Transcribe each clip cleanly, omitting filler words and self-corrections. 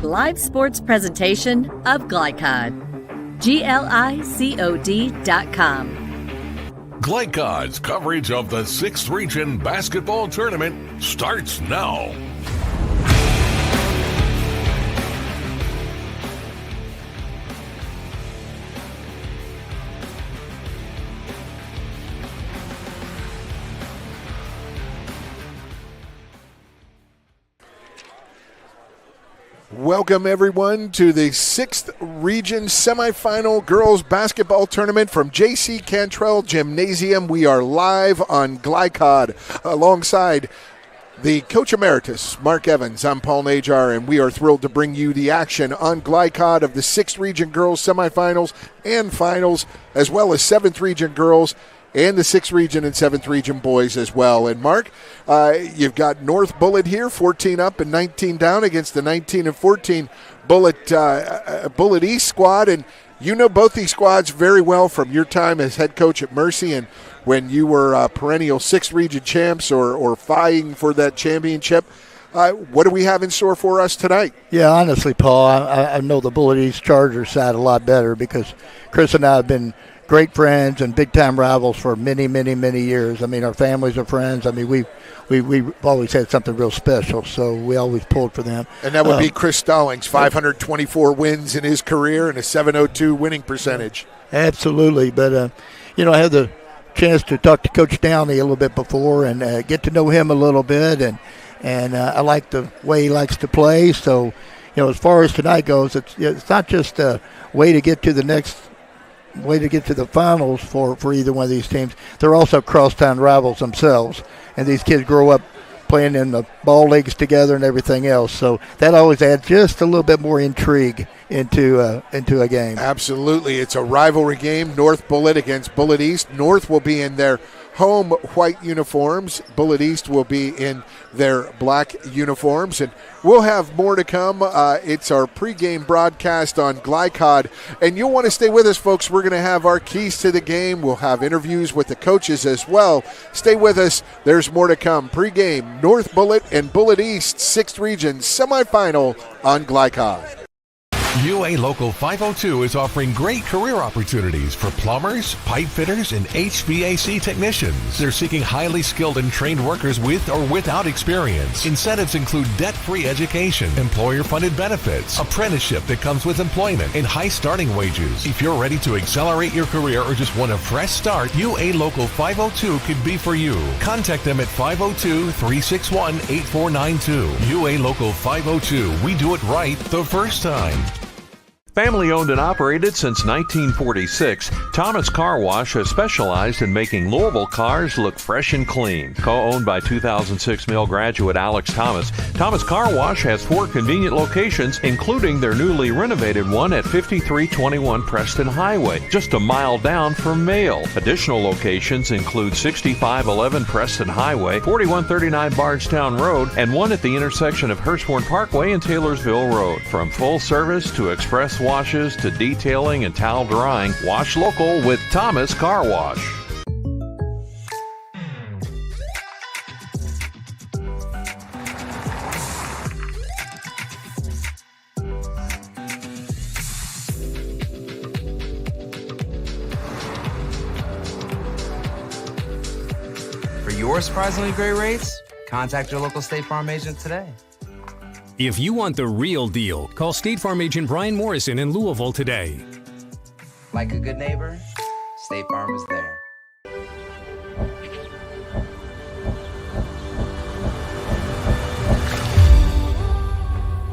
live sports presentation of Glycod. GLICOD.com. Glycod's coverage of the 6th Region Basketball Tournament starts now. Welcome, everyone, to the 6th Region Semifinal Girls Basketball Tournament from J.C. Cantrell Gymnasium. We are live on Glycod alongside the Coach Emeritus, Mark Evans. I'm Paul Najar, and we are thrilled to bring you the action on Glycod of the 6th Region Girls Semifinals and Finals, as well as 7th Region Girls and the 6th Region and 7th Region boys as well. And Mark, you've got North Bullitt here, 14 up and 19 down against the 19 and 14 Bullitt East squad. And you know both these squads very well from your time as head coach at Mercy and when you were perennial 6th Region champs or vying for that championship. What do we have in store for us tonight? Yeah, honestly, Paul, I know the Bullitt East Chargers side a lot better because Chris and I have been great friends and big-time rivals for many, many, many years. I mean, our families are friends. I mean, we've always had something real special, so we always pulled for them. And that would be Chris Stallings, 524 wins in his career and a 702 winning percentage. Absolutely. But, I had the chance to talk to Coach Downey a little bit before and get to know him a little bit, and I like the way he likes to play. So, as far as tonight goes, it's not just a way to get to the finals for either one of these teams. They're also crosstown rivals themselves, and these kids grow up playing in the ball leagues together and everything else. So that always adds just a little bit more intrigue into a game. Absolutely. It's a rivalry game, North Bullitt against Bullitt East. North will be in their home white uniforms. Bullitt East will be in their black uniforms. And we'll have more to come. It's our pregame broadcast on Glycod. And you'll want to stay with us, folks. We're going to have our keys to the game. We'll have interviews with the coaches as well. Stay with us. There's more to come. Pregame, North Bullitt and Bullitt East 6th Region semifinal on Glycod. UA Local 502 is offering great career opportunities for plumbers, pipe fitters, and HVAC technicians. They're seeking highly skilled and trained workers with or without experience. Incentives include debt-free education, employer-funded benefits, apprenticeship that comes with employment, and high starting wages. If you're ready to accelerate your career or just want a fresh start, UA Local 502 could be for you. Contact them at 502-361-8492. UA Local 502. We do it right the first time. Family owned and operated since 1946, Thomas Car Wash has specialized in making Louisville cars look fresh and clean. Co-owned by 2006 Mill graduate Alex Thomas, Thomas Car Wash has 4 convenient locations, including their newly renovated one at 5321 Preston Highway, just a mile down from Mail. Additional locations include 6511 Preston Highway, 4139 Bardstown Road, and one at the intersection of Hurstbourne Parkway and Taylorsville Road. From full service to express washes to detailing and towel drying, wash local with Thomas Car Wash. For your surprisingly great rates, contact your local State Farm agent today. If you want the real deal, call State Farm agent Brian Morrison in Louisville today. Like a good neighbor, State Farm is there.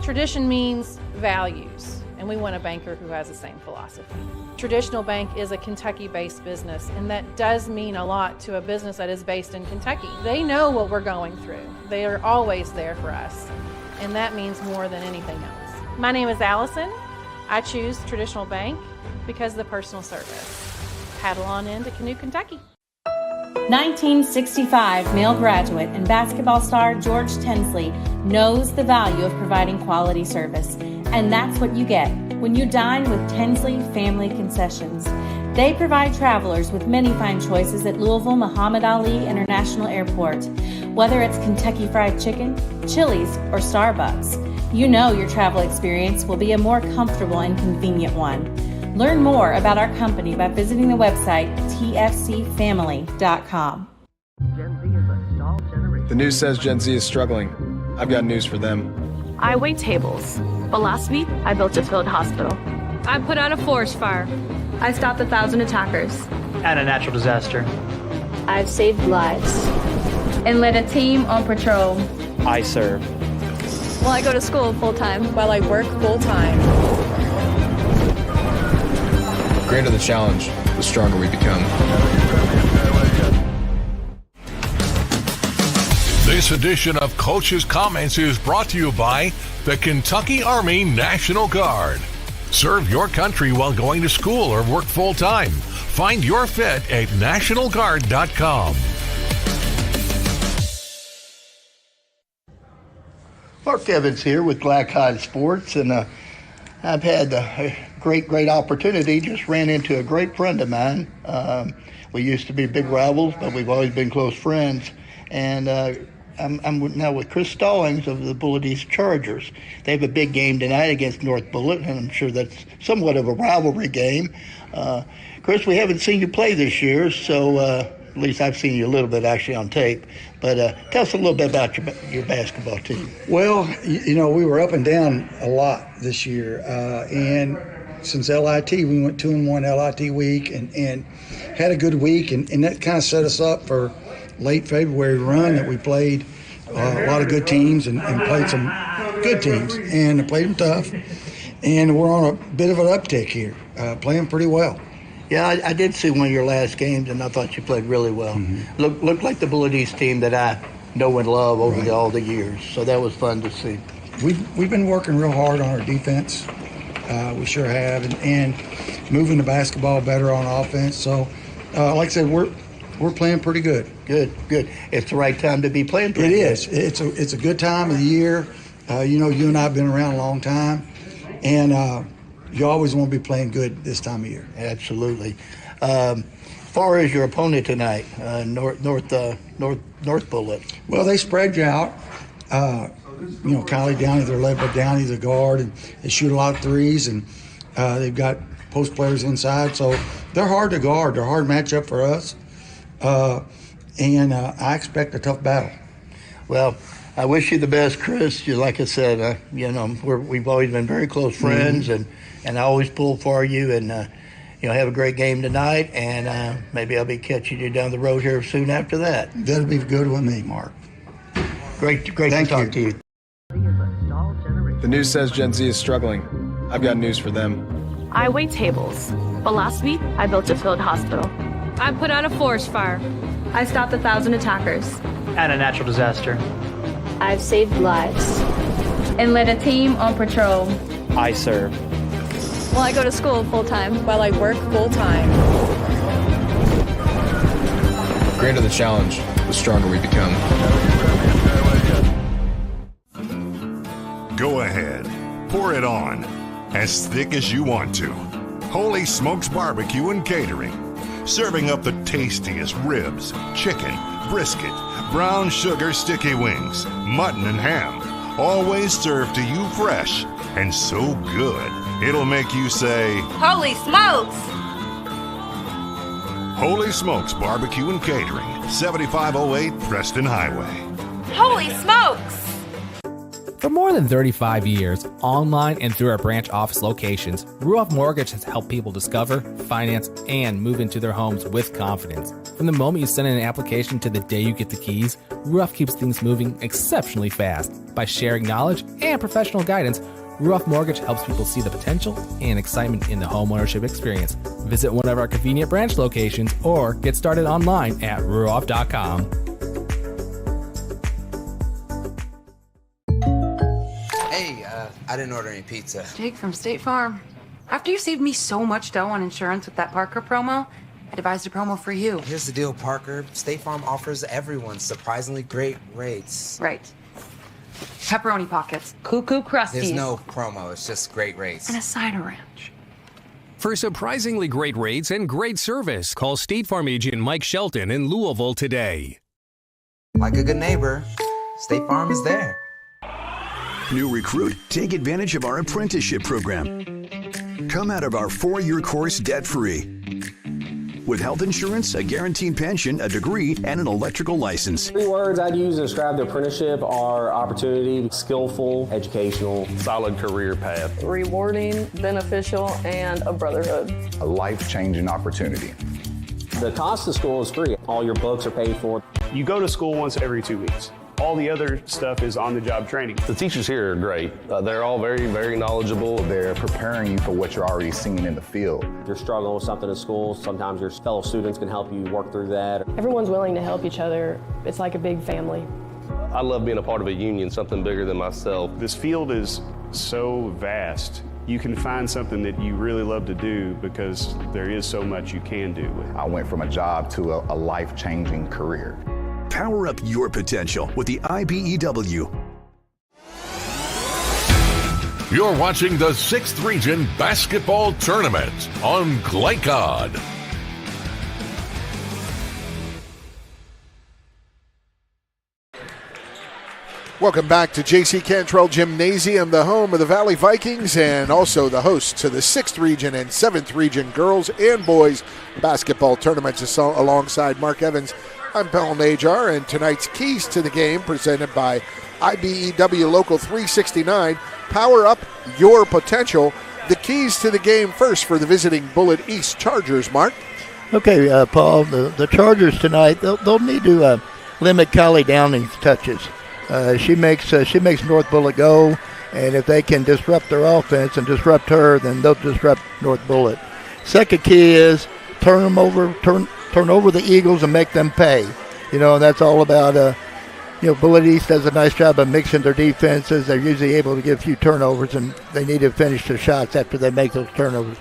Tradition means values, and we want a banker who has the same philosophy. Traditional Bank is a Kentucky-based business, and that does mean a lot to a business that is based in Kentucky. They know what we're going through. They are always there for us, and that means more than anything else. My name is Allison. I choose Traditional Bank because of the personal service. Paddle on into Canoe, Kentucky. 1965 Male graduate and basketball star George Tensley knows the value of providing quality service, and that's what you get when you dine with Tensley Family Concessions. They provide travelers with many fine choices at Louisville Muhammad Ali International Airport. Whether it's Kentucky Fried Chicken, Chili's, or Starbucks, you know your travel experience will be a more comfortable and convenient one. Learn more about our company by visiting the website tfcfamily.com. The news says Gen Z is struggling. I've got news for them. I wait tables, but last week I built a field hospital. I put out a forest fire. I stopped 1,000 attackers. And a natural disaster. I've saved lives. And led a team on patrol. I serve. While I go to school full-time. While I work full-time. The greater the challenge, the stronger we become. This edition of Coach's Comments is brought to you by the Kentucky Army National Guard. Serve your country while going to school or work full-time. Find your fit at nationalguard.com. Mark Evans here with Glycod Sports, and I've had a great opportunity. Just ran into a great friend of mine. We used to be big rivals, but we've always been close friends. And I'm now with Chris Stallings of the Bullitt East Chargers. They have a big game tonight against North Bullitt, and I'm sure that's somewhat of a rivalry game. Chris, we haven't seen you play this year, so at least I've seen you a little bit actually on tape. But tell us a little bit about your basketball team. Well, you know, we were up and down a lot this year. And since LIT, we went 2-1 LIT week and had a good week. And that kind of set us up for late February run that we played a lot of good teams and played some good teams and played them tough. And we're on a bit of an uptick here, playing pretty well. Yeah, I did see one of your last games, and I thought you played really well. Mm-hmm. Looked like the Bullitt East team that I know and love over all the years. So that was fun to see. We've been working real hard on our defense. We sure have, and moving the basketball better on offense. So, like I said, we're playing pretty good. Good. It's the right time to be playing pretty good. It is. It's a good time of the year. You know, you and I have been around a long time, and you always want to be playing good this time of year. Absolutely. Far as your opponent tonight, North Bullitt. Well, they spread you out. You know, Kylie Downey, they're led by Downey, the guard, and they shoot a lot of threes, and they've got post players inside, so they're hard to guard. They're a hard matchup for us, and I expect a tough battle. Well, I wish you the best, Chris. Like I said, you know, we've always been very close friends, and I always pull for you, and you know, have a great game tonight, and maybe I'll be catching you down the road here soon after that. That'll be good with me, Mark. Great to talk to you. The news says Gen Z is struggling. I've got news for them. I wait tables, but last week I built a field hospital. I put out a forest fire. I stopped 1,000 attackers. And a natural disaster. I've saved lives. And led a team on patrol. I serve. While I go to school full-time. While I work full-time. The greater the challenge, the stronger we become. Go ahead, pour it on, as thick as you want to. Holy Smokes Barbecue and Catering, serving up the tastiest ribs, chicken, brisket, brown sugar sticky wings, mutton and ham, always served to you fresh and so good, it'll make you say, Holy smokes! Holy Smokes Barbecue and Catering, 7508 Preston Highway. Holy smokes! For more than 35 years, online and through our branch office locations, Ruoff Mortgage has helped people discover, finance, and move into their homes with confidence. From the moment you send in an application to the day you get the keys, Ruoff keeps things moving exceptionally fast. By sharing knowledge and professional guidance, Ruoff Mortgage helps people see the potential and excitement in the homeownership experience. Visit one of our convenient branch locations or get started online at ruoff.com. I didn't order any pizza. Jake from State Farm. After you saved me so much dough on insurance with that Parker promo, I devised a promo for you. Here's the deal, Parker. State Farm offers everyone surprisingly great rates. Right. Pepperoni pockets, cuckoo crusties. There's no promo, it's just great rates. And a cider ranch. For surprisingly great rates and great service, call State Farm agent Mike Shelton in Louisville today. Like a good neighbor, State Farm is there. New recruit? Take advantage of our apprenticeship program. Come out of our 4-year course debt-free. With health insurance, a guaranteed pension, a degree, and an electrical license. 3 words I'd use to describe the apprenticeship are opportunity, skillful, educational, solid career path, rewarding, beneficial, and a brotherhood. A life-changing opportunity. The cost of school is free. All your books are paid for. You go to school once every 2 weeks. All the other stuff is on-the-job training. The teachers here are great. They're all very, very knowledgeable. They're preparing you for what you're already seeing in the field. If you're struggling with something in school, sometimes your fellow students can help you work through that. Everyone's willing to help each other. It's like a big family. I love being a part of a union, something bigger than myself. This field is so vast. You can find something that you really love to do because there is so much you can do. I went from a job to a life-changing career. Power up your potential with the IBEW. You're watching the 6th Region Basketball Tournament on Glycod. Welcome back to J.C. Cantrell Gymnasium, the home of the Valley Vikings and also the host to the 6th Region and 7th Region girls and boys basketball tournaments alongside Mark Evans. I'm Pell Najar, and tonight's keys to the game presented by IBEW Local 369. Power up your potential. The keys to the game first for the visiting Bullitt East Chargers, Mark. Okay, Paul, the Chargers tonight, they'll need to limit Kylie Downing's touches. She makes North Bullitt go, and if they can disrupt their offense and disrupt her, then they'll disrupt North Bullitt. Second key is turn over the Eagles and make them pay. And that's all about, Bullitt East does a nice job of mixing their defenses. They're usually able to get a few turnovers, and they need to finish their shots after they make those turnovers.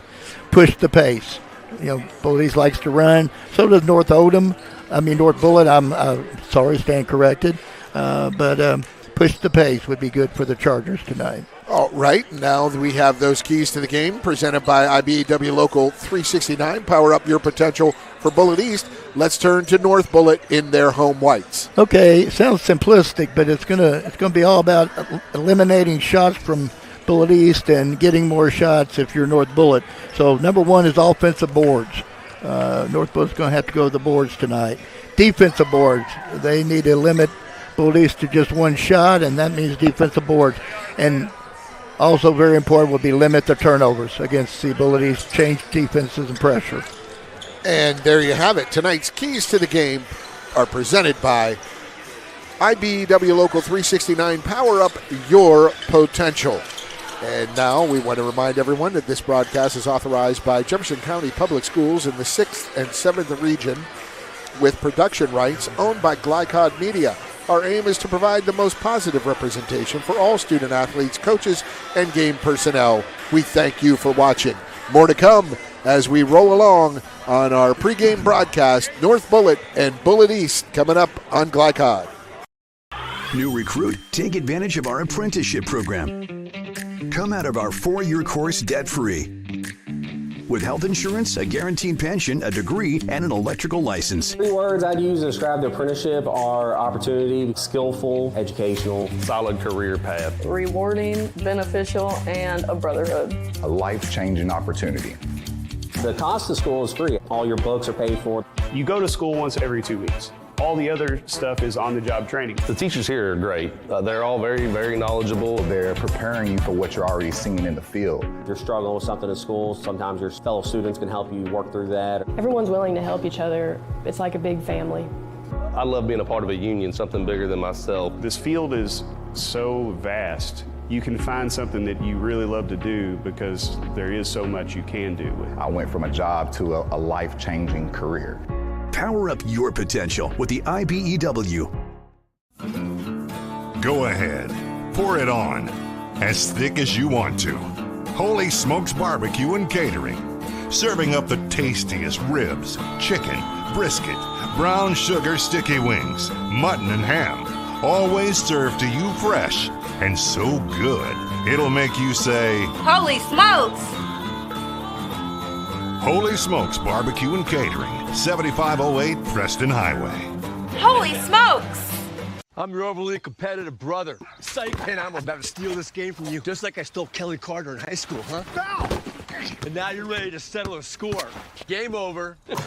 Push the pace. Bullitt East likes to run. So does North Bullitt. I'm stand corrected. But push the pace would be good for the Chargers tonight. All right, now we have those keys to the game presented by IBEW Local 369. Power up your potential for Bullitt East. Let's turn to North Bullitt in their home whites. Okay, it sounds simplistic, but it's gonna be all about eliminating shots from Bullitt East and getting more shots if you're North Bullitt. So number one is offensive boards. North Bullitt's going to have to go to the boards tonight. Defensive boards, they need to limit Bullitt East to just one shot, and that means defensive boards. And also very important will be limit the turnovers against the Bullitt East, change defenses and pressure. And there you have it. Tonight's keys to the game are presented by IBEW Local 369. Power up your potential. And now we want to remind everyone that this broadcast is authorized by Jefferson County Public Schools in the 6th and 7th Region with production rights owned by Glycod Media. Our aim is to provide the most positive representation for all student athletes, coaches, and game personnel. We thank you for watching. More to come as we roll along on our pregame broadcast. North Bullitt and Bullitt East coming up on Glycod. New recruit? Take advantage of our apprenticeship program. Come out of our 4-year course debt-free. With health insurance, a guaranteed pension, a degree, and an electrical license. 3 words I'd use to describe the apprenticeship are opportunity, skillful, educational, solid career path, rewarding, beneficial, and a brotherhood. A life-changing opportunity. The cost of school is free. All your books are paid for. You go to school once every 2 weeks. All the other stuff is on-the-job training. The teachers here are great. They're all very, very knowledgeable. They're preparing you for what you're already seeing in the field. If you're struggling with something in school, sometimes your fellow students can help you work through that. Everyone's willing to help each other. It's like a big family. I love being a part of a union, something bigger than myself. This field is so vast. You can find something that you really love to do because there is so much you can do. I went from a job to a life-changing career. Power up your potential with the IBEW. Go ahead, pour it on, as thick as you want to. Holy Smokes Barbecue and Catering, serving up the tastiest ribs, chicken, brisket, brown sugar sticky wings, mutton and ham, always served to you fresh and so good, it'll make you say, "Holy smokes!" Holy Smokes Barbecue and Catering, 7508 Preston Highway. Holy smokes! I'm your overly competitive brother. Psych, and I'm about to steal this game from you, just like I stole Kelly Carter in high school, huh? Foul! And now you're ready to settle a score. Game over. And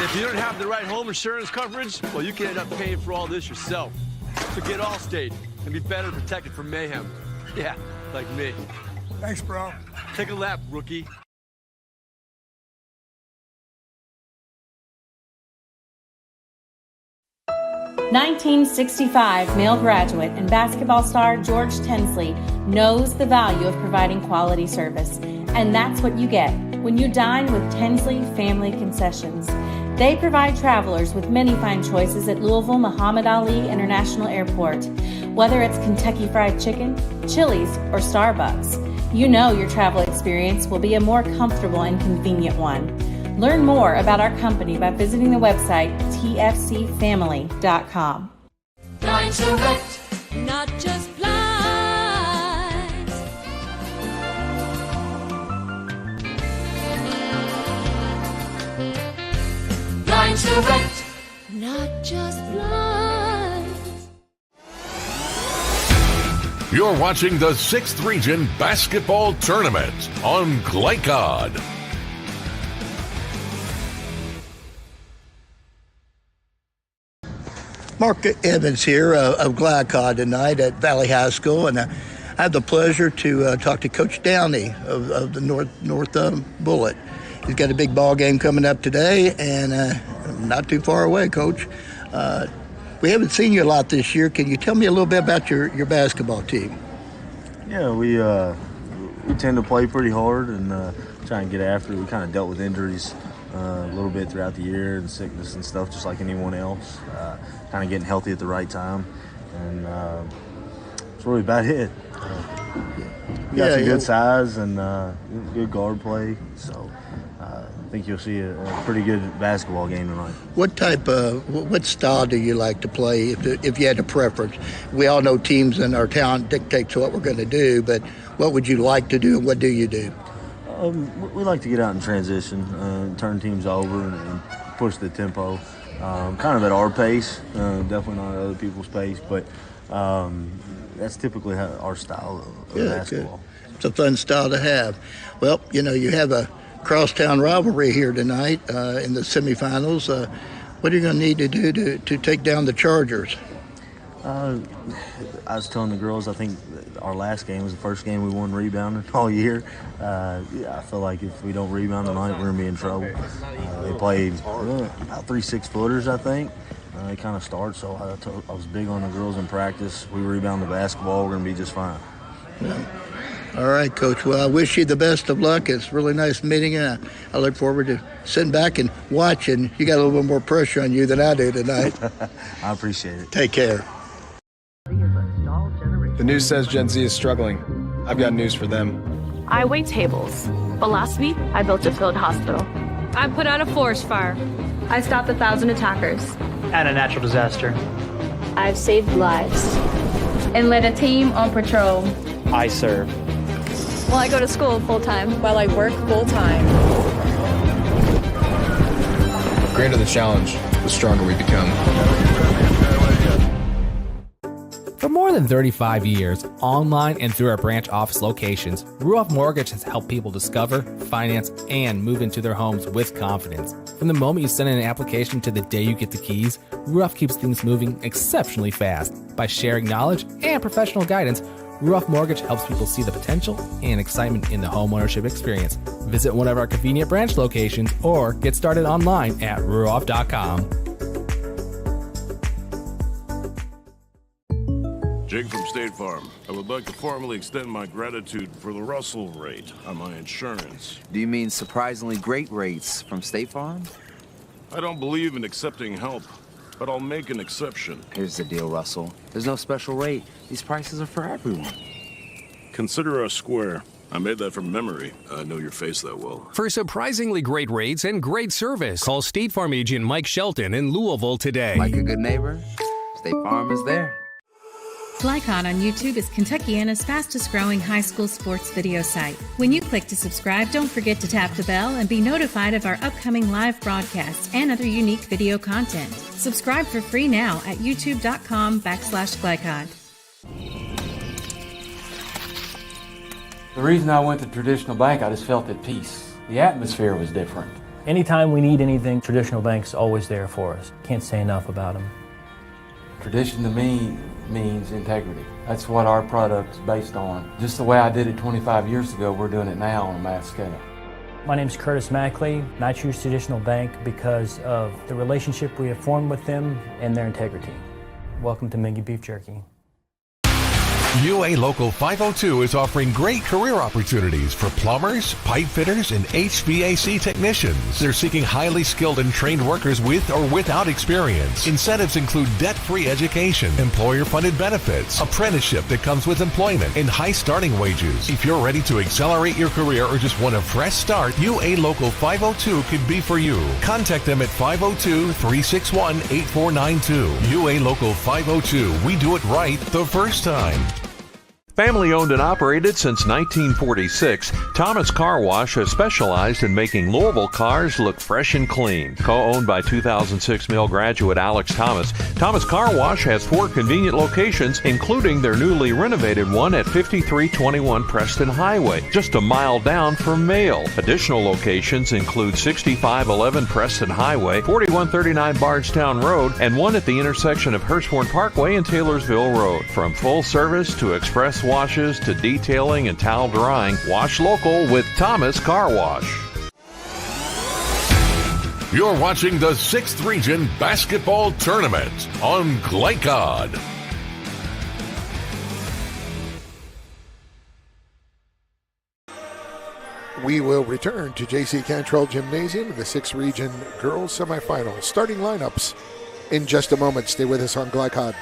if you don't have the right home insurance coverage, well, you can end up paying for all this yourself. So get Allstate and be better protected from mayhem. Yeah, like me. Thanks, bro. Take a lap, rookie. (1965) male graduate and basketball star George Tinsley knows the value of providing quality service, and that's what you get when you dine with Tinsley Family Concessions. They provide travelers with many fine choices at Louisville Muhammad Ali International Airport. Whether it's Kentucky Fried Chicken, Chili's, or Starbucks, you know your travel experience will be a more comfortable and convenient one. Learn more about our company by visiting the website tfcfamily.com. Blind Select, not just blinds. Blind Select, not just blinds. You're watching the 6th Region Basketball Tournament on Glycod. Mark Evans here of Glycod tonight at Valley High School, and I have the pleasure to talk to Coach Downey of the North Bullitt. He's got a big ball game coming up today, and not too far away, Coach. We haven't seen you a lot this year. Can you tell me a little bit about your basketball team? Yeah, we tend to play pretty hard and try and get after it. We kind of dealt with injuries a little bit throughout the year and sickness and stuff, just like anyone else. Kind of getting healthy at the right time, and it's really about it. We got some good size and good guard play, so I think you'll see a pretty good basketball game tonight. What style do you like to play if you had a preference? We all know teams and our talent dictates what we're going to do, but what would you like to do and what do you do? We like to get out in transition, turn teams over and push the tempo. Kind of at our pace, definitely not at other people's pace, but that's typically our style of basketball. It's a fun style to have. Well, you have a crosstown rivalry here tonight in the semifinals. What are you going to need to do to take down the Chargers? I was telling the girls, I think our last game was the first game we won rebounding all year. I feel like if we don't rebound tonight, we're going to be in trouble. They played about 3 6-footers, I think. They kind of start, so I was big on the girls in practice. We rebound the basketball, we're going to be just fine. Yeah. All right, Coach. Well, I wish you the best of luck. It's really nice meeting you. I look forward to sitting back and watching. You got a little bit more pressure on you than I do tonight. I appreciate it. Take care. The news says Gen Z is struggling. I've got news for them. I wait tables, but last week I built a field hospital. I put out a forest fire. I stopped 1,000 attackers. And a natural disaster. I've saved lives and led a team on patrol. I serve. Well, I go to school full-time. While I work full-time. The greater the challenge, the stronger we become. For more than 35 years, online and through our branch office locations, Ruoff Mortgage has helped people discover, finance, and move into their homes with confidence. From the moment you send in an application to the day you get the keys, Ruoff keeps things moving exceptionally fast. By sharing knowledge and professional guidance, Ruoff Mortgage helps people see the potential and excitement in the homeownership experience. Visit one of our convenient branch locations or get started online at ruoff.com. Jake from State Farm. I would like to formally extend my gratitude for the Russell rate on my insurance. Do you mean surprisingly great rates from State Farm? I don't believe in accepting help, but I'll make an exception. Here's the deal, Russell. There's no special rate. These prices are for everyone. Consider us square. I made that from memory. I know your face that well. For surprisingly great rates and great service, call State Farm agent Mike Shelton in Louisville today. Like a good neighbor, State Farm is there. Glycod on YouTube is Kentuckiana's fastest growing high school sports video site. When you click to subscribe, don't forget to tap the bell and be notified of our upcoming live broadcasts and other unique video content. Subscribe for free now at youtube.com/Glycod. The reason I went to Traditional Bank, I just felt at peace. The atmosphere was different. Anytime we need anything, Traditional Bank's always there for us. Can't say enough about them. Tradition to me means integrity. That's what our product's based on. Just the way I did it 25 years ago, we're doing it now on a mass scale. My name's Curtis Mackley, and I choose Traditional Bank because of the relationship we have formed with them and their integrity. Welcome to Mingy Beef Jerky. UA Local 502 is offering great career opportunities for plumbers, pipe fitters, and HVAC technicians. They're seeking highly skilled and trained workers with or without experience. Incentives include debt-free education, employer-funded benefits, apprenticeship that comes with employment, and high starting wages. If you're ready to accelerate your career or just want a fresh start, UA Local 502 could be for you. Contact them at 502-361-8492. UA Local 502. We do it right the first time. Family owned and operated since 1946, Thomas Car Wash has specialized in making Louisville cars look fresh and clean. Co-owned by 2006 Mill graduate Alex Thomas, Thomas Car Wash has 4 convenient locations, including their newly renovated one at 5321 Preston Highway, just a mile down from Mail. Additional locations include 6511 Preston Highway, 4139 Bardstown Road, and one at the intersection of Hirschhorn Parkway and Taylorsville Road. From full service to express washes to detailing and towel drying, wash local with Thomas Car Wash. You're watching the 6th Region Basketball Tournament on Glycod. We will return to J.C. Cantrell Gymnasium in the 6th Region Girls Semifinals. Starting lineups in just a moment. Stay with us on Glycod.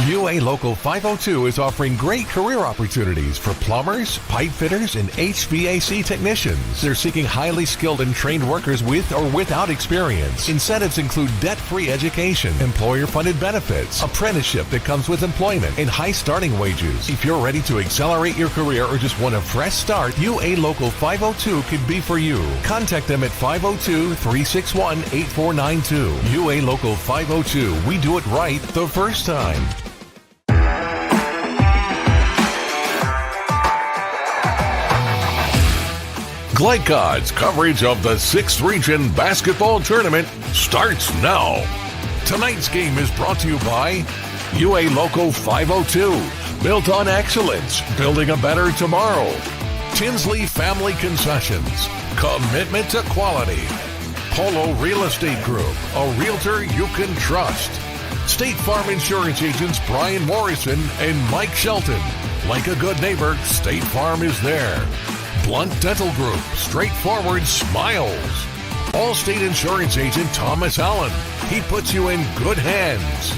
UA Local 502 is offering great career opportunities for plumbers, pipe fitters, and HVAC technicians. They're seeking highly skilled and trained workers with or without experience. Incentives include debt-free education, employer-funded benefits, apprenticeship that comes with employment, and high starting wages. If you're ready to accelerate your career or just want a fresh start, UA Local 502 could be for you. Contact them at 502-361-8492. UA Local 502. We do it right the first time. Glycod's coverage of the 6th Region Basketball Tournament starts now. Tonight's game is brought to you by UA Local 502, built on excellence, building a better tomorrow. Tinsley Family Concessions, commitment to quality. Polo Real Estate Group, a realtor you can trust. State Farm Insurance agents Brian Morrison and Mike Shelton. Like a good neighbor, State Farm is there. Blunt Dental Group, straightforward smiles. Allstate Insurance agent Thomas Allen. He puts you in good hands.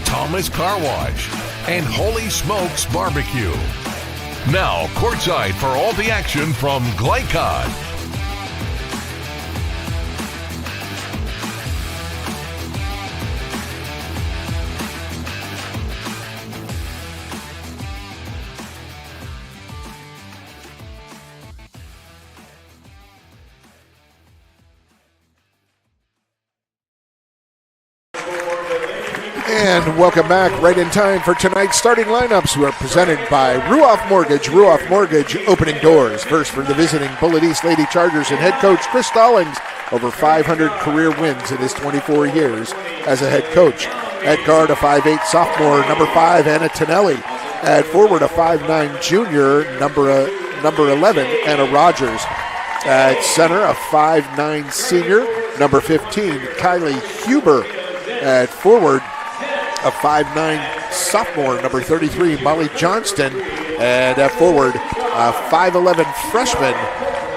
Thomas Car Wash and Holy Smokes Barbecue. Now, courtside for all the action from Glycod. And welcome back, right in time for tonight's starting lineups. We are presented by Ruoff Mortgage. Ruoff Mortgage opening doors. First for the visiting Bullitt East Lady Chargers and head coach Chris Stallings. Over 500 career wins in his 24 years as a head coach. At guard, a 5'8 sophomore, number 5, Anna Tonelli. At forward, a 5'9 junior, number 11, Anna Rogers. At center, a 5'9 senior, number 15, Kylie Huber. At forward, a 5'9 sophomore, number 33, Molly Johnston. And at forward, a 5'11 freshman,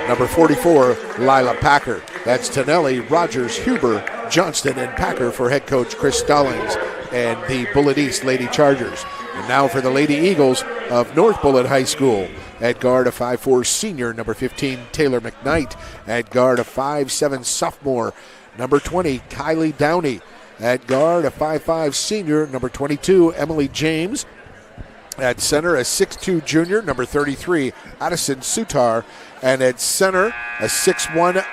number 44, Lila Packer. That's Tonelli, Rogers, Huber, Johnston, and Packer for head coach Chris Stallings and the Bullitt East Lady Chargers. And now for the Lady Eagles of North Bullitt High School. At guard, a 5'4 senior, number 15, Taylor McKnight. At guard, a 5'7 sophomore, number 20, Kylie Downey. At guard, a 5'5 senior, number 22, Emily James. At center, a 6'2 junior, number 33, Addison Sutar. And at center, a 6'1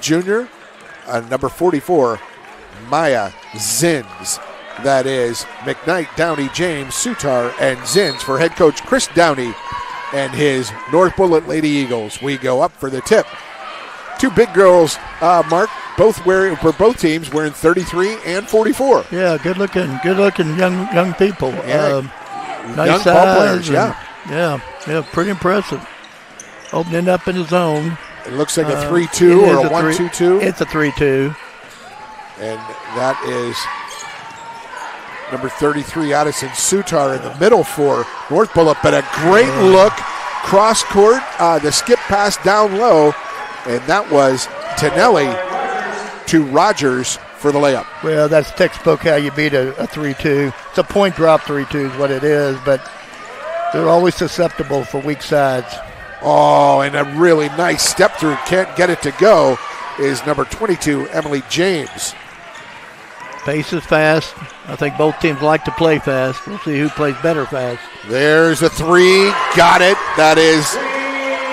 junior, number 44, Maya Zins. That is McKnight, Downey, James, Sutar, and Zins for head coach Chris Downey and his North Bullitt Lady Eagles. We go up for the tip. Two big girls, Mark, for both teams wearing 33 and 44. Yeah, good looking young people. Yeah. Nice young ball players, yeah, pretty impressive. Opening up in the zone. It looks like a 3-2 or a 1-2-2. It's a 3-2. And that is number 33, Addison Sutar, in the middle for North Bullitt. But a great look, cross court, the skip pass down low, and that was Tonelli to Rogers for the layup. Well, that's textbook how you beat a 3-2. It's a point drop 3-2 is what it is, but they're always susceptible for weak sides. Oh, and a really nice step through, can't get it to go, is number 22, Emily James. Pace is fast. I think both teams like to play fast. We'll see who plays better fast. There's a three. Got it. That is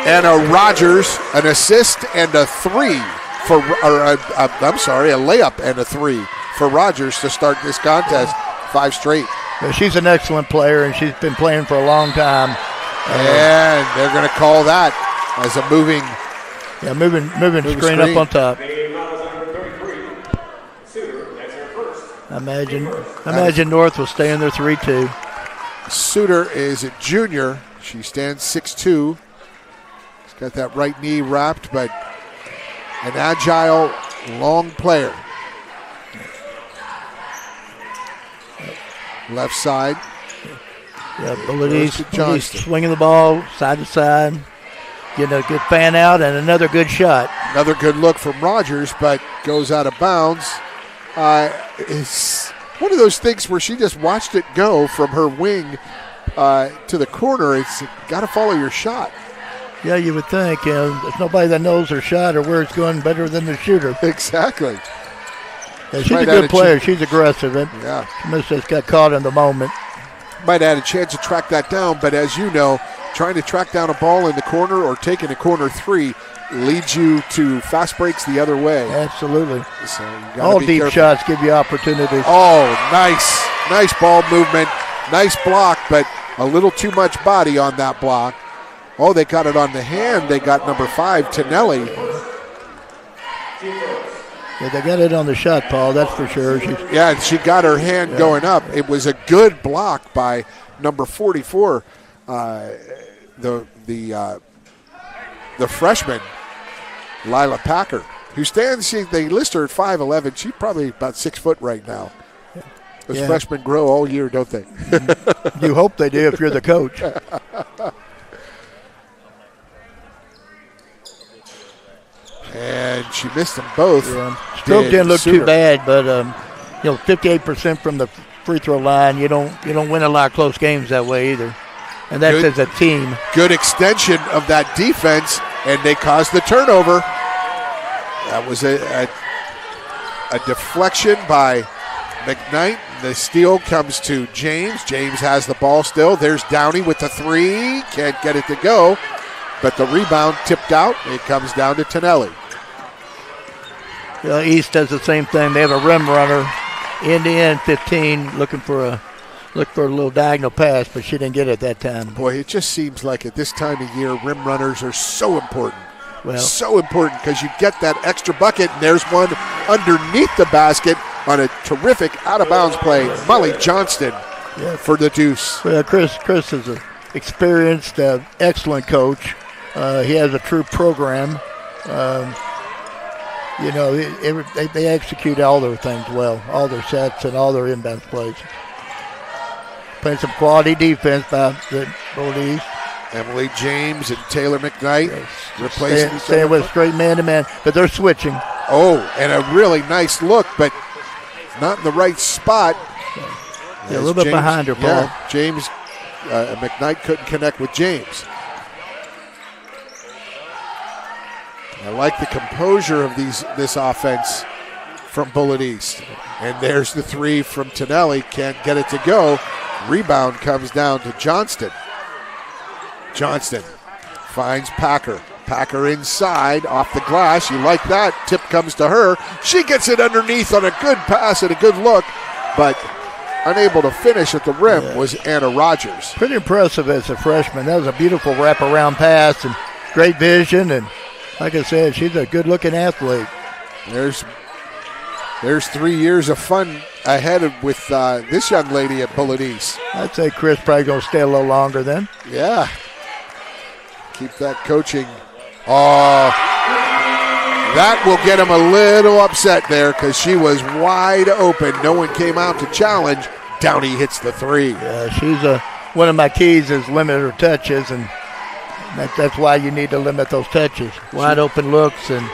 Anna Rogers, an assist and a three for, a layup and a three for Rogers to start this contest. 5 straight. Well, she's an excellent player, and she's been playing for a long time. And they're going to call that as a moving screen up on top. Imagine North will stay in their 3-2. Suter is a junior. She stands 6'2". She's got that right knee wrapped, but an agile, long player. Left side. Yeah, Bullitt swinging the ball side to side, getting a good fan out and another good shot. Another good look from Rogers, but goes out of bounds. It's one of those things where she just watched it go from her wing to the corner. It's got to follow your shot. Yeah, you would think. There's nobody that knows her shot or where it's going better than the shooter. Exactly. Yeah, she's a good player. She's aggressive. Yeah. She just got caught in the moment. Might have had a chance to track that down, but as you know, trying to track down a ball in the corner or taking a corner three leads you to fast breaks the other way. Absolutely. So all deep shots give you opportunities. Oh, nice ball movement, nice block, but a little too much body on that block. Oh, they got it on the hand. They got number 5, Tonelli. Yeah, they got it on the shot, Paul, that's for sure. She got her hand going up. It was a good block by number 44, the freshman, Lila Packer, who stands, they list her at 5'11". She's probably about 6 foot right now. Those freshmen grow all year, don't they? You hope they do if you're the coach. And she missed them both. Yeah. Stroke didn't look too bad, but 58% from the free throw line. You don't win a lot of close games that way either. And that's as a team. Good extension of that defense, and they caused the turnover. That was a deflection by McKnight. The steal comes to James. James has the ball still. There's Downey with the three. Can't get it to go. But the rebound tipped out. It comes down to Tonelli. East does the same thing. They have a rim runner, end-to-end 15, looking for a little diagonal pass, but she didn't get it that time. Boy, it just seems like at this time of year, rim runners are so important. Well, so important because you get that extra bucket, and there's one underneath the basket on a terrific out-of-bounds play. Molly Johnston for the deuce. Well, Chris is an experienced, excellent coach. He has a true program. They execute all their things well, all their sets and all their inbound plays. Playing some quality defense by the Bullitt East. Emily James and Taylor McKnight replacing staying with straight man-to-man, but they're switching. Oh, and a really nice look, but not in the right spot. Yeah, a little bit behind her, Paul. Yeah, James, McKnight couldn't connect with James. I like the composure of this offense from Bullitt East. And there's the three from Tonelli. Can't get it to go. Rebound comes down to Johnston. Johnston finds Packer. Packer inside, off the glass. You like that. Tip comes to her. She gets it underneath on a good pass and a good look, but unable to finish at the rim was Anna Rogers. Pretty impressive as a freshman. That was a beautiful wraparound pass and great vision. And like I said, she's a good-looking athlete. There's 3 years of fun ahead with this young lady at Bullitt East. I'd say Chris probably going to stay a little longer then. Yeah. Keep that coaching. Oh, that will get him a little upset there because she was wide open. No one came out to challenge. Downey hits the three. Yeah, she's one of my keys is limit her touches, and that's why you need to limit those touches. Wide open looks. And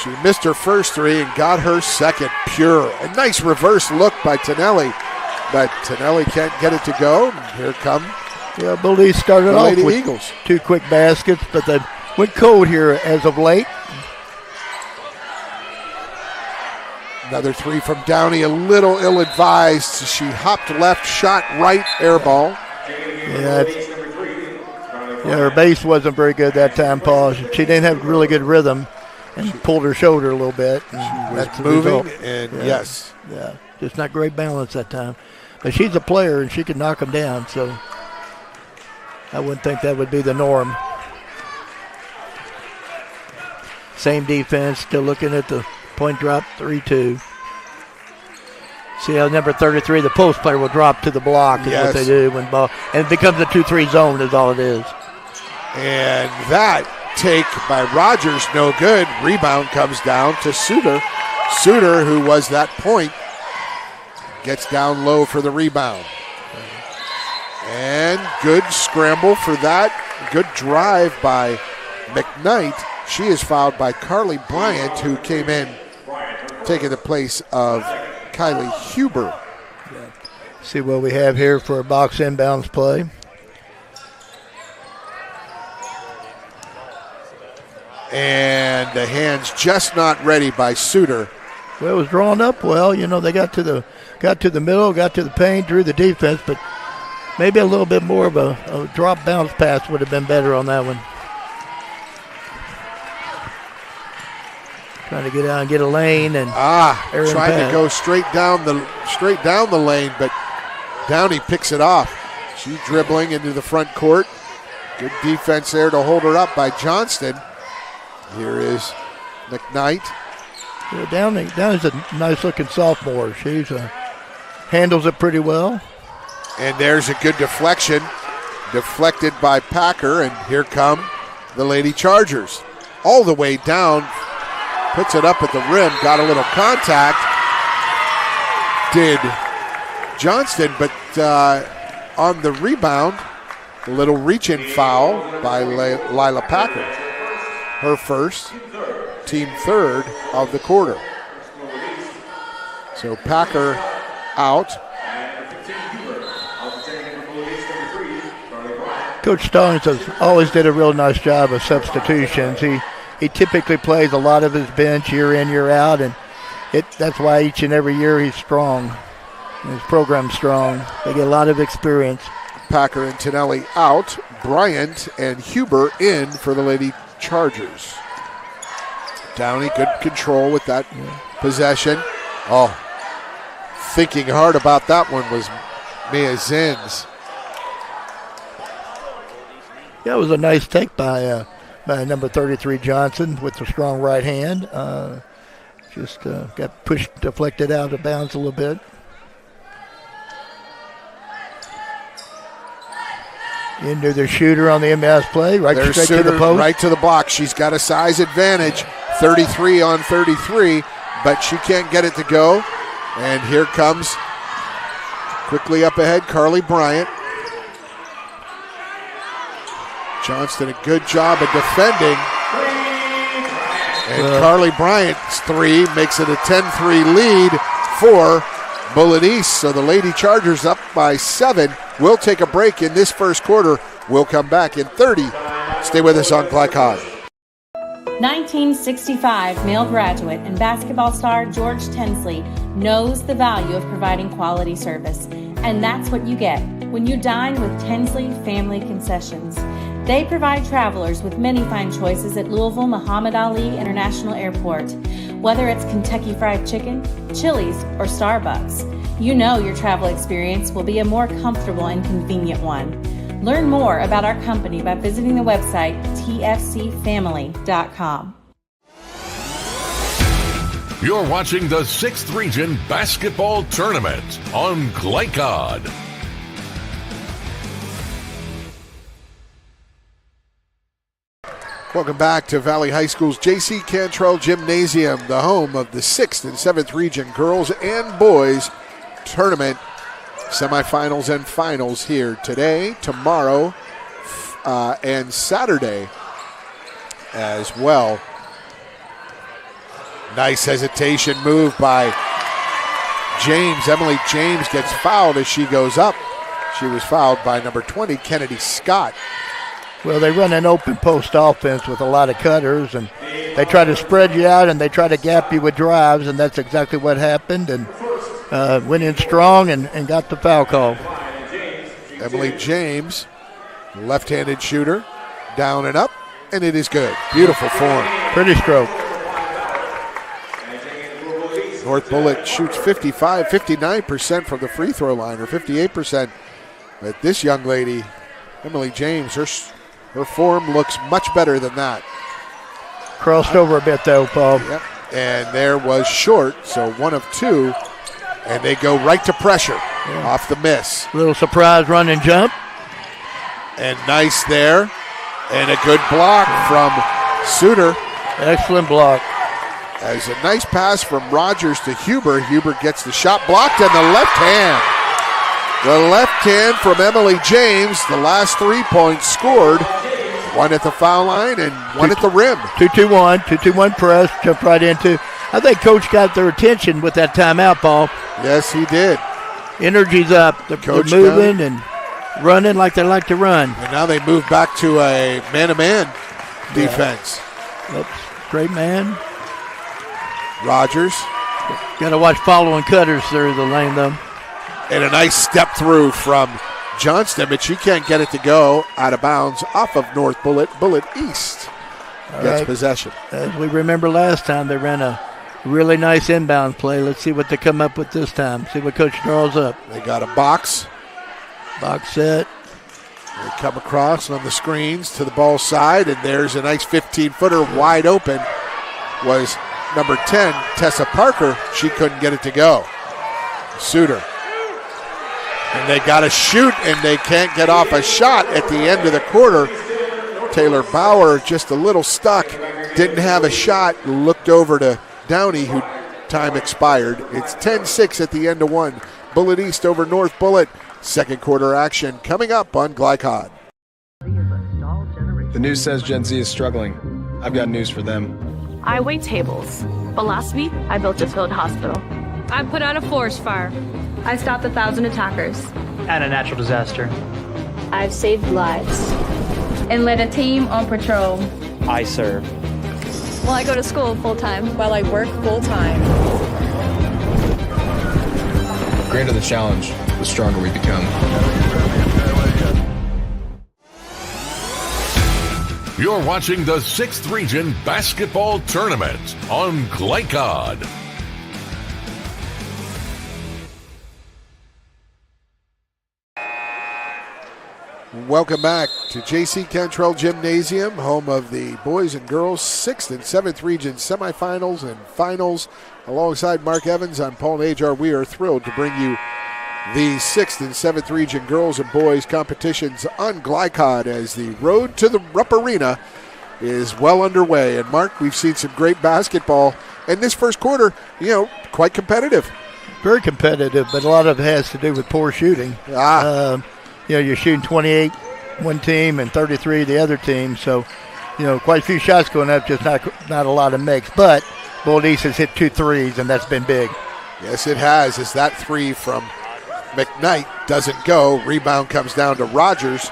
she missed her first three and got her second pure. A nice reverse look by Tonelli, but Tonelli can't get it to go. Here come Bullitt East started off with Eagles. 2 quick baskets, but they went cold here as of late. Another three from Downey, a little ill-advised. She hopped left, shot right, air ball. Yeah, her base wasn't very good that time, Paul. She didn't have really good rhythm and pulled her shoulder a little bit. She was moving, and yes. Yeah, just not great balance that time. But she's a player, and she can knock them down, so I wouldn't think that would be the norm. Same defense, still looking at the point drop, 3-2. See how number 33, the post player, will drop to the block is what they do when ball. And it becomes a 2-3 zone is all it is. And that take by Rogers, no good. Rebound comes down to Suter. Suter, who was that point, gets down low for the rebound. And good scramble for that. Good drive by McKnight. She is fouled by Carly Bryant, who came in taking the place of Kylie Huber. See what we have here for a box inbounds play. And the hands just not ready by Suter. Well, it was drawn up well. You know, they got to the middle, got to the paint, drew the defense, but maybe a little bit more of a drop bounce pass would have been better on that one. Trying to get out and get a lane and trying to go straight down the lane, but Downey picks it off. She dribbling into the front court. Good defense there to hold her up by Johnston. Here is McKnight. Yeah, Downey's a nice-looking sophomore. She's handles it pretty well. And there's a good deflection. Deflected by Packer, and here come the Lady Chargers. All the way down. Puts it up at the rim, got a little contact. Did Johnston, but on the rebound, a little reach-in foul by Lila Packer. Her first, team third of the quarter. So Packer out. Coach Stallings has always did a real nice job of substitutions. He typically plays a lot of his bench year in, year out, and that's why each and every year he's strong. His program's strong. They get a lot of experience. Packer and Tonelli out. Bryant and Huber in for the Lady Chargers. Downey, good control with that possession. Oh, thinking hard about that one was Mia Zins. Yeah, it was a nice take by number 33 Johnson with the strong right hand. Just got pushed, deflected out of bounds a little bit. Into the shooter on the inbounds play, There's straight Suter, to the post. right to the block. She's got a size advantage, 33 on 33, but she can't get it to go. And here comes, quickly up ahead, Carly Bryant. Johnston, a good job of defending. And Carly Bryant's three makes it a 10-3 lead for Bullitt East. So the Lady Chargers up by 7. We'll take a break in this first quarter. We'll come back in 30. Stay with us on Glycod. 1965 male graduate and basketball star George Tensley knows the value of providing quality service. And that's what you get when you dine with Tensley Family Concessions. They provide travelers with many fine choices at Louisville Muhammad Ali International Airport. Whether it's Kentucky Fried Chicken, Chili's, or Starbucks, you know your travel experience will be a more comfortable and convenient one. Learn more about our company by visiting the website tfcfamily.com. You're watching the 6th Region Basketball Tournament on Glycod. Welcome back to Valley High School's J.C. Cantrell Gymnasium, the home of the 6th and 7th Region Girls and Boys Tournament. Semifinals and finals here today, tomorrow, and Saturday as well. Nice hesitation move by James. Emily James gets fouled as she goes up. She was fouled by number 20, Kennedy Scott. Well, they run an open post offense with a lot of cutters, and they try to spread you out and they try to gap you with drives, and that's exactly what happened. And went in strong and got the foul call. Emily James, left-handed shooter, down and up, and it is good. Beautiful form. Pretty stroke. North Bullitt shoots 59% from the free throw line, or 58%. But this young lady, Emily James, her form looks much better than that. Crossed over a bit though, Paul. Yep. And there was short, so 1 of 2. And they go right to pressure off the miss. Little surprise run and jump. And nice there. And a good block from Suter. Excellent block. As a nice pass from Rogers to Huber. Huber gets the shot blocked, and the left hand. The left hand from Emily James. The last 3 points scored. 1 at the foul line and 1 at the rim. 2-2-1 press. Jumped right into. I think Coach got their attention with that timeout, Paul. Yes, he did. Energy's up. They're moving and running like they like to run. And now they move back to a man-to-man defense. Oops. Great man. Rogers. Got to watch following cutters through the lane, though. And a nice step through from Johnston, but she can't get it to go out of bounds off of North Bullitt. Bullitt East gets possession. As we remember last time, they ran a really nice inbound play. Let's see what they come up with this time. See what Coach draws up. They got a box. Box set. They come across on the screens to the ball side, and there's a nice 15-footer wide open. Was number 10, Tessa Parker. She couldn't get it to go. Suter. And they got to shoot, and they can't get off a shot at the end of the quarter. Taylor Bauer just a little stuck. Didn't have a shot. Looked over to Downey, who time expired. It's 10-6 at the end of 1. Bullitt East over North Bullitt. Second quarter action coming up on Glycod. The news says Gen Z is struggling. I've got news for them. I wait tables, but last week I built a field hospital. I put out a forest fire. I stopped 1,000 attackers. And a natural disaster. I've saved lives. And led a team on patrol. I serve. Well, I go to school full-time. While I work full-time. The greater the challenge, the stronger we become. You're watching the 6th Region Basketball Tournament on Glycod. Welcome back to J.C. Cantrell Gymnasium, home of the boys and girls 6th and 7th Region semifinals and finals. Alongside Mark Evans, I'm Paul Najar. We are thrilled to bring you the 6th and 7th Region girls and boys competitions on Glycod as the road to the Rupp Arena is well underway. And Mark, we've seen some great basketball. And this first quarter, quite competitive. Very competitive, but a lot of it has to do with poor shooting. You're shooting 28 one team and 33 the other team, so quite a few shots going up, just not a lot of makes. But Bullitt East has hit 2 threes, and that's been big. Yes, it has. As that 3 from McKnight doesn't go, rebound comes down to Rogers,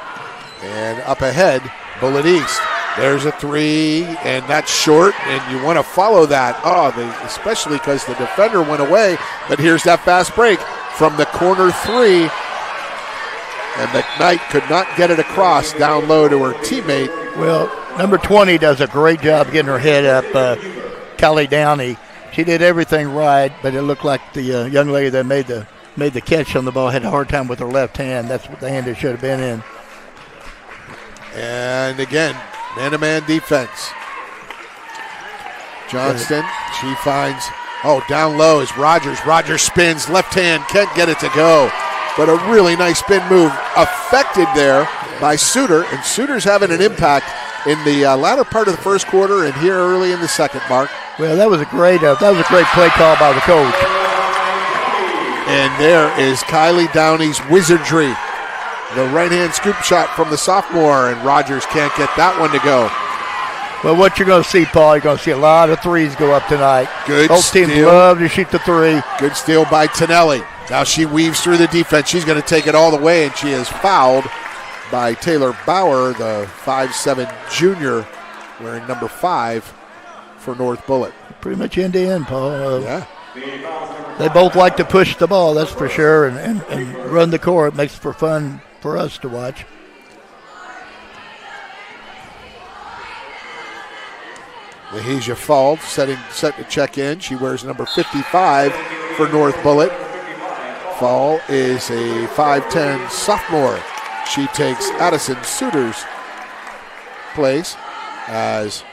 and up ahead, Bullitt East. There's a 3, and that's short, and you want to follow that. Especially because the defender went away, but here's that fast break from the corner three. And McKnight could not get it across down low to her teammate. Well, number 20 does a great job getting her head up, Callie Downey. She did everything right, but it looked like the young lady that made the catch on the ball had a hard time with her left hand. That's what the hand it should have been in. And again, man-to-man defense. Johnston, she finds, down low is Rogers. Rogers spins, left hand, can't get it to go. But a really nice spin move affected there by Suter, and Suter's having an impact in the latter part of the first quarter and here early in the second, Mark. Well, that was a great play call by the coach. And there is Kylie Downey's wizardry. The right-hand scoop shot from the sophomore, and Rogers can't get that one to go. Well, what you're going to see, Paul, you're going to see a lot of threes go up tonight. Good Both steal. teams love to shoot the three. Good steal by Tonelli. Now she weaves through the defense. She's going to take it all the way, and she is fouled by Taylor Bauer, the 5'7 junior, wearing number 5 for North Bullitt. Pretty much end to end, Paul. Yeah. They both like to push the ball, that's for sure, and run the court. It makes it for fun for us to watch. Lahija Fall set to check in. She wears number 55 for North Bullitt. Fall is a 5'10 sophomore. She takes Addison Suter's place as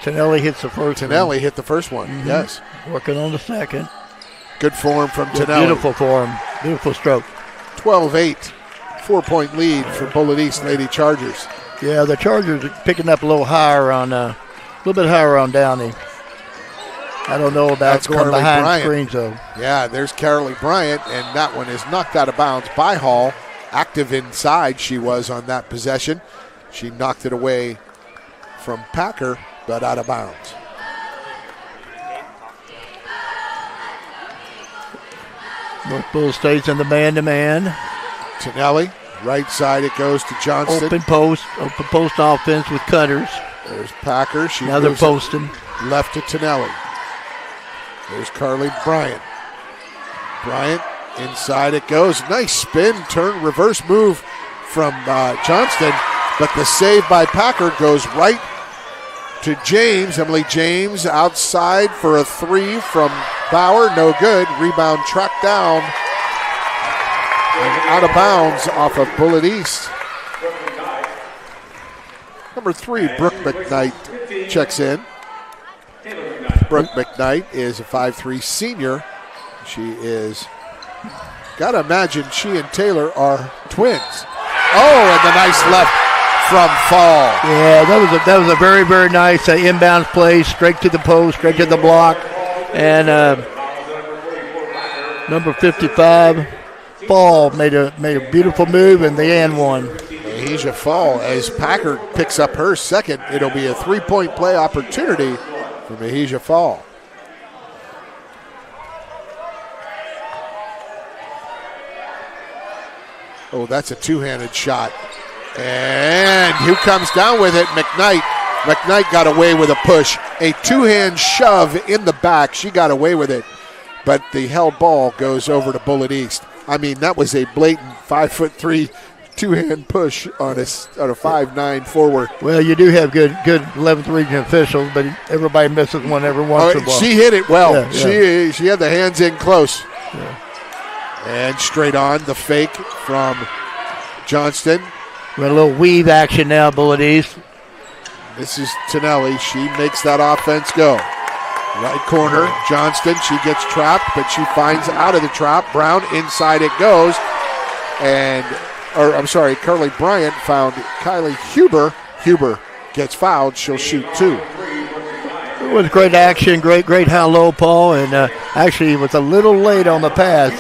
Tonelli hits the first one. Tonelli hit the first one, yes. Working on the second. Good form from Tonelli. Beautiful form, beautiful stroke. 12-8, 4-point lead for Bullitt East Lady Chargers. Yeah, the Chargers are picking up a little higher on, a little bit higher on Downey. I don't know about going behind the screens, though. Yeah, there's Carolee Bryant, and that one is knocked out of bounds by Hall. Active inside she was on that possession. She knocked it away from Packer, but out of bounds. North Bull stays in the man-to-man. Tonelli, right side it goes to Johnston. Open post offense with cutters. There's Packer. Now they're posting. Left to Tonelli. There's Carolee Bryant. Bryant, inside it goes. Nice spin, turn, reverse move from Johnston. But the save by Packer goes right to James. Emily James outside for a three from Bauer. No good. Rebound tracked down. And out of bounds off of Bullitt East. Number 3, Brooke McKnight checks in. Brooke McKnight is a 5'3 senior. She is, gotta imagine she and Taylor are twins. Oh, and the nice left from Fall. Yeah, that was a very, very nice inbound play, straight to the post, straight to the block. And number 55, Fall made a beautiful move in the and one. Lahija Fall, as Packer picks up her second, it'll be a 3-point play opportunity for Lahija Fall. Oh, that's a two-handed shot. And who comes down with it? McKnight. McKnight got away with a push. A two-hand shove in the back. She got away with it. But the held ball goes over to Bullitt East. I mean, that was a blatant 5'3" two-hand push on a 5'9" forward. Well, you do have good 11th region officials, but everybody misses one every once in a while. She hit it well. Yeah. She had the hands in close. Yeah. And straight on, the fake from Johnston. Got a little weave action now, Bullitt East. This is Tonelli. She makes that offense go. Right corner, Johnston. She gets trapped, but she finds out of the trap. Brown, inside it goes. Carolee Bryant found Kylie Huber. Huber gets fouled. She'll shoot 2. It was great action, great high-low, Paul, and actually it was a little late on the pass.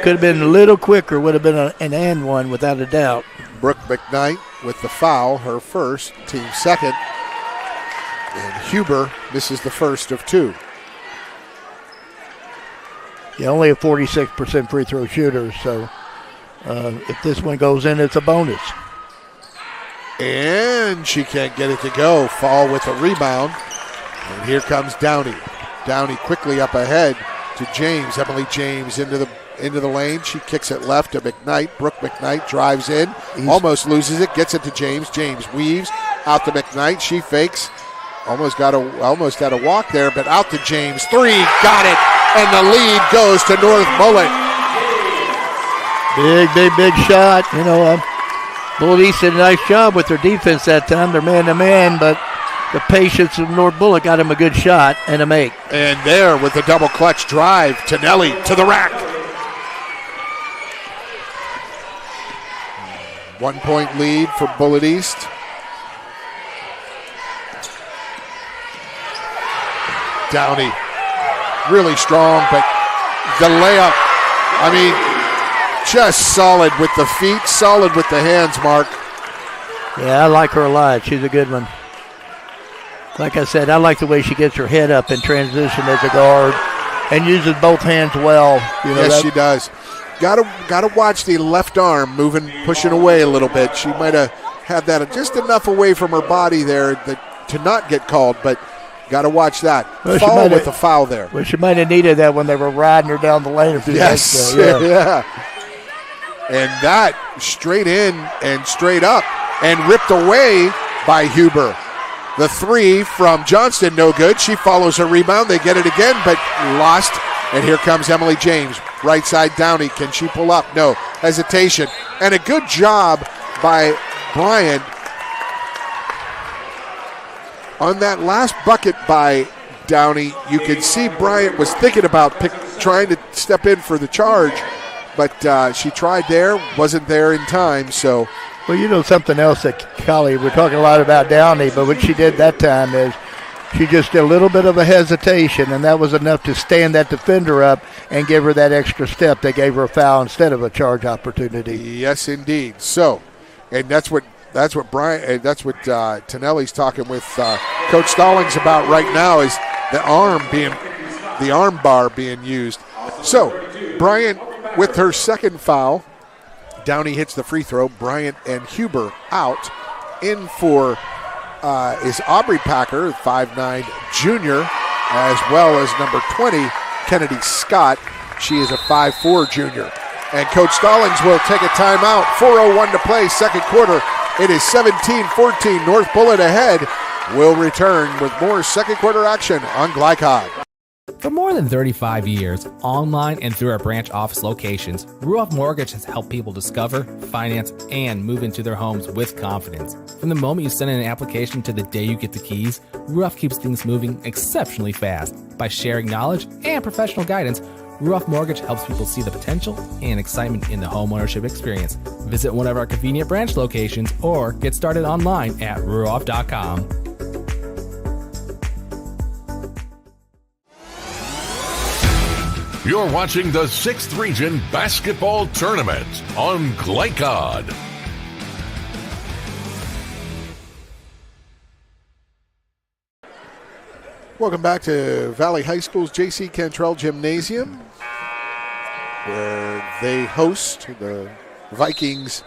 Could have been a little quicker, would have been an and one without a doubt. Brooke McKnight with the foul, her first, team second. And Huber misses the first of 2. Yeah, only a 46% free throw shooter, so if this one goes in, it's a bonus. And she can't get it to go. Fall with a rebound. And here comes Downey. Downey quickly up ahead to James. Emily James into the lane. She kicks it left to McKnight. Brooke McKnight drives in, almost loses it, gets it to James. James weaves out to McKnight. She fakes. Almost had a walk there, but out to James. 3, got it, and the lead goes to North Bullitt. Big shot. Bullitt East did a nice job with their defense that time. They're man-to-man, but the patience of North Bullitt got him a good shot and a make. And there with the double clutch drive, Tonelli to the rack. 1 point lead for Bullitt East. Downey, really strong, but the layup, just solid with the feet, solid with the hands, Mark. Yeah, I like her a lot. She's a good one. Like I said, I like the way she gets her head up in transition as a guard and uses both hands well. Yes, she does. Gotta watch the left arm moving, pushing away a little bit. She might have had that just enough away from her body there to not get called, but got to watch that. Well, Fall with the foul there. Well, she might have needed that when they were riding her down the lane. Yes, yeah. And that straight in and straight up and ripped away by Huber. The 3 from Johnston, no good. She follows her rebound. They get it again, but lost. And here comes Emily James. Right side Downey. Can she pull up? No. Hesitation. And a good job by Bryant on that last bucket by Downey. You can see Bryant was thinking about trying to step in for the charge, but she tried there, wasn't there in time. So, well, something else that Kelly, we're talking a lot about Downey, but what she did that time is she just did a little bit of a hesitation, and that was enough to stand that defender up and give her that extra step. They gave her a foul instead of a charge opportunity. Yes, indeed. So, and that's what Tonelli's talking with Coach Stallings about right now is the arm bar being used. So Bryant with her second foul. Downey hits the free throw. Bryant and Huber out. In for is Aubrey Packer, 5'9" junior, as well as number 20, Kennedy Scott. She is a 5'4" junior. And Coach Stallings will take a timeout. 4:01 to play, second quarter. It is 17-14, North Bullitt ahead. We'll return with more second quarter action on Glycod. For more than 35 years, online and through our branch office locations, Ruoff Mortgage has helped people discover, finance, and move into their homes with confidence. From the moment you send in an application to the day you get the keys, Ruoff keeps things moving exceptionally fast. By sharing knowledge and professional guidance, Ruoff Mortgage helps people see the potential and excitement in the homeownership experience. Visit one of our convenient branch locations or get started online at ruoff.com. You're watching the 6th Region Basketball Tournament on Glycod. Welcome back to Valley High School's J.C. Cantrell Gymnasium, where they host, the Vikings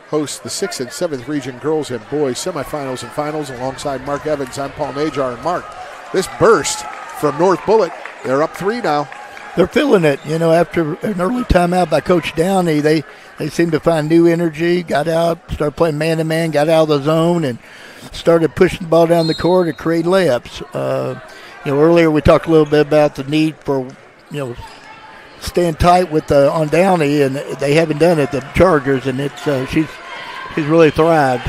host the 6th and 7th Region girls and boys semifinals and finals. Alongside Mark Evans, I'm Paul Najar. And Mark, this burst from North Bullitt, they're up 3 now. They're feeling it. After an early timeout by Coach Downey, they seemed to find new energy, got out, started playing man-to-man, got out of the zone, and started pushing the ball down the court to create layups. Earlier we talked a little bit about the need for, staying tight with on Downey, and they haven't done it, the Chargers, and it's she's really thrived.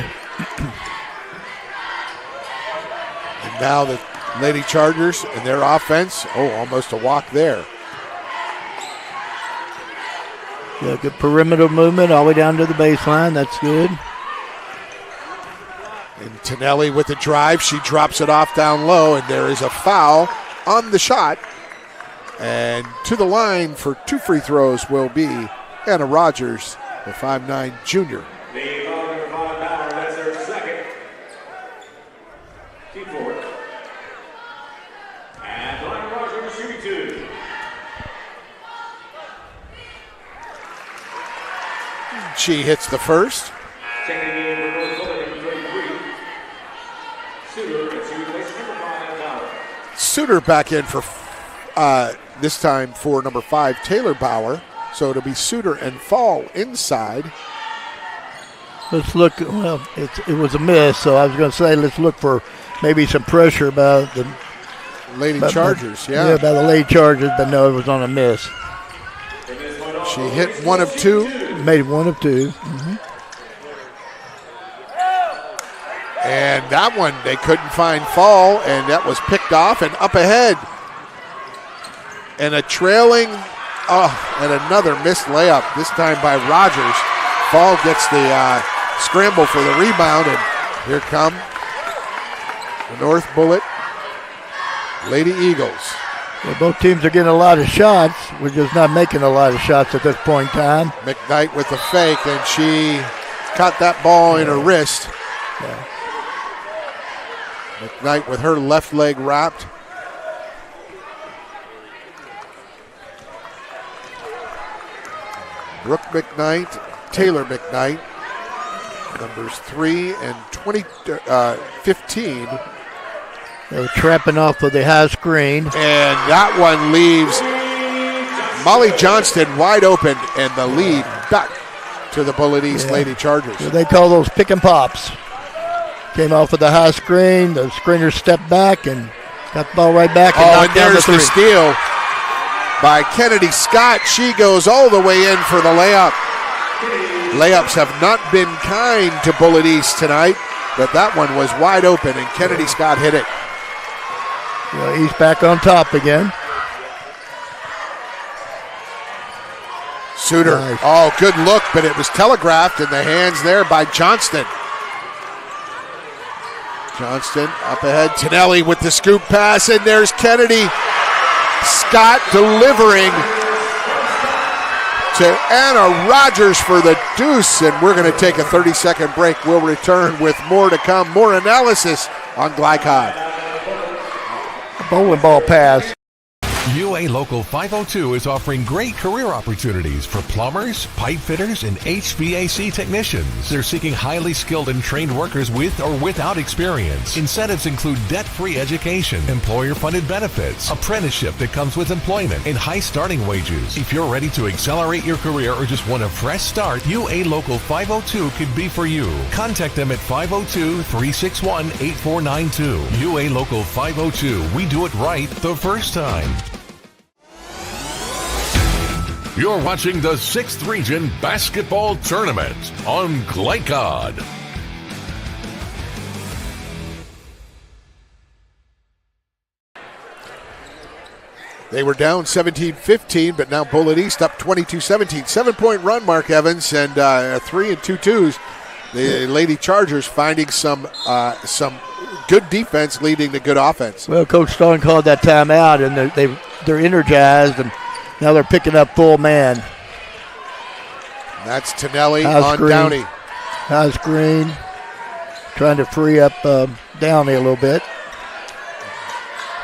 And now the Lady Chargers and their offense, almost a walk there. Yeah, good perimeter movement all the way down to the baseline. That's good. And Tonelli with the drive. She drops it off down low, and there is a foul on the shot. And to the line for 2 free throws will be Anna Rogers, the 5'9" junior. That's her second. Team forward. And Anna Rogers shooting 2. She hits the first. Checking in for North Bullitt, number 33. Suter, and she replaces number 5, Bauer. Suter back in for this time for number 5, Taylor Bauer. So it'll be Suter and Fall inside. Let's look. Well, it was a miss, so I was going to say let's look for maybe some pressure by the Lady Chargers. Yeah, by the Lady Chargers, but no, it was on a miss. She hit 1 of 2. Made 1 of 2. Mm-hmm. And that one, they couldn't find Fall, and that was picked off and up ahead. And a trailing, and another missed layup, this time by Rogers. Fall gets the scramble for the rebound, and here come the North Bullitt Lady Eagles. Well, both teams are getting a lot of shots. We're just not making a lot of shots at this point in time. McKnight with the fake, and she caught that ball in her wrist. Yeah. McKnight with her left leg wrapped. Brooke McKnight, Taylor McKnight, numbers 3 and 15. They were trapping off of the high screen. And that one leaves Molly Johnston wide open, and the lead back to the Bullitt East Lady Chargers. So they call those pick and pops. Came off of the high screen. The screener stepped back and got the ball right back. And there's the steal by Kennedy Scott. She goes all the way in for the layup. Layups have not been kind to Bullitt East tonight, but that one was wide open, and Kennedy Scott hit it. Well, East back on top again. Suter. Nice. Oh, good look, but it was telegraphed in the hands there by Johnston. Johnston up ahead. Tonelli with the scoop pass, and there's Kennedy Scott delivering to Anna Rogers for the deuce, and we're going to take a 30-second break. We'll return with more to come, more analysis on Glycod. Bowling ball pass. UA Local 502 is offering great career opportunities for plumbers, pipe fitters, and HVAC technicians. They're seeking highly skilled and trained workers with or without experience. Incentives include debt-free education, employer-funded benefits, apprenticeship that comes with employment, and high starting wages. If you're ready to accelerate your career or just want a fresh start, UA Local 502 could be for you. Contact them at 502-361-8492. UA Local 502. We do it right the first time. You're watching the 6th Region Basketball Tournament on Glycod. They were down 17-15, but now Bullitt East up 22-17. 7-point run, Mark Evans, and 3 and 2 twos. The Lady Chargers finding some good defense leading to good offense. Well, Coach Stone called that timeout, and they're energized, and now they're picking up full man. That's Tonelli on Downey. High screen. Trying to free up Downey a little bit.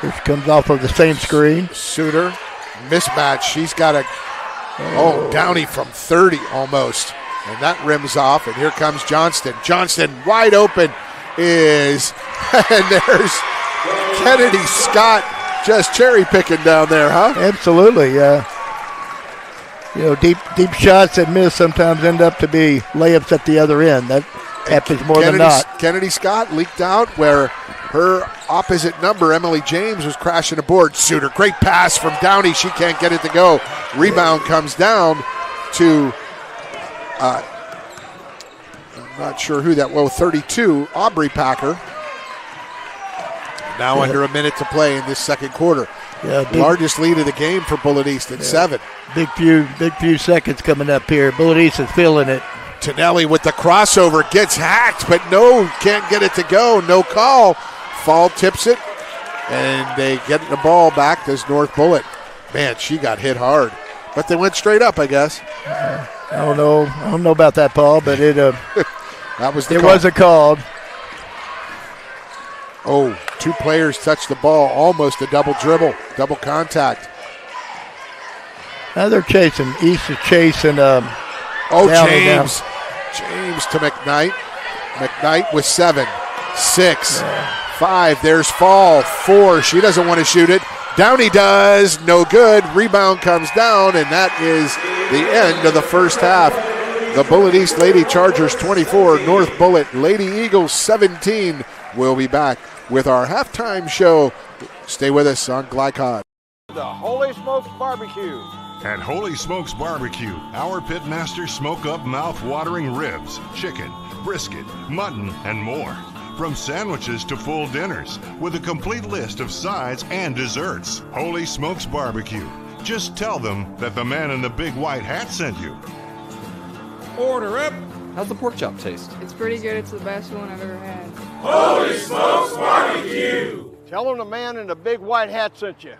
This comes off of the same screen. Suter, mismatch. She's got Downey from 30 almost. And that rims off, and here comes Johnston. Johnston wide open and there's Kennedy Scott. Just cherry picking down there, huh? Absolutely, yeah. Deep shots that miss sometimes end up to be layups at the other end. That happens more than not. Kennedy Scott leaked out where her opposite number, Emily James, was crashing aboard. Suter, great pass from Downey. She can't get it to go. Rebound comes down to, I'm not sure who that was, 32, Aubrey Packer. Now under a minute to play in this second quarter. Yeah, largest lead of the game for Bullitt East at 7. Big few seconds coming up here. Bullitt East is feeling it. Tonelli with the crossover gets hacked, but can't get it to go. No call. Fall tips it, and they get the ball back to North Bullitt. Man, she got hit hard, but they went straight up, I guess. I don't know about that, Paul, but it that was it was a call. Oh, 2 players touched the ball, almost a double dribble, double contact. Now they're chasing. East is chasing. James to McKnight. McKnight with 7, 6, 5. There's Fall, 4. She doesn't want to shoot it. Down he does. No good. Rebound comes down, and that is the end of the first half. The Bullitt East Lady Chargers 24, North Bullitt Lady Eagles 17. We'll be back with our halftime show. Stay with us on Glycod. The Holy Smokes Barbecue. At Holy Smokes Barbecue, our pitmasters smoke up mouth-watering ribs, chicken, brisket, mutton, and more. From sandwiches to full dinners, with a complete list of sides and desserts. Holy Smokes Barbecue. Just tell them that the man in the big white hat sent you. Order up. How's the pork chop taste? It's pretty good. It's the best one I've ever had. Holy Smokes Barbecue. Tell them the man in the big white hat sent you.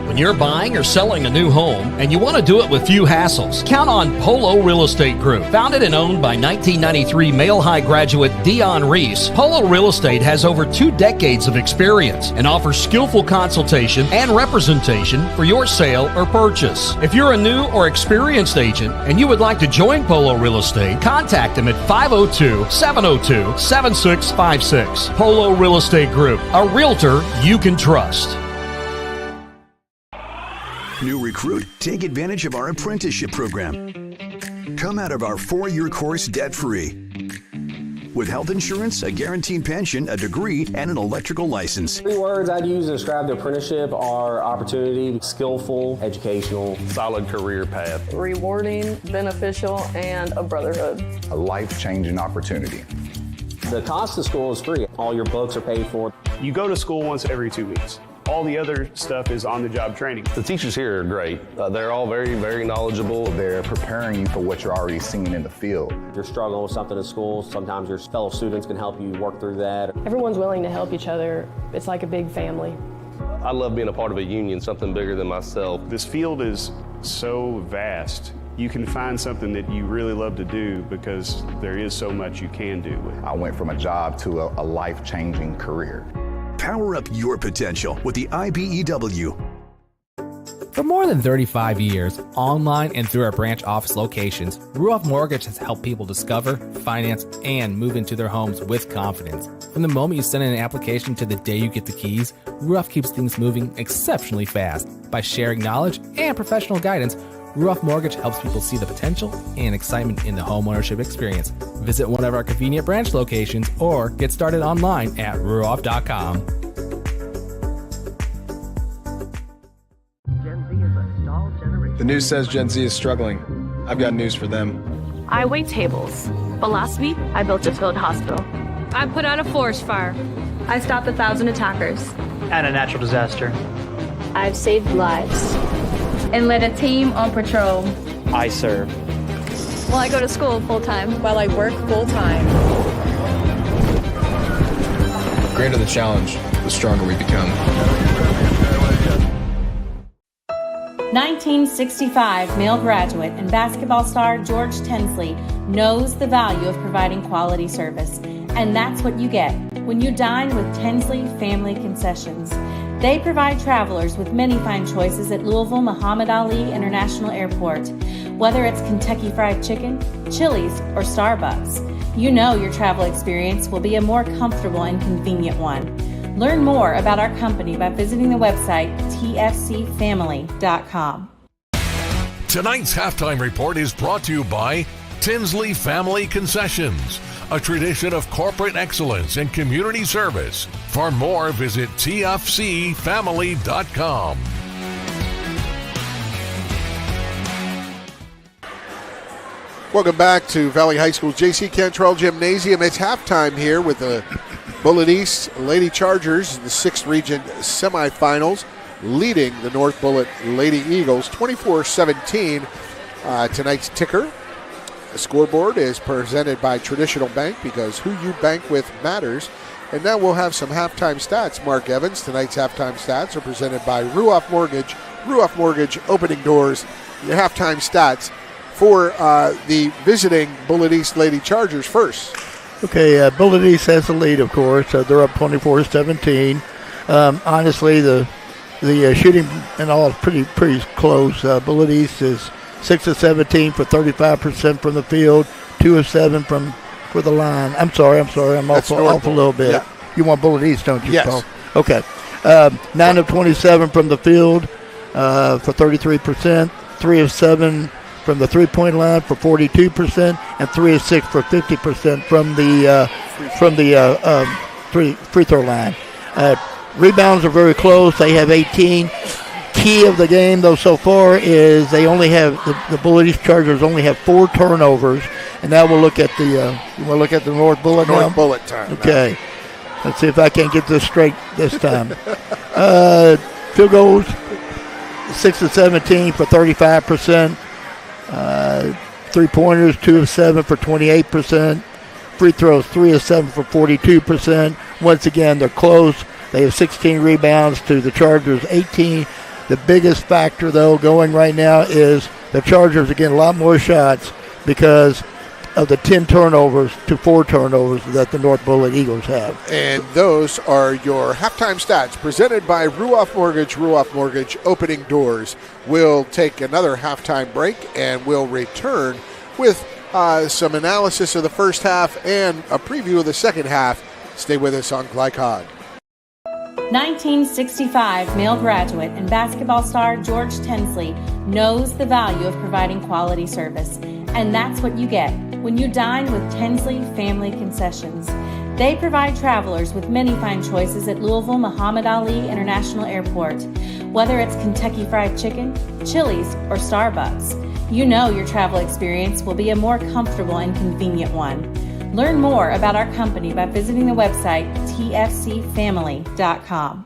When you're buying or selling a new home and you want to do it with few hassles, count on Polo Real Estate Group. Founded and owned by 1993 Male High graduate Dion Reese, Polo Real Estate has over 2 decades of experience and offers skillful consultation and representation for your sale or purchase. If you're a new or experienced agent and you would like to join Polo Real Estate, contact them at 502-702-7656. Polo Real Estate Group, a realtor you can trust. New recruit, take advantage of our apprenticeship program. Come out of our 4-year course debt-free. With health insurance, a guaranteed pension, a degree, and an electrical license. 3 words I'd use to describe the apprenticeship are opportunity, skillful, educational, solid career path, rewarding, beneficial, and a brotherhood. A life-changing opportunity. The cost of school is free. All your books are paid for. You go to school once every 2 weeks. All the other stuff is on-the-job training. The teachers here are great. They're all very, very knowledgeable. They're preparing you for what you're already seeing in the field. If you're struggling with something in school, sometimes your fellow students can help you work through that. Everyone's willing to help each other. It's like a big family. I love being a part of a union, something bigger than myself. This field is so vast. You can find something that you really love to do because there is so much you can do with it. I went from a job to a life-changing career. Power up your potential with the IBEW. For more than 35 years, online and through our branch office locations, Ruoff Mortgage has helped people discover, finance, and move into their homes with confidence. From the moment you send in an application to the day you get the keys, Ruoff keeps things moving exceptionally fast. By sharing knowledge and professional guidance, Ruoff Mortgage helps people see the potential and excitement in the homeownership experience. Visit one of our convenient branch locations or get started online at ruoff.com. The news says Gen Z is struggling. I've got news for them. I wait tables, but last week I built a field hospital. I put out a forest fire. I stopped 1,000 attackers. And a natural disaster. I've saved lives. And led a team on patrol. I serve. Well, I go to school full-time. While I work full-time. The greater the challenge, the stronger we become. 1965 male graduate and basketball star George Tensley knows the value of providing quality service. And that's what you get when you dine with Tensley Family Concessions. They provide travelers with many fine choices at Louisville Muhammad Ali International Airport. Whether it's Kentucky Fried Chicken, Chili's, or Starbucks, you know your travel experience will be a more comfortable and convenient one. Learn more about our company by visiting the website tfcfamily.com. Tonight's halftime report is brought to you by Tinsley Family Concessions, a tradition of corporate excellence and community service. For more, visit tfcfamily.com. Welcome back to Valley High School's J.C. Cantrell Gymnasium. It's halftime here with the Bullitt East Lady Chargers in the 6th Region Semifinals, leading the North Bullitt Lady Eagles 24-17. Tonight's ticker, the scoreboard, is presented by Traditional Bank because who you bank with matters. And now we'll have some halftime stats. Mark Evans, tonight's halftime stats are presented by Ruoff Mortgage. Ruoff Mortgage, opening doors. Your halftime stats for the visiting Bullitt East Lady Chargers first. Okay, Bullitt East has the lead, of course. They're up 24-17. Honestly, the shooting and all is pretty close. Bullitt East is 6 of 17 for 35% from the field, 2 of 7 for the line. I'm sorry. I'm off a little bit. Yeah. You want Bullitt East, don't you, yes. Paul? Okay. 9 of 27 from the field for 33%, 3 of 7 from the three-point line for 42%, and 3 of 6 for 50% from the free throw line. Rebounds are very close. They have 18. Key of the game, though, so far is they only have the Bullitt East Chargers only have 4 turnovers, and now we'll look at the you want to look at the North Bullitt now? North Bullitt time. Okay, let's see if I can get this straight this time. Field goals 6 of 17 for 35%. 3-pointers 2 of 7 for 28%. Free throws 3 of 7 for 42%. Once again, they're close. They have 16 rebounds to the Chargers 18. The biggest factor, though, going right now is the Chargers are getting a lot more shots because of the 10 turnovers to 4 turnovers that the North Bullitt Eagles have. And those are your halftime stats presented by Ruoff Mortgage. Ruoff Mortgage opening doors. We'll take another halftime break and we'll return with some analysis of the first half and a preview of the second half. Stay with us on Glycod. 1965 male graduate and basketball star George Tensley knows the value of providing quality service. And that's what you get when you dine with Tensley Family Concessions. They provide travelers with many fine choices at Louisville Muhammad Ali International Airport. Whether it's Kentucky Fried Chicken, Chili's, or Starbucks, you know your travel experience will be a more comfortable and convenient one. Learn more about our company by visiting the website tfcfamily.com.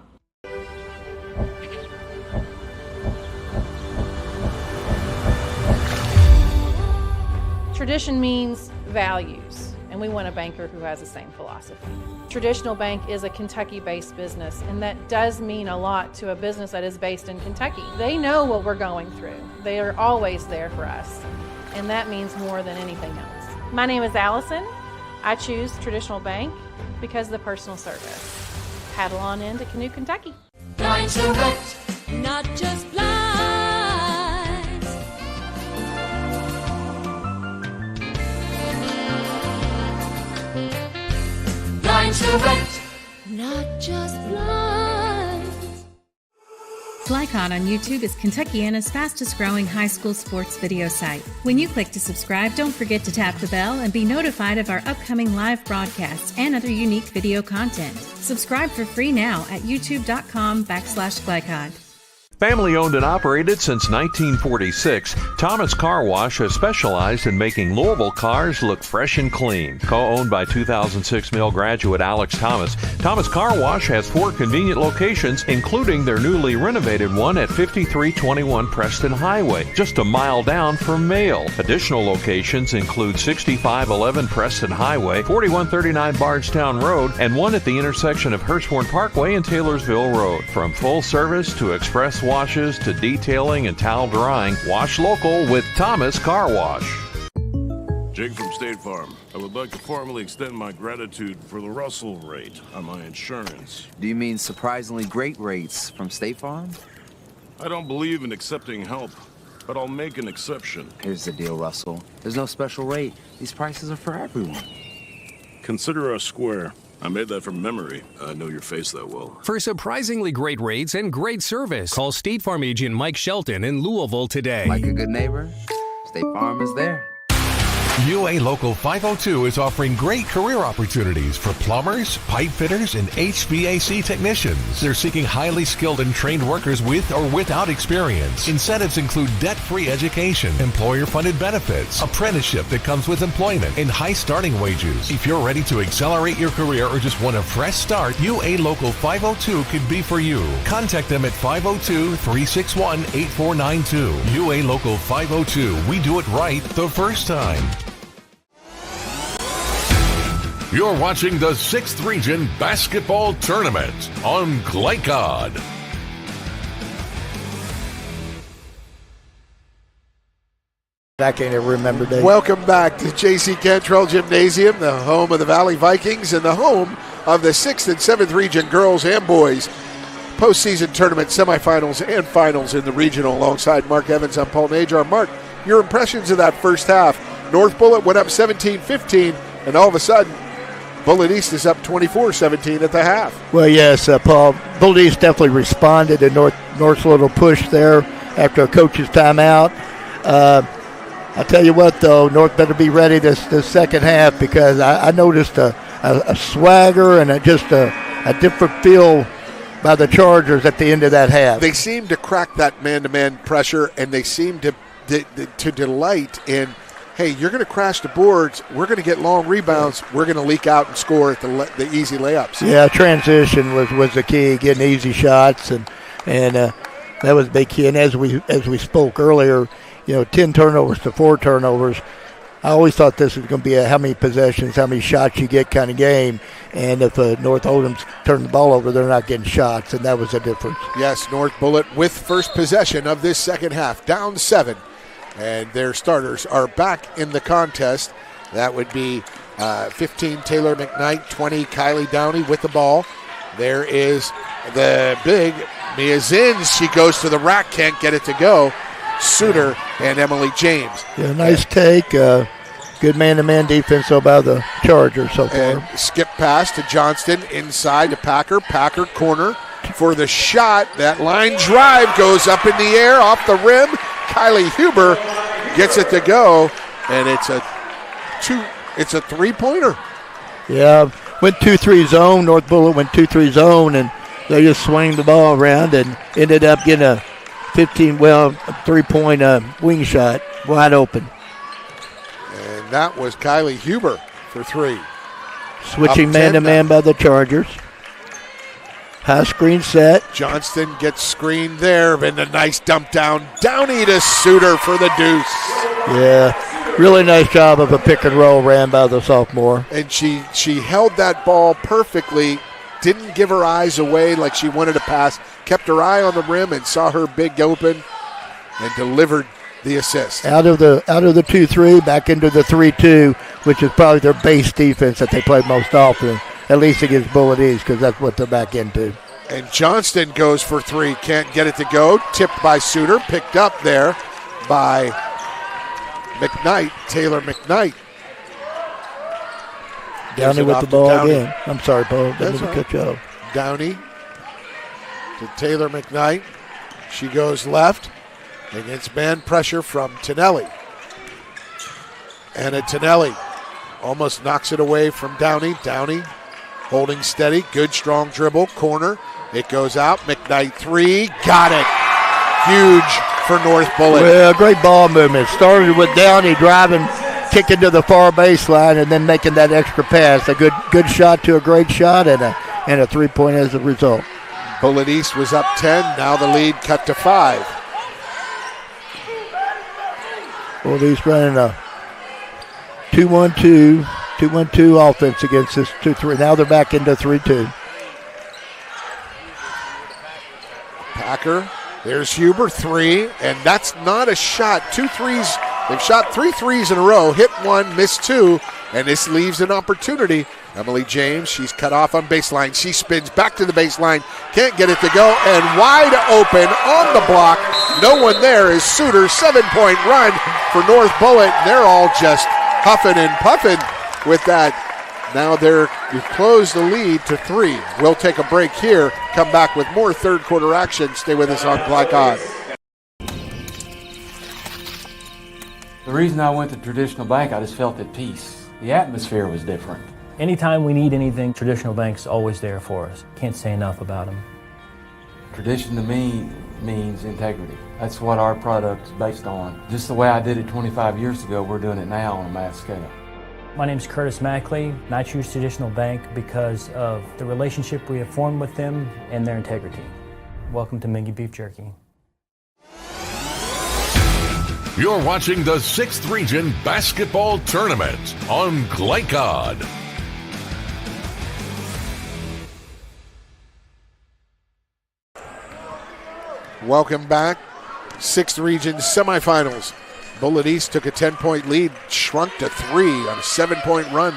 Tradition means values, and we want a banker who has the same philosophy. Traditional Bank is a Kentucky-based business, and that does mean a lot to a business that is based in Kentucky. They know what we're going through. They are always there for us, and that means more than anything else. My name is Allison. I choose Traditional Bank because of the personal service. Paddle on into Canoe, Kentucky. Blind Select, not just blinds. Blind Select, not just blinds. Glycod on YouTube is Kentuckiana's fastest growing high school sports video site. When you click to subscribe, don't forget to tap the bell and be notified of our upcoming live broadcasts and other unique video content. Subscribe for free now at youtube.com/Glycod. Family owned and operated since 1946, Thomas Car Wash has specialized in making Louisville cars look fresh and clean. Co-owned by 2006 male graduate Alex Thomas, Thomas Car Wash has 4 convenient locations, including their newly renovated one at 5321 Preston Highway, just a mile down from Mail. Additional locations include 6511 Preston Highway, 4139 Bardstown Road, and one at the intersection of Hurstbourne Parkway and Taylorsville Road. From full service to express washes to detailing and towel drying, wash local with Thomas Car Wash. Jake from State Farm. I would like to formally extend my gratitude for the Russell rate on my insurance. Do you mean surprisingly great rates from State Farm? I don't believe in accepting help, but I'll make an exception. Here's the deal, Russell. There's no special rate. These prices are for everyone. Consider us square. I made that from memory. I know your face that well. For surprisingly great rates and great service, call State Farm agent Mike Shelton in Louisville today. Like a good neighbor, State Farm is there. UA Local 502 is offering great career opportunities for plumbers, pipe fitters, and HVAC technicians. They're seeking highly skilled and trained workers with or without experience. Incentives include debt-free education, employer-funded benefits, apprenticeship that comes with employment, and high starting wages. If you're ready to accelerate your career or just want a fresh start, UA Local 502 could be for you. Contact them at 502-361-8492. UA Local 502. We do it right the first time. You're watching the 6th Region Basketball Tournament on Glycod. I can't ever remember that. Welcome back to J.C. Cantrell Gymnasium, the home of the Valley Vikings and the home of the 6th and 7th Region girls and boys postseason tournament semifinals and finals in the regional. Alongside Mark Evans, I'm Paul Najar. Mark, your impressions of that first half. North Bullitt went up 17-15, and all of a sudden, Bullitt East is up 24-17 at the half. Well, yes, Paul. Bullitt East definitely responded to North's little push there after a coach's timeout. I tell you what, though, North better be ready this second half, because I noticed a swagger and just a different feel by the Chargers at the end of that half. They seem to crack that man-to-man pressure, and they seem to delight in, hey, you're going to crash the boards, we're going to get long rebounds, we're going to leak out and score at the easy layups. Yeah, transition was the key, getting easy shots, and that was a big key. And as we spoke earlier, 10 turnovers to 4 turnovers. I always thought this was going to be a how many possessions, how many shots you get kind of game. And if North Oldham's turned the ball over, they're not getting shots, and that was the difference. Yes, North Bullitt with first possession of this second half, down 7. And their starters are back in the contest. That would be 15, Taylor McKnight, 20, Kylie Downey with the ball. There is the big Mia Zins. She goes to the rack, can't get it to go. Suter and Emily James. Yeah, nice take. Good man-to-man defense by the Chargers so far. And skip pass to Johnston, inside to Packer. Packer corner for the shot. That line drive goes up in the air, off the rim. Kylie Huber gets it to go, and it's a three-pointer. Yeah, went 2-3 zone. North Bullitt went 2-3 zone, and they just swung the ball around and ended up getting a 3-point wing shot wide open. And that was Kylie Huber for 3. Switching man-to-man by the Chargers. High screen set. Johnston gets screened there, and a nice dump down. Downey to Suter for the deuce. Yeah, really nice job of a pick and roll ran by the sophomore. And she held that ball perfectly. Didn't give her eyes away like she wanted to pass. Kept her eye on the rim and saw her big open and delivered the assist. Out of the 2-3, back into the 3-2, which is probably their base defense that they play most often, at least against Bullitt East, because that's what they're back into. And Johnston goes for 3. Can't get it to go. Tipped by Suter. Picked up there by McKnight, Taylor McKnight. Downey with the ball again. I'm sorry, Paul. Didn't mean to cut you off. Downey to Taylor McKnight. She goes left against man pressure from Tonelli. Anna Tonelli almost knocks it away from Downey. Downey holding steady. Good strong dribble. Corner. It goes out. McKnight 3. Got it. Huge for North Bullitt. Well, great ball movement. Started with Downey driving, kicking to the far baseline, and then making that extra pass. A good shot to a great shot, and a 3-point as a result. Bullitt East was up 10. Now the lead cut to 5. Bullitt East running a 2-1-2 offense against this 2-3. Now they're back into 3-2. Packer. There's Huber, 3, and that's not a shot. 2 threes. They've shot 3 threes in a row, hit 1, missed 2, and this leaves an opportunity. Emily James, she's cut off on baseline. She spins back to the baseline, can't get it to go, and wide open on the block. No one there is Suter. 7-point run for North Bullitt. They're all just huffing and puffing with that. Now you close the lead to 3. We'll take a break here, come back with more third quarter action. Stay with us on Black On. The reason I went to Traditional Bank, I just felt at peace. The atmosphere was different. Anytime we need anything, Traditional Bank's always there for us. Can't say enough about them. Tradition to me means integrity. That's what our product's based on. Just the way I did it 25 years ago, we're doing it now on a mass scale. My name's Curtis Mackley, and I choose Traditional Bank because of the relationship we have formed with them and their integrity. Welcome to Mingy Beef Jerky. You're watching the 6th Region Basketball Tournament on Glycod. Welcome back. 6th Region Semifinals. Bullitt East took a 10-point lead, shrunk to 3 on a 7-point run,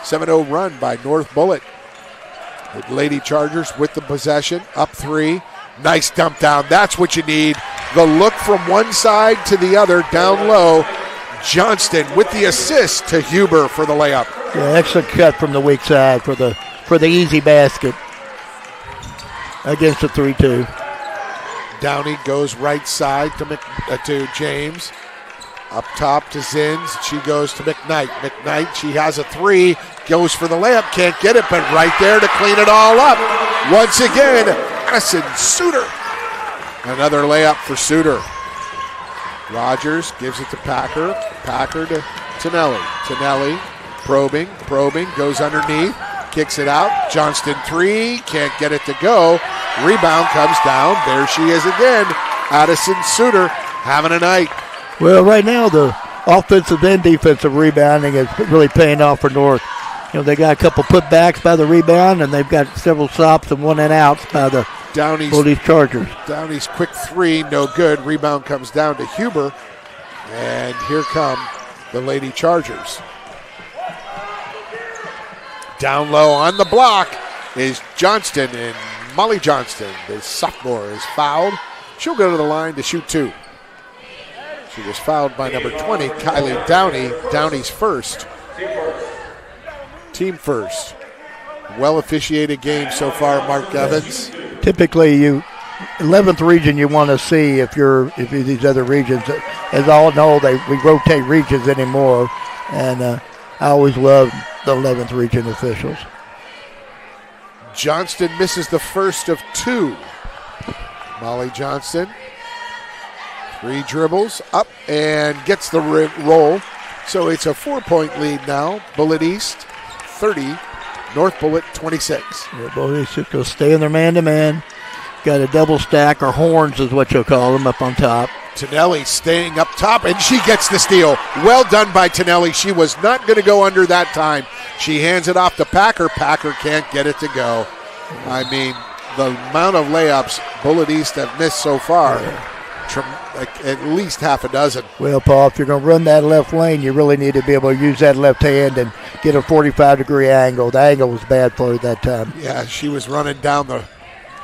7-0 run by North Bullitt. The Lady Chargers with the possession, up 3. Nice dump down. That's what you need. The look from one side to the other, down low. Johnston with the assist to Huber for the layup. Yeah, excellent cut from the weak side for the easy basket against the 3-2. Downey goes right side to James. Up top to Zins. She goes to McKnight. McKnight, she has a three. Goes for the layup. Can't get it, but right there to clean it all up. Once again, Addison Suter. Another layup for Suter. Rogers gives it to Packer. Packer to Tonelli. Tonelli probing, goes underneath. Kicks it out. Johnston three. Can't get it to go. Rebound comes down. There she is again. Addison Suter having a night. Well, right now the offensive and defensive rebounding is really paying off for North. You know, they got a couple putbacks by the rebound, and they've got several stops and one and outs by the Bullitt Chargers. Downey's quick three, no good. Rebound comes down to Huber, and here come the Lady Chargers. Down low on the block is Johnston, and Molly Johnston, the sophomore, is fouled. She'll go to the line to shoot two. She was fouled by number 20, Kylie Downey. Downey's first. Team first. Well officiated game so far, Mark Evans. Typically, 11th region you want to see if you're these other regions. As all know, we rotate regions anymore, and I always love the 11th region officials. Johnston misses the first of two. Molly Johnston. 3 dribbles, up, and gets the roll. So it's a 4-point lead now. Bullitt East, 30. North Bullitt, 26. Yeah, Bullitt East just going to stay in their man-to-man. Got a double stack, or horns is what you'll call them, up on top. Tonelli staying up top, and she gets the steal. Well done by Tonelli. She was not going to go under that time. She hands it off to Packer. Packer can't get it to go. I mean, the amount of layups Bullitt East have missed so far, like at least half a dozen. Well, Paul, if you're going to run that left lane, you really need to be able to use that left hand and get a 45-degree angle. The angle was bad for her that time. Yeah, she was running down the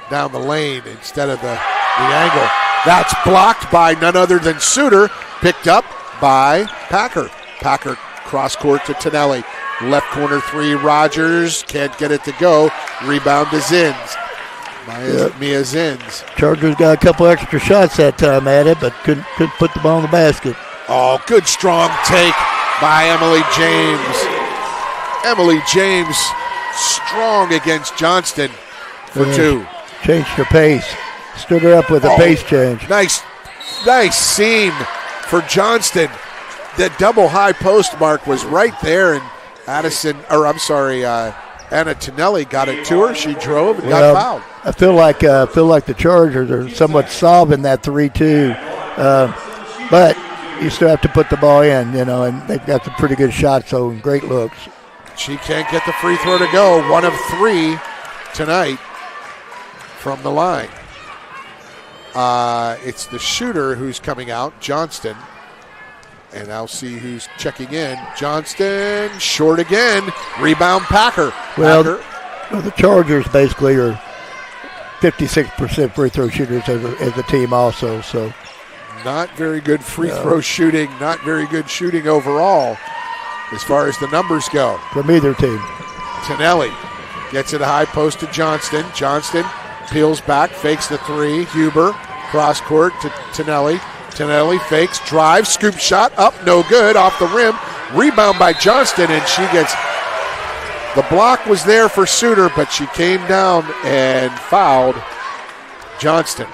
lane instead of the angle. That's blocked by none other than Suter, picked up by Packer. Packer cross court to Tonelli. Left corner three, Rogers can't get it to go. Rebound to Zins. Mia Zins. Chargers got a couple extra shots that time at it, but couldn't put the ball in the basket. Oh, good strong take by Emily James. Emily James strong against Johnston for two. Changed her pace. Stood her up with a pace change. Nice seam for Johnston. That double high post mark was right there, and Anna Tonelli got it to her. She drove and got fouled. I feel like the Chargers are somewhat solving that 3-2, but you still have to put the ball in, and they've got some pretty good shots, so great looks. She can't get the free throw to go. 1 of 3 tonight from the line. It's the shooter who's coming out, Johnston. And I'll see who's checking in. Johnston, short again. Rebound, Packer. Well, the Chargers basically are 56% free throw shooters as a team also. So not very good free throw shooting. Not very good shooting overall as far as the numbers go. From either team. Tonelli gets it high post to Johnston. Johnston peels back, fakes the three. Huber, cross court to Tonelli. Tonelli fakes, drives, scoop shot, up, no good, off the rim. Rebound by Johnston, and she gets, the block was there for Suter, but she came down and fouled Johnston.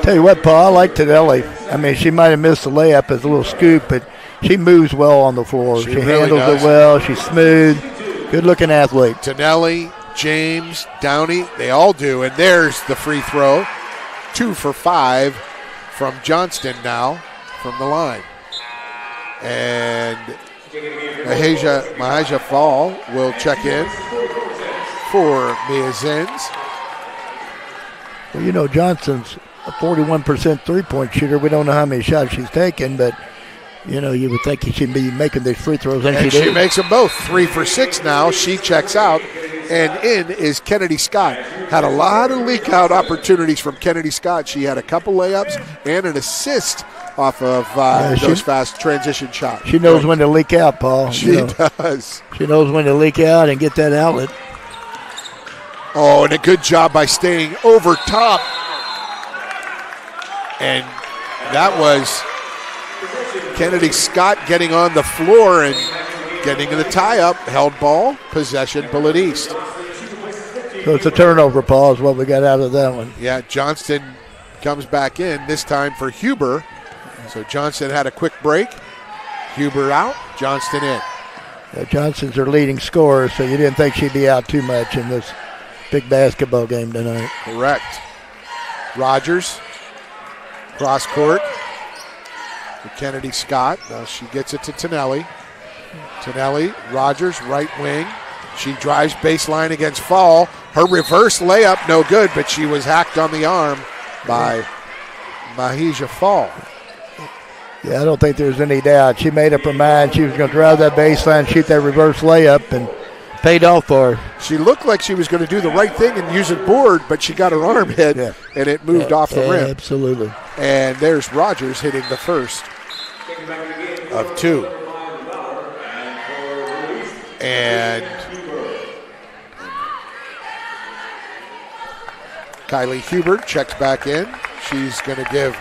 Tell you what, Paul, I like Tonelli. I mean, she might have missed the layup as a little scoop, but she moves well on the floor. She really handles does. it well. She's smooth. Good-looking athlete. Tonelli, James, Downey, they all do, and there's the free throw. 2 for 5. From Johnston now, from the line. And Mahaja Fall will check in for Mia Zins. Well, Johnston's a 41% three-point shooter. We don't know how many shots she's taken, but, you would think he should be making these free throws. And she makes them both. 3 for 6 now. She checks out. And in is Kennedy Scott. Had a lot of leak out opportunities from Kennedy Scott. She had a couple layups and an assist off of those fast transition shots. She knows when to leak out, Paul. She does. She knows when to leak out and get that outlet. Oh, and a good job by staying over top. And that was Kennedy Scott getting on the floor and getting the tie-up. Held ball, possession, Bullitt East. So it's a turnover, Paul, is what we got out of that one. Yeah, Johnston comes back in, this time for Huber. So Johnston had a quick break. Huber out, Johnston in. Yeah, Johnston's their leading scorer, so you didn't think she'd be out too much in this big basketball game tonight. Correct. Rogers, cross court for Kennedy Scott. Now she gets it to Tonelli. Tonelli, Rogers, right wing. She drives baseline against Fall. Her reverse layup, no good, but she was hacked on the arm by Mahija Fall. Yeah, I don't think there's any doubt. She made up her mind. She was going to drive that baseline, shoot that reverse layup, and paid off for her. She looked like she was going to do the right thing and use a board, but she got her arm hit, and it moved off the rim. Absolutely. And there's Rogers hitting the first of two. And Kylie Hubert checks back in. She's going to give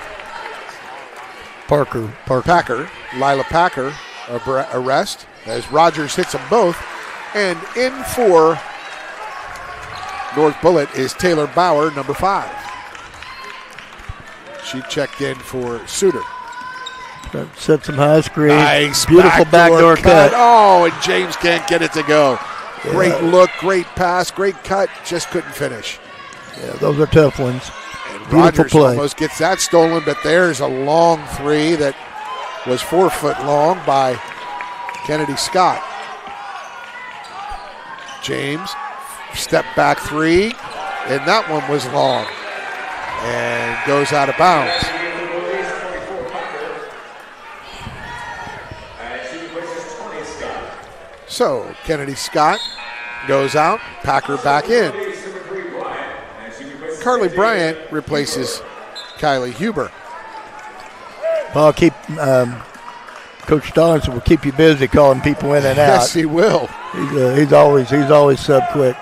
Packer, Lila Packer, a rest as Rogers hits them both. And in for North Bullitt is Taylor Bauer, number 5. She checked in for Suter. Set some high screen. Nice. Beautiful backdoor cut. Oh, and James can't get it to go. Yeah. Great look, great pass, great cut, just couldn't finish. Yeah, those are tough ones. And beautiful Rogers play. Almost gets that stolen, but there's a long three that was 4 foot long by Kennedy Scott. James, step back three, and that one was long and goes out of bounds. So Kennedy Scott goes out, Packer back in. Carly Bryant replaces Kylie Huber. Well, Coach Donaldson will keep you busy calling people in and out. Yes, he will. He's always sub quick.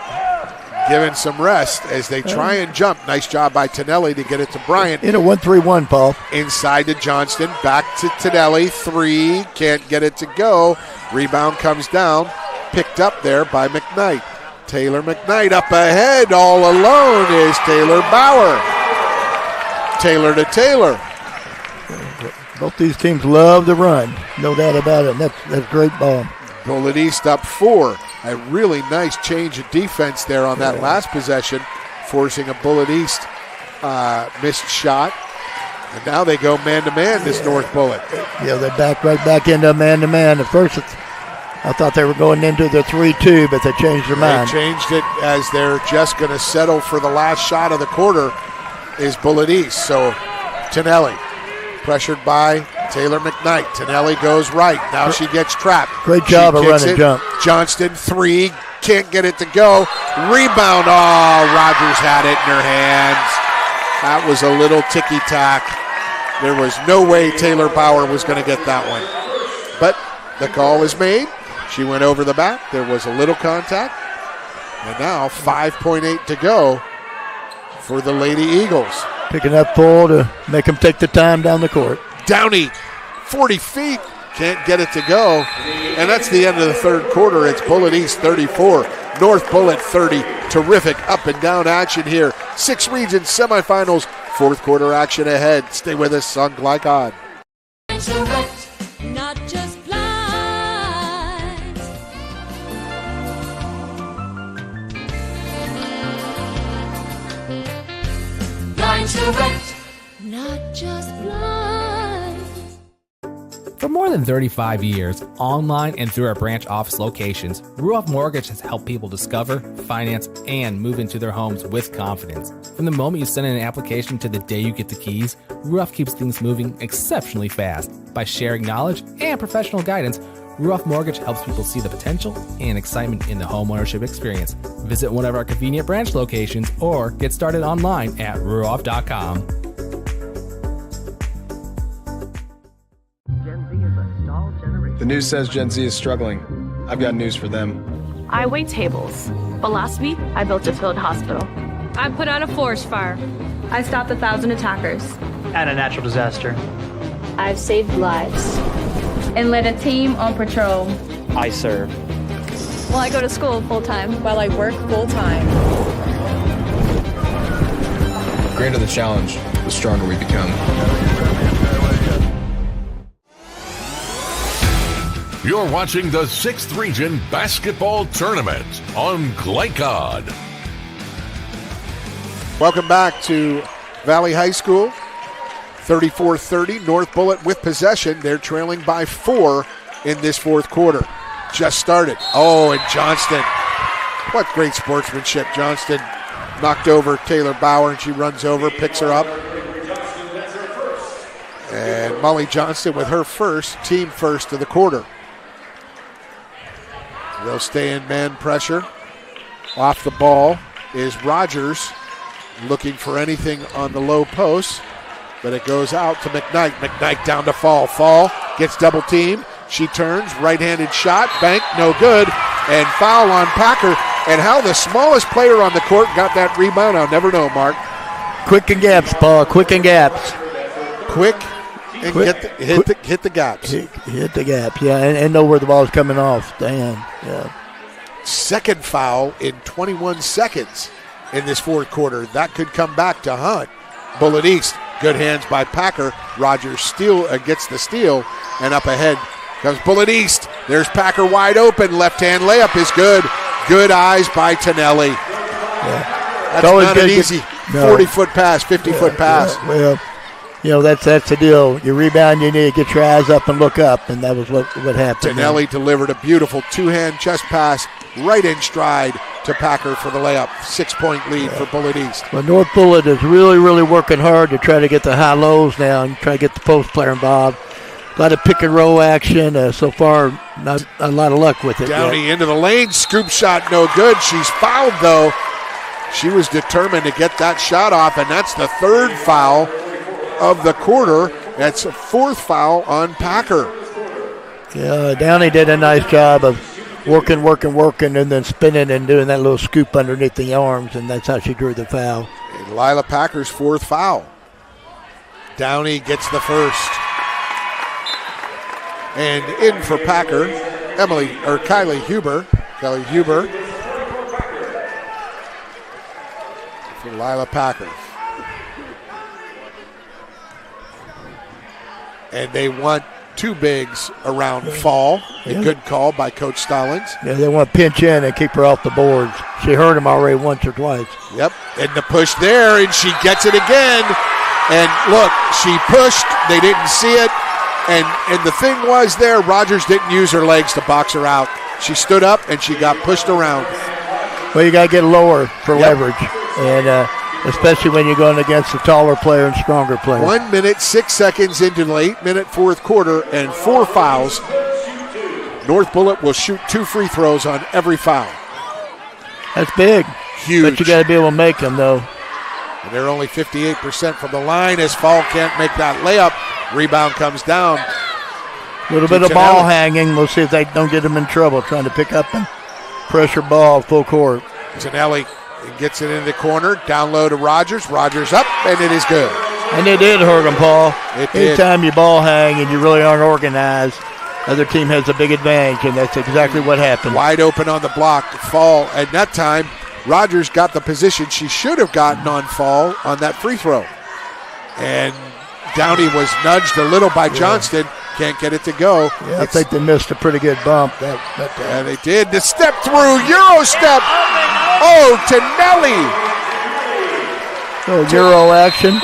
Given some rest as they try and jump. Nice job by Tonelli to get it to Bryant. In a 1-3-1, Paul. Inside to Johnston, back to Tonelli. 3, can't get it to go. Rebound comes down, picked up there by McKnight. Taylor McKnight up ahead, all alone is Taylor Bauer. Taylor to Taylor. Both these teams love to run, no doubt about it. That's great ball. Bullitt East up 4. A really nice change of defense there on that last possession, forcing a Bullitt East missed shot. And now they go man-to-man, this North Bullitt. Yeah, they back right back into man-to-man. At first, I thought they were going into the 3-2, but they changed their mind. They changed it as they're just going to settle for the last shot of the quarter is Bullitt East. So Tonelli, pressured by Taylor McKnight. Tonelli goes right. Now she gets trapped. Great job of running jump. Johnston, 3, can't get it to go. Rebound. Oh, Rogers had it in her hands. That was a little ticky-tack. There was no way Taylor Bauer was going to get that one. But the call is made. She went over the back. There was a little contact. And now 5.8 to go for the Lady Eagles. Picking up full to make them take the time down the court. Downey, 40 feet, can't get it to go. And that's the end of the third quarter. It's Bullitt East 34, North Bullitt 30. Terrific up and down action here. 6 region semifinals, fourth quarter action ahead. Stay with us on Glycod. Not just blind. Line to rent. Not just blind. For more than 35 years, online and through our branch office locations, Ruoff Mortgage has helped people discover, finance, and move into their homes with confidence. From the moment you send in an application to the day you get the keys, Ruoff keeps things moving exceptionally fast. By sharing knowledge and professional guidance, Ruoff Mortgage helps people see the potential and excitement in the homeownership experience. Visit one of our convenient branch locations or get started online at ruoff.com. The news says Gen Z is struggling. I've got news for them. I wait tables. But last week, I built a field hospital. I put out a forest fire. I stopped 1,000 attackers. And a natural disaster. I've saved lives. And led a team on patrol. I serve. Well, I go to school full-time. While I work full-time. The greater the challenge, the stronger we become. You're watching the 6th Region Basketball Tournament on Glycod. Welcome back to Valley High School. 34-30, North Bullitt with possession. They're trailing by 4 in this fourth quarter. Just started. Oh, and Johnston. What great sportsmanship. Johnston knocked over Taylor Bauer, and she runs over, picks her up. And Molly Johnston with her team first of the quarter. They'll stay in man pressure. Off the ball is Rogers, looking for anything on the low post, but it goes out to McKnight. McKnight down to Fall. Fall gets double teamed. She turns, right-handed shot, bank, no good, and foul on Packer. And how the smallest player on the court got that rebound, I'll never know, Mark. Quick and gaps, Paul, quick and gaps. Quick and hit the gaps. Hit the gaps, yeah, and know where the ball's coming off. Damn, yeah. Second foul in 21 seconds in this fourth quarter. That could come back to Hunt. Bullitt East, good hands by Packer. Rogers gets the steal, and up ahead comes Bullitt East. There's Packer wide open. Left-hand layup is good. Good eyes by Tonelli. Yeah. That's not an easy 40-foot pass, 50-foot pass. Well, you know, that's the deal. You rebound, you need to get your eyes up and look up, and that was what happened. Tonelli delivered a beautiful two-hand chest pass right in stride to Packer for the layup. 6-point lead for Bullitt East. Well, North Bullitt is really, really working hard to try to get the high lows now and try to get the post player involved. A lot of pick and roll action. So far, not a lot of luck with it. Downey into the lane. Scoop shot no good. She's fouled, though. She was determined to get that shot off, and that's the third foul of the quarter. That's a fourth foul on Packer. Yeah, Downey did a nice job of working, and then spinning and doing that little scoop underneath the arms, and that's how she drew the foul. And Lila Packer's fourth foul. Downey gets the first. And in for Packer, Kylie Huber. Kelly Huber for Lila Packer. And they want two bigs around Fall. A good call by Coach Stallings. Yeah, they want to pinch in and keep her off the boards. She heard him already once or twice. Yep, and the push there, and she gets it again. And look, she pushed. They didn't see it. And the thing was there, Rogers didn't use her legs to box her out. She stood up, and she got pushed around. Well, you got to get lower for leverage. And especially when you're going against a taller player and stronger player. 1 minute, 6 seconds into the 8-minute fourth quarter and 4 fouls. North Bullitt will shoot 2 free throws on every foul. That's big. Huge. But you got to be able to make them, though. And they're only 58% from the line as Fall can't make that layup. Rebound comes down. A little bit of ball hanging. We'll see if they don't get them in trouble trying to pick up and pressure ball full court. Tonelli gets it in the corner. Down low to Rogers. Rogers up, and it is good. And it did hurt them, Paul. It did. Anytime you ball hang and you really aren't organized, other team has a big advantage, and that's exactly what happened. Wide open on the block. Fall, and that time, Rogers got the position she should have gotten on Fall on that free throw. And Downey was nudged a little by Johnston. Can't get it to go. Yeah, I think they missed a pretty good bump. Yeah, they did. The step through, Euro step. Oh, Tonelli. So Euro action.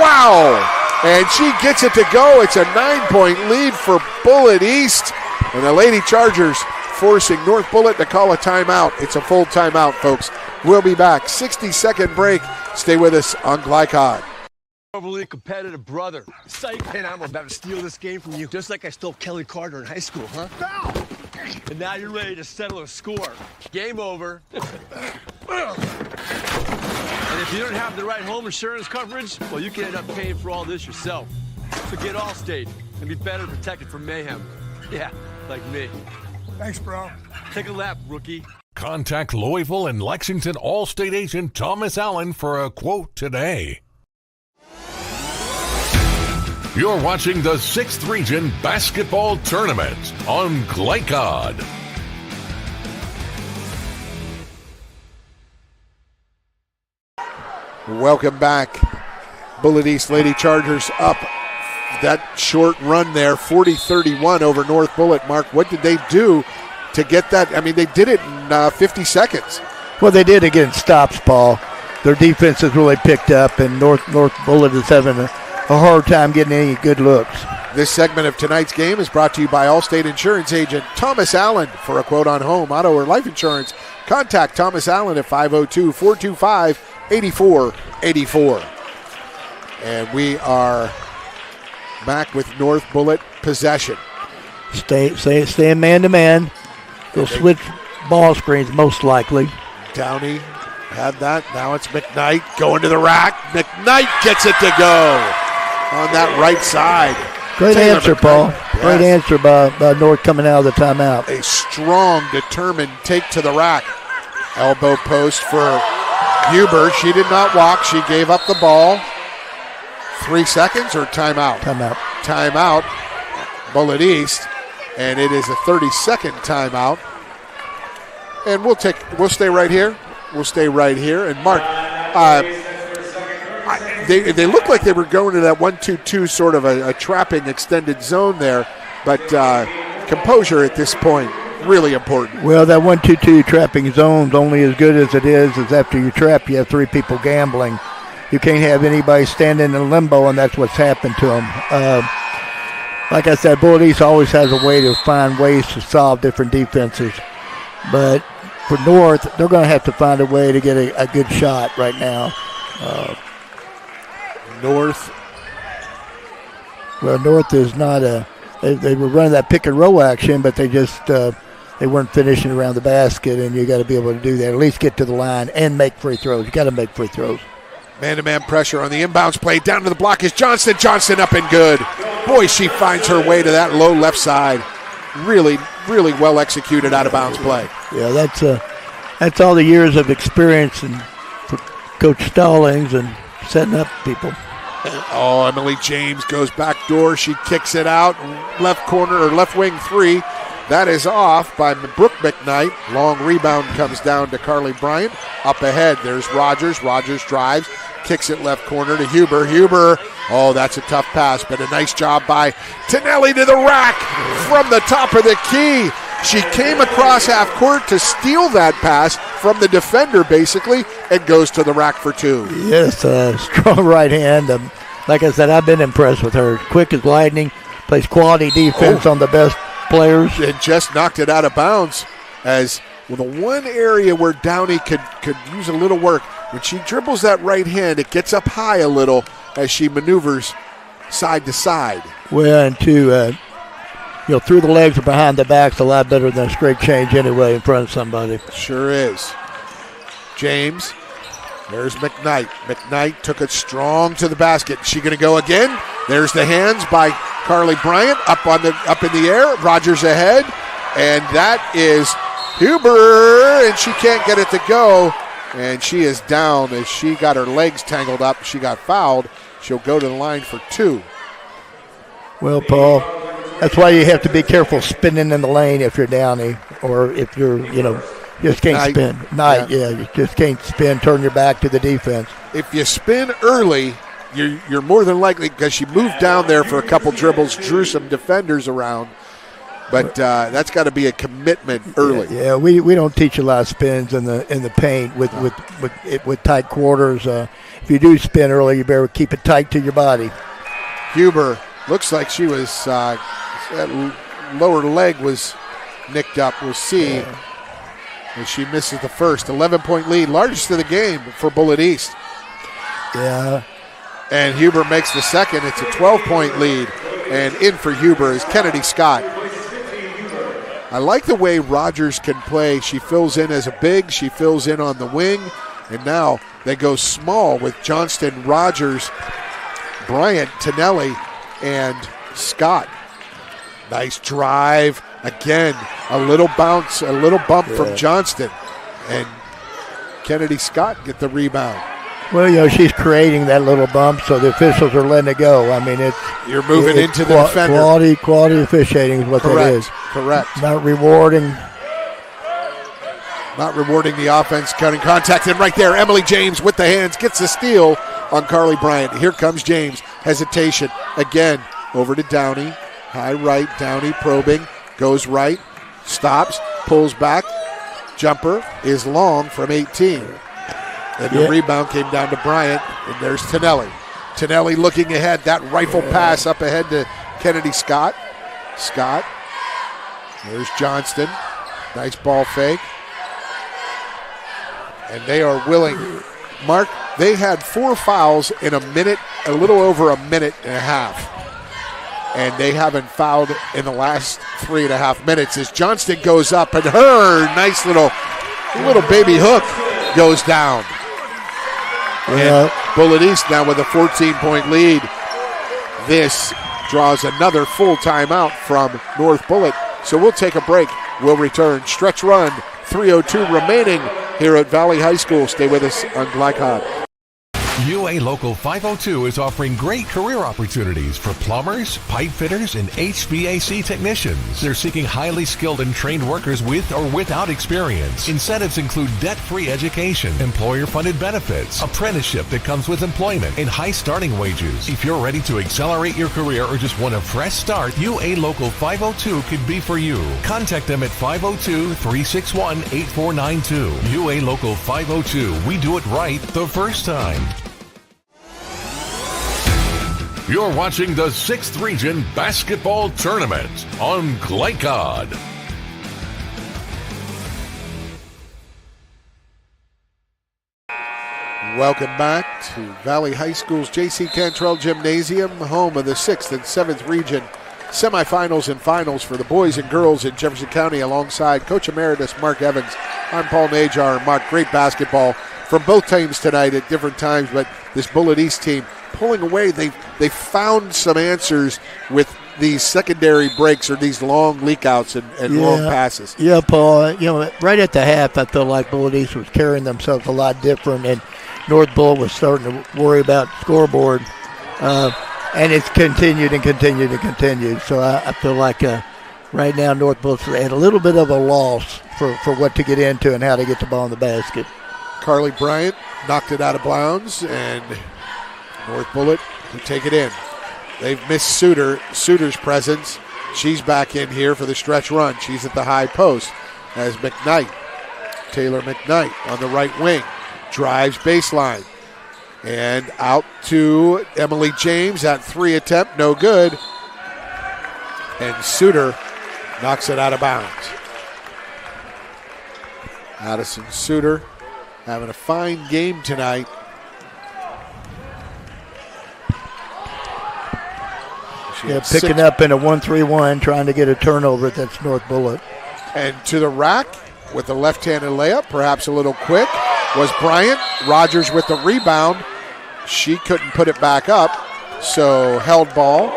Wow. And she gets it to go. It's a 9-point lead for Bullitt East. And the Lady Chargers forcing North Bullitt to call a timeout. It's a full timeout, folks. We'll be back. 60-second break. Stay with us on Glycod. Overly competitive brother. Psych. And I'm about to steal this game from you, just like I stole Kelly Carter in high school, huh? No! And now you're ready to settle a score. Game over. And if you don't have the right home insurance coverage, well, you can end up paying for all this yourself. So get Allstate and be better protected from mayhem. Yeah, like me. Thanks, bro. Take a lap, rookie. Contact Louisville and Lexington Allstate agent Thomas Allen for a quote today. You're watching the 6th Region Basketball Tournament on Glycod. Welcome back. Bullitt East Lady Chargers up that short run there, 40-31 over North Bullitt. Mark, what did they do to get that? I mean, they did it in 50 seconds. Well, they did against stops, Paul. Their defense has really picked up, and North Bullitt is having a hard time getting any good looks. This segment of tonight's game is brought to you by Allstate Insurance Agent Thomas Allen. For a quote on home, auto, or life insurance, contact Thomas Allen at 502-425-8484. And we are back with North Bullitt possession. Stay man-to-man. They'll switch ball screens most likely. Downey had that. Now it's McKnight going to the rack. McKnight gets it to go on that right side. Great answer, Paul. Yes. Great answer by North coming out of the timeout. A strong, determined take to the rack. Elbow post for Huber. She did not walk. She gave up the ball. 3 seconds or timeout? Timeout. Bullitt East. And it is a 30-second timeout. And we'll stay right here. We'll stay right here. And Mark, they looked like they were going to that 1-2-2 sort of a trapping extended zone there, but composure at this point really important. Well, that 1-2-2 trapping zone's only as good as it is after you trap, you have 3 people gambling. You can't have anybody standing in limbo, and that's what's happened to them. Like I said, Bullitt East always has a way to find ways to solve different defenses, but for North, they're going to have to find a way to get a good shot right now. North is not they were running that pick and roll action, but they just they weren't finishing around the basket, and you got to be able to do that. At least get to the line and make free throws. You got to make free throws. Man-to-man pressure on the inbounds play. Down to the block is Johnston. Johnston up and good. Boy, she finds her way to that low left side. Really, really well executed out of bounds play. Yeah, that's all the years of experience and for Coach Stallings and setting up people. Oh, Emily James goes back door. She kicks it out. Left corner or left wing 3. That is off by Brooke McKnight. Long rebound comes down to Carly Bryant. Up ahead, there's Rogers. Rogers drives, kicks it left corner to Huber. Huber, oh, that's a tough pass, but a nice job by Tonelli to the rack from the top of the key. She came across half court to steal that pass from the defender, basically, and goes to the rack for 2. Yes, strong right hand. Like I said, I've been impressed with her. Quick as lightning, plays quality defense on the best players. And just knocked it out of bounds. As well, the one area where Downey could use a little work, when she dribbles that right hand, it gets up high a little as she maneuvers side to side. Well, and through the legs or behind the back's a lot better than a straight change anyway in front of somebody. Sure is. James, there's McKnight. McKnight took it strong to the basket. She going to go again? There's the hands by Carly Bryant up in the air. Rogers ahead, and that is Huber, and she can't get it to go, and she is down as she got her legs tangled up. She got fouled. She'll go to the line for 2. Well, Paul, that's why you have to be careful spinning in the lane if you're Downey, or if you're, just can't spin. You just can't spin, turn your back to the defense. If you spin early, you're more than likely, because she moved down there for a couple dribbles, drew some defenders around, but that's got to be a commitment early. Yeah, we don't teach a lot of spins in the paint with tight quarters. If you do spin early, you better keep it tight to your body. Huber looks like she was that lower leg was nicked up. We'll see. Yeah. And she misses the first. 11-point lead, largest of the game for Bullitt East. Yeah. And Huber makes the second. It's a 12-point lead. And in for Huber is Kennedy Scott. I like the way Rogers can play. She fills in as a big. She fills in on the wing. And now they go small with Johnston, Rogers, Bryant, Tonelli, and Scott. Nice drive. Again, a little bounce, a little bump from Johnston. And Kennedy Scott get the rebound. Well, she's creating that little bump, so the officials are letting it go. I mean, you're moving into the defender. Quality officiating is what that is. Correct. Not rewarding the offense, cutting contact. And right there, Emily James with the hands gets the steal on Carly Bryant. Here comes James. Hesitation. Again, over to Downey. High right, Downey probing. Goes right. Stops. Pulls back. Jumper is long from 18. And the rebound came down to Bryant, and there's Tonelli. Tonelli looking ahead. That rifle pass up ahead to Kennedy Scott. Scott. There's Johnston. Nice ball fake. And they are willing. Mark, they had 4 fouls in a minute, a little over a minute and a half. And they haven't fouled in the last 3.5 minutes as Johnston goes up, and her nice little baby hook goes down. And Bullitt East now with a 14-point lead. This draws another full timeout from North Bullitt. So we'll take a break. We'll return. Stretch run, 3:02 remaining here at Valley High School. Stay with us on Glycod. UA Local 502 is offering great career opportunities for plumbers, pipe fitters, and HVAC technicians. They're seeking highly skilled and trained workers with or without experience. Incentives include debt-free education, employer-funded benefits, apprenticeship that comes with employment, and high starting wages. If you're ready to accelerate your career or just want a fresh start, UA Local 502 could be for you. Contact them at 502-361-8492. UA Local 502. We do it right the first time. You're watching the 6th Region Basketball Tournament on Glycod. Welcome back to Valley High School's J.C. Cantrell Gymnasium, home of the 6th and 7th Region semifinals and finals for the boys and girls in Jefferson County alongside Coach Emeritus Mark Evans. I'm Paul Najar. Mark, great basketball from both teams tonight at different times, but this Bullitt East team pulling away. They found some answers with these secondary breaks or these long leak-outs and long passes. Yeah, Paul. Right at the half, I feel like Bullitt East was carrying themselves a lot different, and North Bullitt was starting to worry about scoreboard. And it's continued and continued and continued. So I feel like right now North Bullitt's at a little bit of a loss for what to get into and how to get the ball in the basket. Carly Bryant knocked it out of bounds, and North Bullitt can take it in. They've missed Suter's presence. She's back in here for the stretch run. She's at the high post as McKnight. Taylor McKnight on the right wing. Drives baseline. And out to Emily James. That 3 attempt, no good. And Suter knocks it out of bounds. Addison Suter having a fine game tonight. Picking up in a 1-3-1, trying to get a turnover. That's North Bullitt. And to the rack with the left-handed layup, perhaps a little quick, was Bryant. Rogers with the rebound. She couldn't put it back up, so held ball.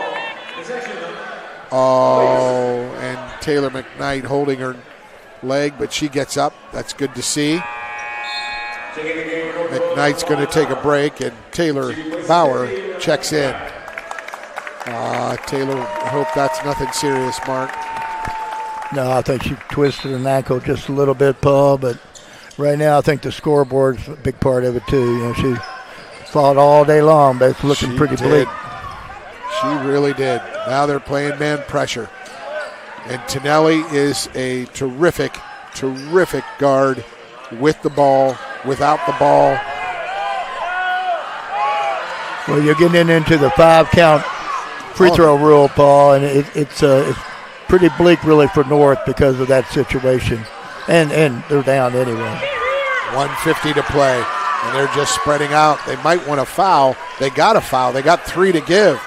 Oh, and Taylor McKnight holding her leg, but she gets up. That's good to see. McKnight's going to take a break, and Taylor Bauer checks in. Taylor, I hope that's nothing serious, Mark. No, I think she twisted her ankle just a little bit, Paul, but right now I think the scoreboard's a big part of it too. She fought all day long, but it's looking pretty bleak. She really did. Now they're playing man pressure. And Tonelli is a terrific guard with the ball, without the ball. Well, you're getting into the 5-count free throw rule, Paul, and it's pretty bleak really for North because of that situation. And they're down anyway. 1:50 to play. And they're just spreading out. They might want to foul. They got a foul. They got 3 to give.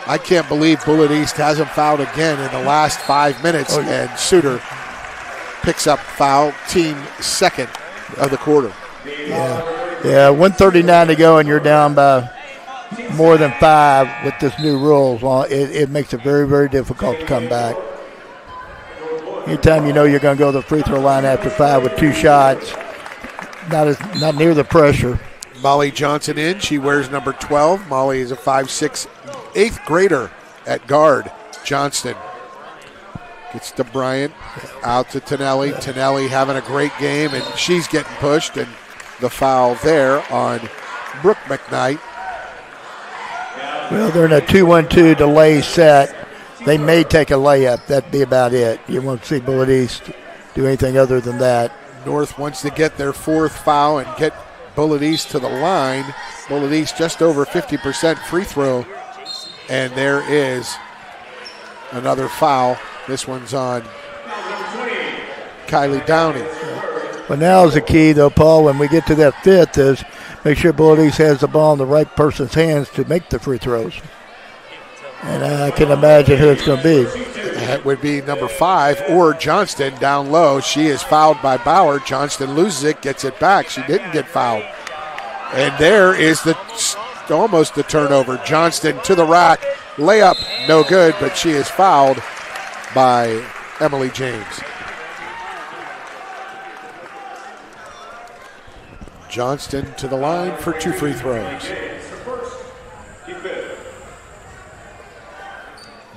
I can't believe Bullitt East hasn't fouled again in the last 5 minutes. And Suter picks up foul, team second of the quarter. Yeah, 1:39 to go, and you're down by more than 5 with this new rules. Well, it makes it very, very difficult to come back. Anytime you know you're going to go to the free throw line after 5 with 2 shots, not near the pressure. Molly Johnson in. She wears number 12. Molly is a 5'6", 8th grader at guard. Johnston gets to Bryant, out to Tonelli. Tonelli having a great game, and she's getting pushed, and the foul there on Brooke McKnight. Well, they're in a 2-1-2 delay set. They may take a layup. That'd be about it. You won't see Bullitt East do anything other than that. North wants to get their 4th foul and get Bullitt East to the line. Bullitt East just over 50% free throw. And there is another foul. This one's on Kylie Downey. But now is the key, though, Paul, when we get to that 5th, is make sure Bullitt East has the ball in the right person's hands to make the free throws. And I can imagine who it's going to be. That would be number 5, or Johnston down low. She is fouled by Bauer. Johnston loses it, gets it back. She didn't get fouled. And there is almost the turnover. Johnston to the rack. Layup, no good, but she is fouled by Emily James. Johnston to the line for 2 free throws.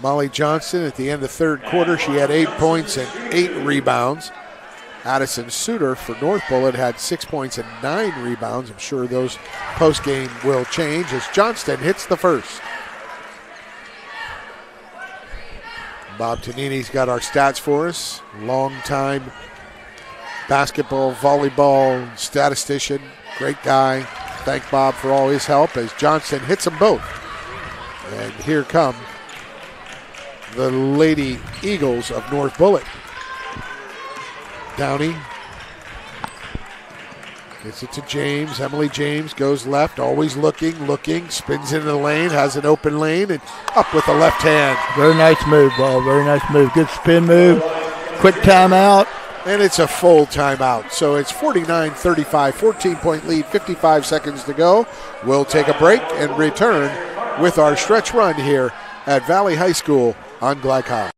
Molly Johnston at the end of third quarter, she had 8 points and 8 rebounds. Addison Suter for North Bullitt had 6 points and 9 rebounds. I'm sure those post-game will change as Johnston hits the first. Bob Tonini's got our stats for us. Long-time basketball, volleyball statistician, great guy. Thank Bob for all his help as Johnston hits them both. And here come the Lady Eagles of North Bullitt. Downey gets it to James. Emily James goes left, always looking, spins into the lane, has an open lane, and up with the left hand. Very nice move, Ball. Very nice move. Good spin move. Quick timeout. And it's a full timeout. So it's 49-35, 14-point lead, 55 seconds to go. We'll take a break and return with our stretch run here at Valley High School on Glycol.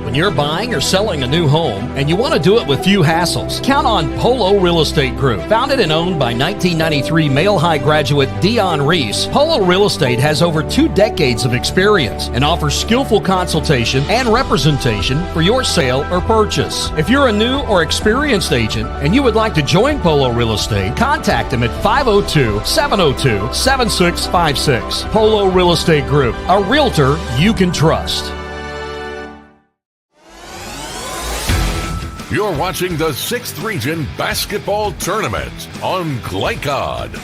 When you're buying or selling a new home and you want to do it with few hassles, count on Polo Real Estate Group. Founded and owned by 1993 Male High graduate Dion Reese, Polo Real Estate has over 2 decades of experience and offers skillful consultation and representation for your sale or purchase. If you're a new or experienced agent and you would like to join Polo Real Estate, contact them at 502-702-7656. Polo Real Estate Group, a realtor you can trust. You're watching the 6th Region Basketball Tournament on Glycod.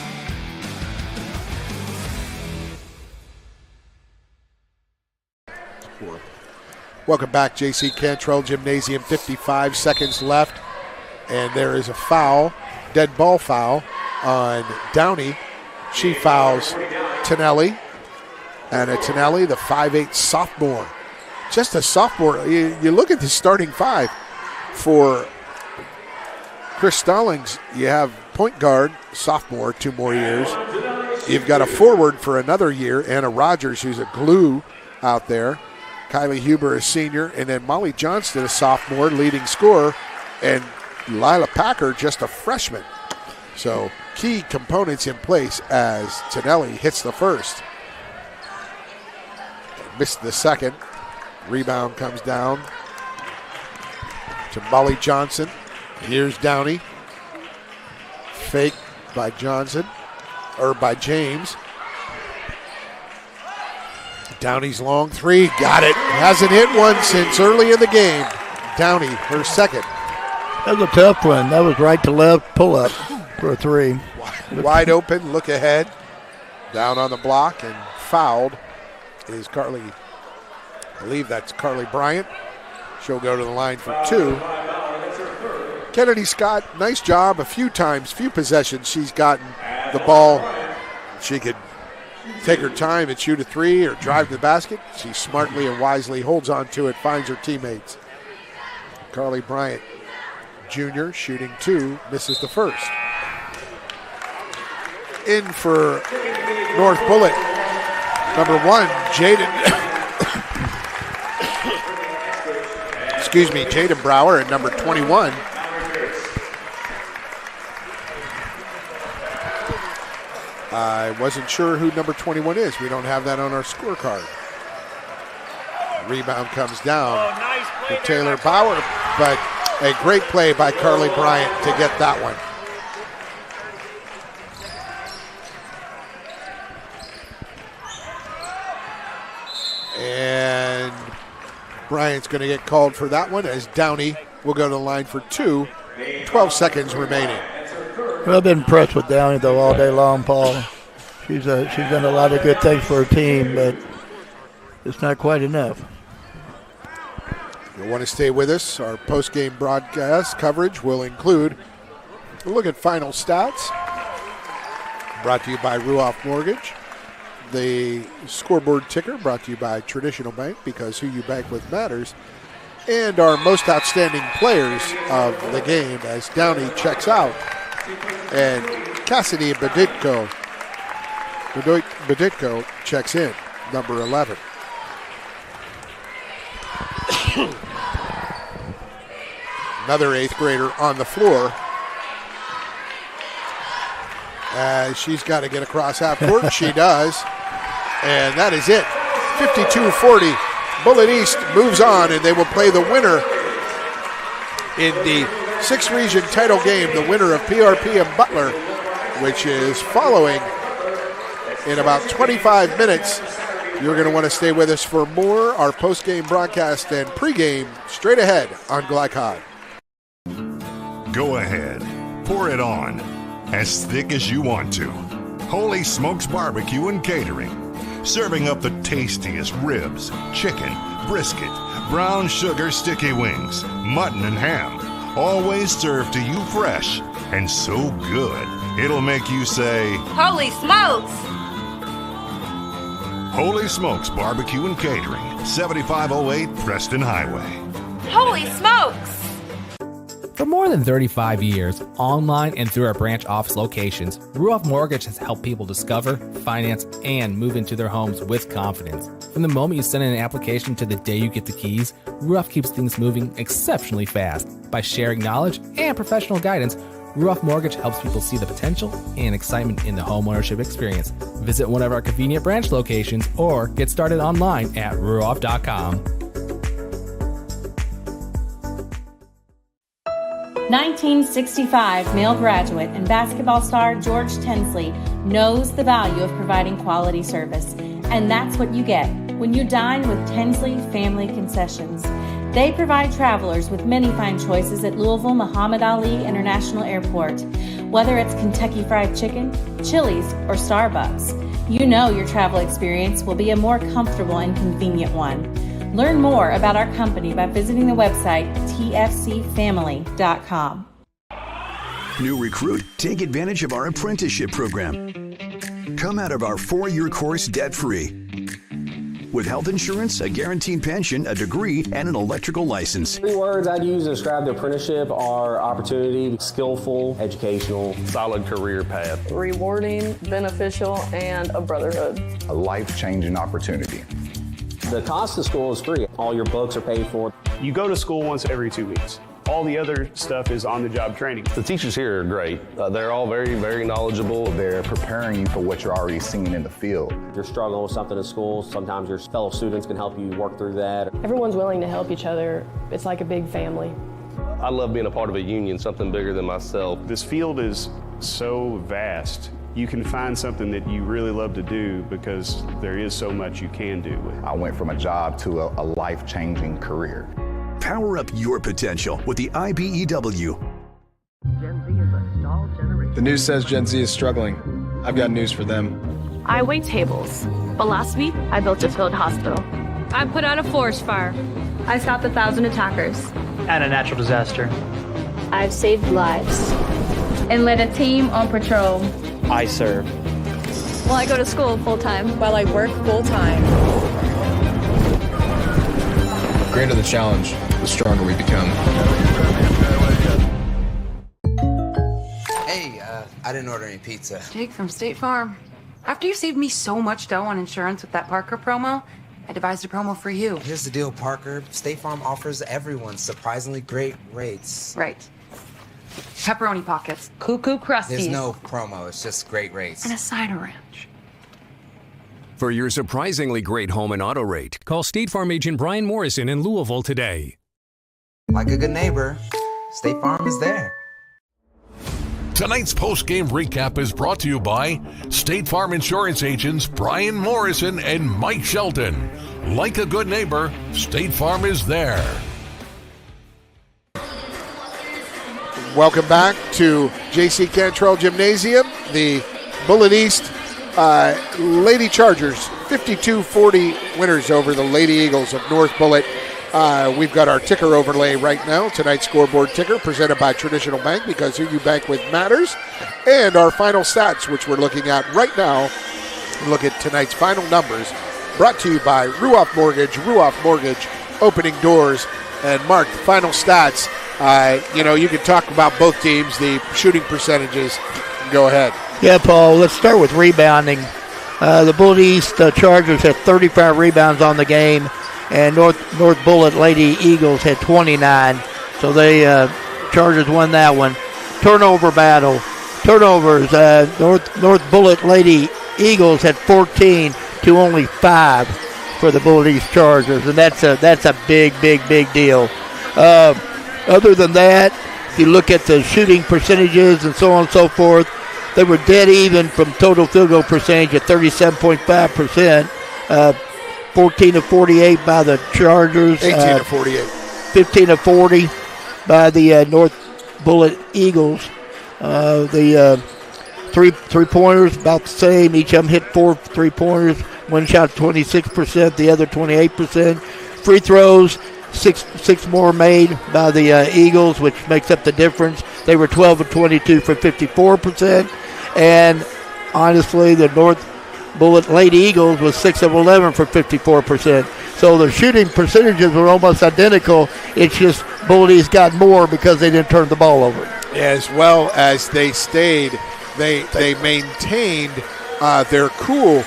Welcome back, J.C. Cantrell Gymnasium. 55 seconds left, and there is a foul, dead ball foul on Downey. She fouls Tonelli. Anna Tonelli, the 5'8" sophomore. Just a sophomore. You look at the starting 5. For Chris Stallings, you have point guard, sophomore, 2 more years. You've got a forward for another year, Anna Rogers, who's a glue out there. Kylie Huber, a senior, and then Molly Johnston, a sophomore, leading scorer, and Lila Packer, just a freshman. So key components in place as Tonelli hits the first. Missed the second. Rebound comes down to Molly Johnson. Here's Downey. Fake by Johnson, or by James. Downey's long 3, got it. Hasn't hit one since early in the game. Downey, her second. That was a tough one. That was right to left pull up for a 3. Wide open, look ahead. Down on the block and fouled is Carly. I believe that's Carly Bryant. She'll go to the line for 2. Kennedy Scott, nice job. A few times, few possessions, she's gotten the ball. She could take her time and shoot a three or drive to the basket. She smartly and wisely holds on to it, finds her teammates. Carly Bryant Jr. shooting two, misses the first. In for North Bullitt, number 1, Jaden. Jaden Brower at number 21. I wasn't sure who number 21 is. We don't have that on our scorecard. Rebound comes down to Taylor Bauer, but a great play by Carly Bryant to get that one. And Bryant's going to get called for that one as Downey will go to the line for 2. 12 seconds remaining. Well, I've been impressed with Downey, though, all day long, Paul. She's done a lot of good things for her team, but it's not quite enough. You'll want to stay with us. Our post-game broadcast coverage will include a look at final stats. Brought to you by Ruoff Mortgage. The scoreboard ticker brought to you by Traditional Bank, because who you bank with matters. And our most outstanding players of the game as Downey checks out. And Cassidy Baditko checks in, number 11. Another 8th grader on the floor. She's got to get across half court. She does. And that is it. 52-40. Bullitt East moves on, and they will play the winner in the 6th region title game, the winner of PRP and Butler, which is following in about 25 minutes. You're going to want to stay with us for more. Our post-game broadcast and pregame straight ahead on Glycod. Go ahead. Pour it on. As thick as you want to. Holy Smokes Barbecue and Catering. Serving up the tastiest ribs, chicken, brisket, brown sugar sticky wings, mutton and ham. Always served to you fresh and so good, it'll make you say, Holy smokes! Holy Smokes Barbecue and Catering, 7508 Preston Highway. Holy smokes! For more than 35 years, online and through our branch office locations, Ruoff Mortgage has helped people discover, finance, and move into their homes with confidence. From the moment you send in an application to the day you get the keys, Ruoff keeps things moving exceptionally fast. By sharing knowledge and professional guidance, Ruoff Mortgage helps people see the potential and excitement in the homeownership experience. Visit one of our convenient branch locations or get started online at ruoff.com. 1965 male graduate and basketball star George Tensley knows the value of providing quality service, and that's what you get when you dine with Tensley Family Concessions. They provide travelers with many fine choices at Louisville Muhammad Ali International Airport. Whether it's Kentucky Fried Chicken, Chili's, or Starbucks, you know your travel experience will be a more comfortable and convenient one. Learn more about our company by visiting the website tfcfamily.com. New recruit, take advantage of our apprenticeship program. Come out of our 4-year course debt-free. With health insurance, a guaranteed pension, a degree, and an electrical license. 3 words I'd use to describe the apprenticeship are opportunity, skillful, educational, solid career path, rewarding, beneficial, and a brotherhood. A life-changing opportunity. The cost of school is free. All your books are paid for. You go to school once every 2 weeks. All the other stuff is on-the-job training. The teachers here are great. They're all very, very knowledgeable. They're preparing you for what you're already seeing in the field. You're struggling with something at school. Sometimes your fellow students can help you work through that. Everyone's willing to help each other. It's like a big family. I love being a part of a union, something bigger than myself. This field is so vast. You can find something that you really love to do because there is so much you can do with it. I went from a job to a life-changing career. Power up your potential with the IBEW. Gen Z is a stall generation. The news says Gen Z is struggling. I've got news for them. I wait tables, but last week I built a field hospital. I put out a forest fire. I stopped 1,000 attackers. And a natural disaster. I've saved lives and led a team on patrol. I serve. Well, I go to school full-time. While I work full-time. The greater the challenge, the stronger we become. Hey, I didn't order any pizza. Jake from State Farm. After you saved me so much dough on insurance with that Parker promo, I devised a promo for you. Here's the deal, Parker. State Farm offers everyone surprisingly great rates. Right. Pepperoni pockets. Cuckoo Crusties. There's no promo, it's just great rates. And a cider ranch. For your surprisingly great home and auto rate, call State Farm agent Brian Morrison in Louisville today. Like a good neighbor, State Farm is there. Tonight's post-game recap is brought to you by State Farm Insurance agents Brian Morrison and Mike Shelton. Like a good neighbor, State Farm is there. Welcome back to J.C. Cantrell Gymnasium. The Bullitt East Lady Chargers 52-40 winners over the Lady Eagles of North Bullitt. We've got our ticker overlay right now. Tonight's scoreboard ticker presented by Traditional Bank, because who you bank with matters. And our final stats, which we're looking at right now. Look at tonight's final numbers, brought to you by Ruoff Mortgage, opening doors. And Mark, the final stats. You can talk about both teams, the shooting percentages. Go ahead. Yeah, Paul, let's start with rebounding. The Bullitt East Chargers had 35 rebounds on the game, and North Bullitt Lady Eagles had 29. So they Chargers won that one. Turnover battle. Turnovers, North Bullitt Lady Eagles had 14 to only 5 for the Bullitt East Chargers, and that's a big deal. Other than that, if you look at the shooting percentages and so on and so forth, they were dead even from total field goal percentage at 37.5%. 14 of 48 by the Chargers. 18 of 48. 15 of 40 by the North Bullitt Eagles. The three-pointers about the same. Each of them hit 4 3-pointers. One shot 26%, the other 28%. Free throws, six more made by the Eagles, which makes up the difference. They were 12 of 22 for 54%. And honestly, the North Bullitt Lady Eagles was 6 of 11 for 54%. So the shooting percentages were almost identical. It's just Bullitt East got more because they didn't turn the ball over. As well as they stayed, they maintained their cool.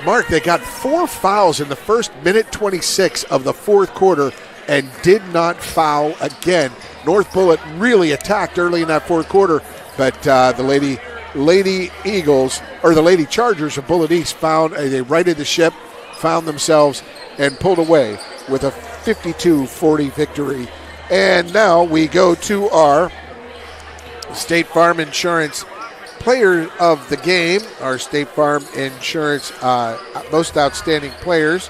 Mark, they got 4 fouls in the first minute 26 of the fourth quarter and did not foul again. North Bullitt really attacked early in that fourth quarter, but the Lady Eagles, or the Lady Chargers of Bullitt East, they righted the ship, found themselves, and pulled away with a 52-40 victory. And now we go to our State Farm Insurance Player of the Game, our State Farm Insurance Most Outstanding Players,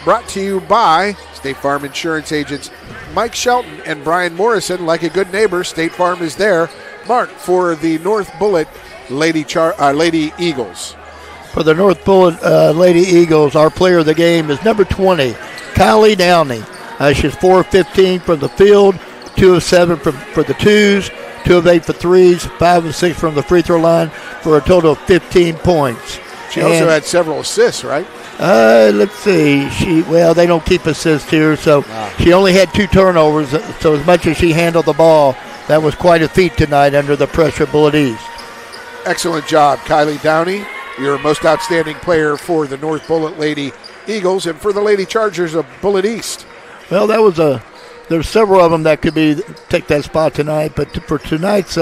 brought to you by State Farm Insurance agents Mike Shelton and Brian Morrison. Like a good neighbor, State Farm is there. Mark, for the North Bullitt Lady Eagles. For the North Bullitt Lady Eagles, our player of the game is number 20, Kylie Downey. She's 4 of 15 from the field, 2 of 7 for the twos, 2 of 8 for threes, 5 of 6 from the free throw line for a total of 15 points. She also had several assists, right? Let's see. They don't keep assists here, so she only had 2 turnovers. So as much as she handled the ball, that was quite a feat tonight under the pressure of Bullitt East. Excellent job, Kylie Downey. Your most outstanding player for the North Bullitt Lady Eagles and for the Lady Chargers of Bullitt East. Well, there's several of them that could take that spot tonight, but for tonight's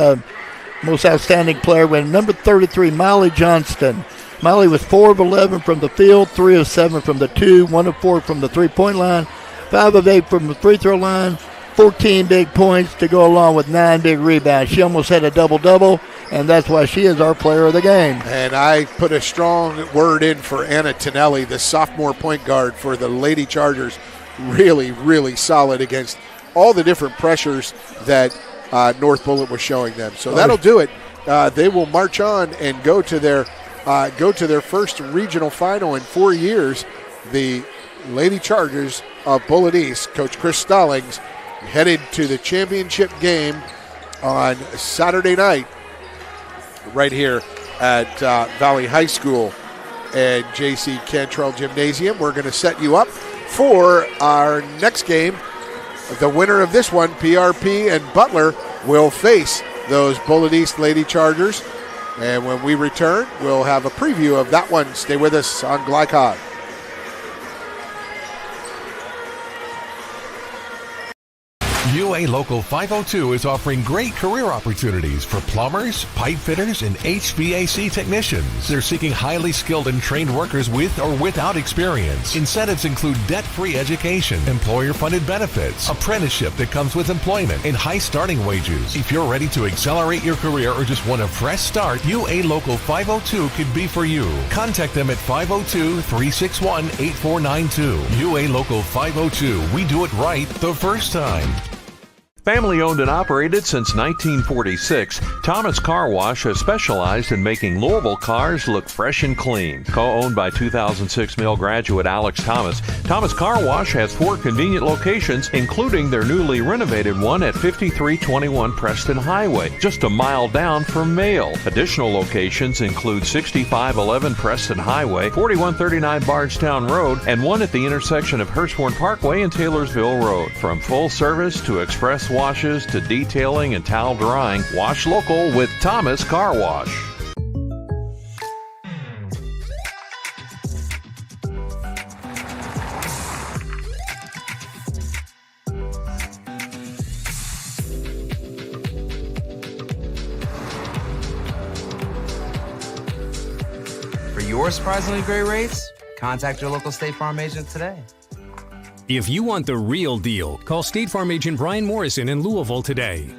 most outstanding player went number 33, Molly Johnston. Molly was 4 of 11 from the field, 3 of 7 from the 2, 1 of 4 from the 3-point line, 5 of 8 from the free throw line, 14 big points to go along with 9 big rebounds. She almost had a double-double, and that's why she is our player of the game. And I put a strong word in for Anna Tonelli, the sophomore point guard for the Lady Chargers. Really, really solid against all the different pressures that North Bullitt was showing them. So that'll do it. They will march on and go to their first regional final in 4 years. The Lady Chargers of Bullitt East, Coach Chris Stallings, headed to the championship game on Saturday night right here at Valley High School and J.C. Cantrell Gymnasium. We're going to set you up for our next game. The winner of this one, PRP and Butler, will face those Bullitt East Lady Chargers. And when we return, we'll have a preview of that one. Stay with us on Glycod. UA Local 502 is offering great career opportunities for plumbers, pipe fitters, and HVAC technicians. They're seeking highly skilled and trained workers with or without experience. Incentives include debt-free education, employer-funded benefits, apprenticeship that comes with employment, and high starting wages. If you're ready to accelerate your career or just want a fresh start, UA Local 502 could be for you. Contact them at 502-361-8492. UA Local 502. We do it right the first time. Family owned and operated since 1946, Thomas Car Wash has specialized in making Louisville cars look fresh and clean. Co-owned by 2006 Mill graduate Alex Thomas, Thomas Car Wash has 4 convenient locations, including their newly renovated one at 5321 Preston Highway, just a mile down from Mail. Additional locations include 6511 Preston Highway, 4139 Bardstown Road, and one at the intersection of Hurstbourne Parkway and Taylorsville Road. From full service to express washes to detailing and towel drying, wash local with Thomas Car Wash. For your surprisingly great rates, contact your local State Farm agent today. If you want the real deal, call State Farm agent Brian Morrison in Louisville today.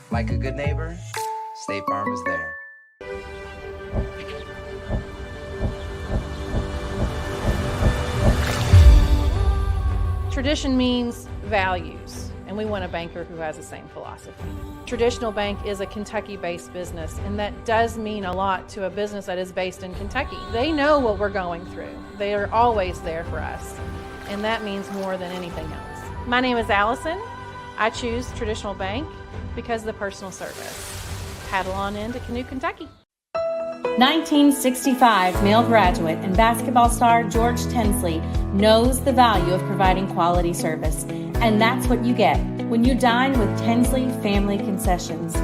Like a good neighbor, State Farm is there. Tradition means values, and we want a banker who has the same philosophy. Traditional Bank is a Kentucky-based business, and that does mean a lot to a business that is based in Kentucky. They know what we're going through. They are always there for us, and that means more than anything else. My name is Allison. I choose Traditional Bank because of the personal service. Paddle on into Canoe, Kentucky. 1965 Male graduate and basketball star George Tensley knows the value of providing quality service, and that's what you get when you dine with Tensley Family Concessions.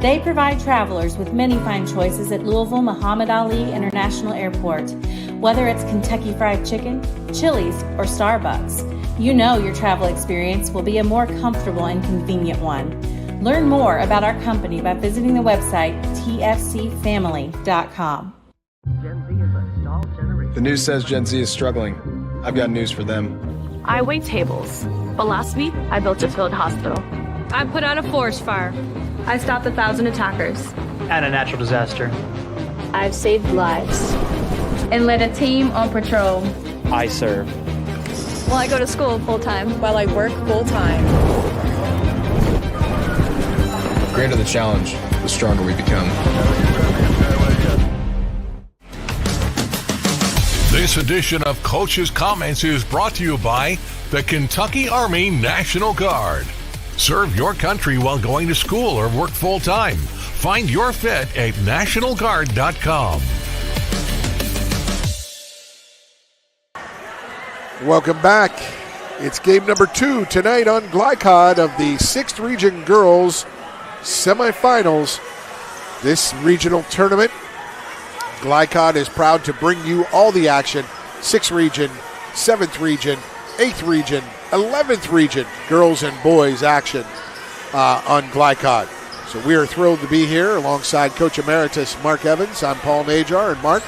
They provide travelers with many fine choices at Louisville Muhammad Ali International Airport. Whether it's Kentucky Fried Chicken, Chili's, or Starbucks, you know your travel experience will be a more comfortable and convenient one. Learn more about our company by visiting the website tfcfamily.com. The news says Gen Z is struggling. I've got news for them. I wait tables, but last week I built a field hospital. I put out a forest fire. I stopped 1,000 attackers. And a natural disaster. I've saved lives. And led a team on patrol. I serve. Well, I go to school full-time. While I work full-time. The greater the challenge, the stronger we become. This edition of Coach's Comments is brought to you by the Kentucky Army National Guard. Serve your country while going to school or work full-time. Find your fit at nationalguard.com. Welcome back. It's game number 2 tonight on Glycod of the 6th Region Girls Semifinals. This regional tournament, Glycod is proud to bring you all the action. 6th Region, 7th Region, 8th Region, 11th Region Girls and Boys action on Glycod. So we are thrilled to be here alongside Coach Emeritus Mark Evans. I'm Paul Najar. And Mark,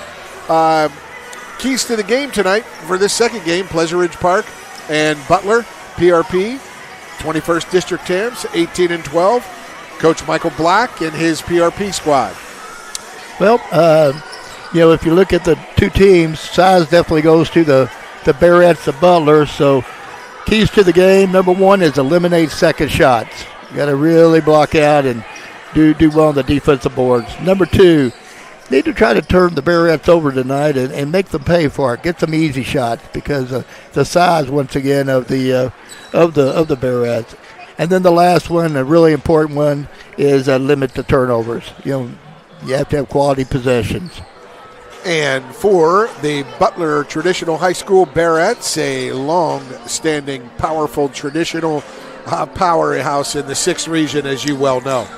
keys to the game tonight for this second game, Pleasure Ridge Park and Butler, PRP, 21st District Tams, 18-12. Coach Michael Black and his PRP squad. Well, if you look at the two teams, size definitely goes to the Barretts, the Butler. So keys to the game, number 1 is eliminate second shots. You got to really block out and do well on the defensive boards. Number 2, need to try to turn the Barretts over tonight and make them pay for it. Get some easy shots because the size once again of the Barretts. And then the last one, a really important one, is limit the turnovers. You have to have quality possessions. And for the Butler Traditional High School Bearettes, a long-standing, powerful, traditional powerhouse in the 6th region, as you well know.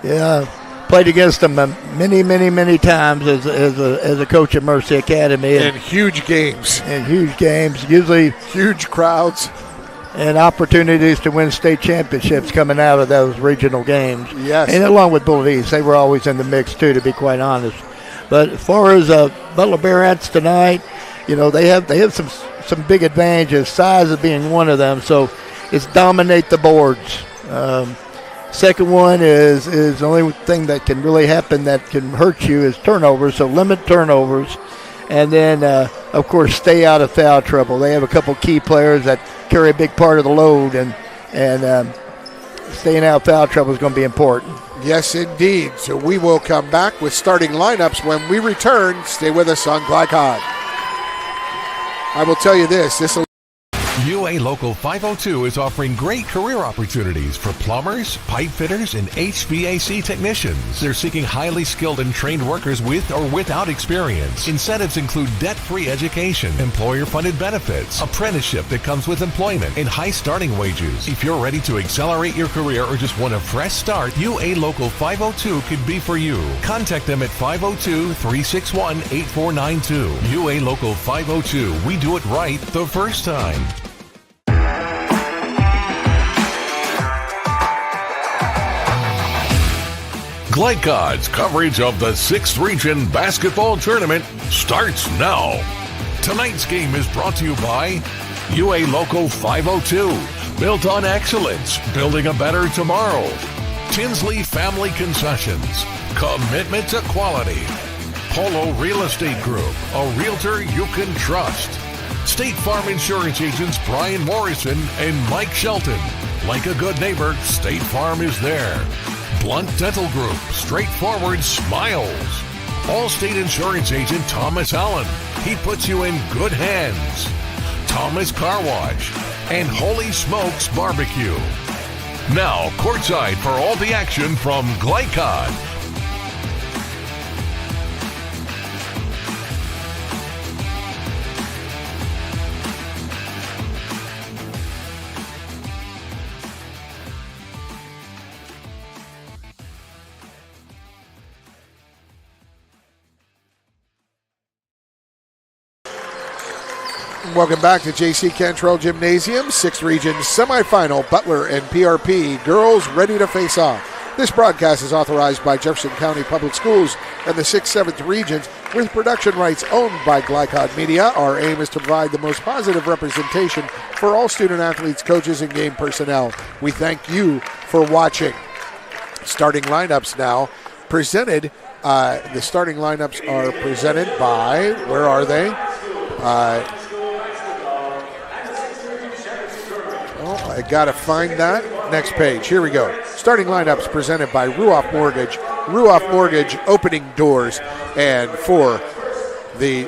Yeah, played against them many times as a coach at Mercy Academy. And huge games. Usually huge crowds. And opportunities to win state championships coming out of those regional games. Yes. And along with Bullitt East, they were always in the mix too, to be quite honest. But as far as Butler Bearettes tonight, they have some big advantages, size of being one of them. So it's dominate the boards. Second one is the only thing that can really happen that can hurt you is turnovers. So limit turnovers, and then of course stay out of foul trouble. They have a couple key players that carry a big part of the load, and staying out of foul trouble is going to be important. Yes, indeed. So we will come back with starting lineups when we return. Stay with us on Glycod. I will tell you this will UA Local 502 is offering great career opportunities for plumbers, pipe fitters, and HVAC technicians. They're seeking highly skilled and trained workers with or without experience. Incentives include debt-free education, employer-funded benefits, apprenticeship that comes with employment, and high starting wages. If you're ready to accelerate your career or just want a fresh start, UA Local 502 could be for you. Contact them at 502-361-8492. UA Local 502. We do it right the first time. Glycod's coverage of the 6th Region Basketball Tournament starts now. Tonight's game is brought to you by UA Local 502, built on excellence, building a better tomorrow. Tinsley Family Concessions, commitment to quality. Polo Real Estate Group, a realtor you can trust. State Farm Insurance agents Brian Morrison and Mike Shelton. Like a good neighbor, State Farm is there. Blunt Dental Group, straightforward smiles. Allstate Insurance agent Thomas Allen. He puts you in good hands. Thomas Car Wash and Holy Smokes Barbecue. Now, courtside for all the action from Glycod. Welcome back to J.C. Cantrell Gymnasium, 6th Region Semifinal, Butler and PRP. Girls ready to face off. This broadcast is authorized by Jefferson County Public Schools and the 6th, 7th Regions with production rights owned by Glycod Media. Our aim is to provide the most positive representation for all student athletes, coaches, and game personnel. We thank you for watching. Starting lineups now presented. The starting lineups are presented by, where are they? I got to find that. Next page. Here we go. Starting lineups presented by Ruoff Mortgage. Ruoff Mortgage opening doors. And for the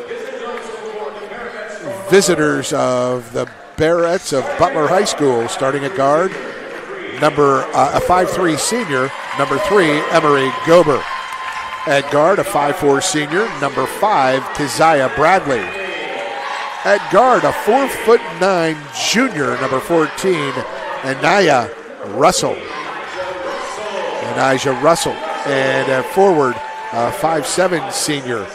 visitors of the Bearettes of Butler High School, starting at guard, a 5'3 senior, number 3, Emery Gober. At guard, a 5'4 senior, number 5, Keziah Bradley. At guard, a 4'9" junior, number 14, Anijah Russell. And at forward, a 5'7" senior,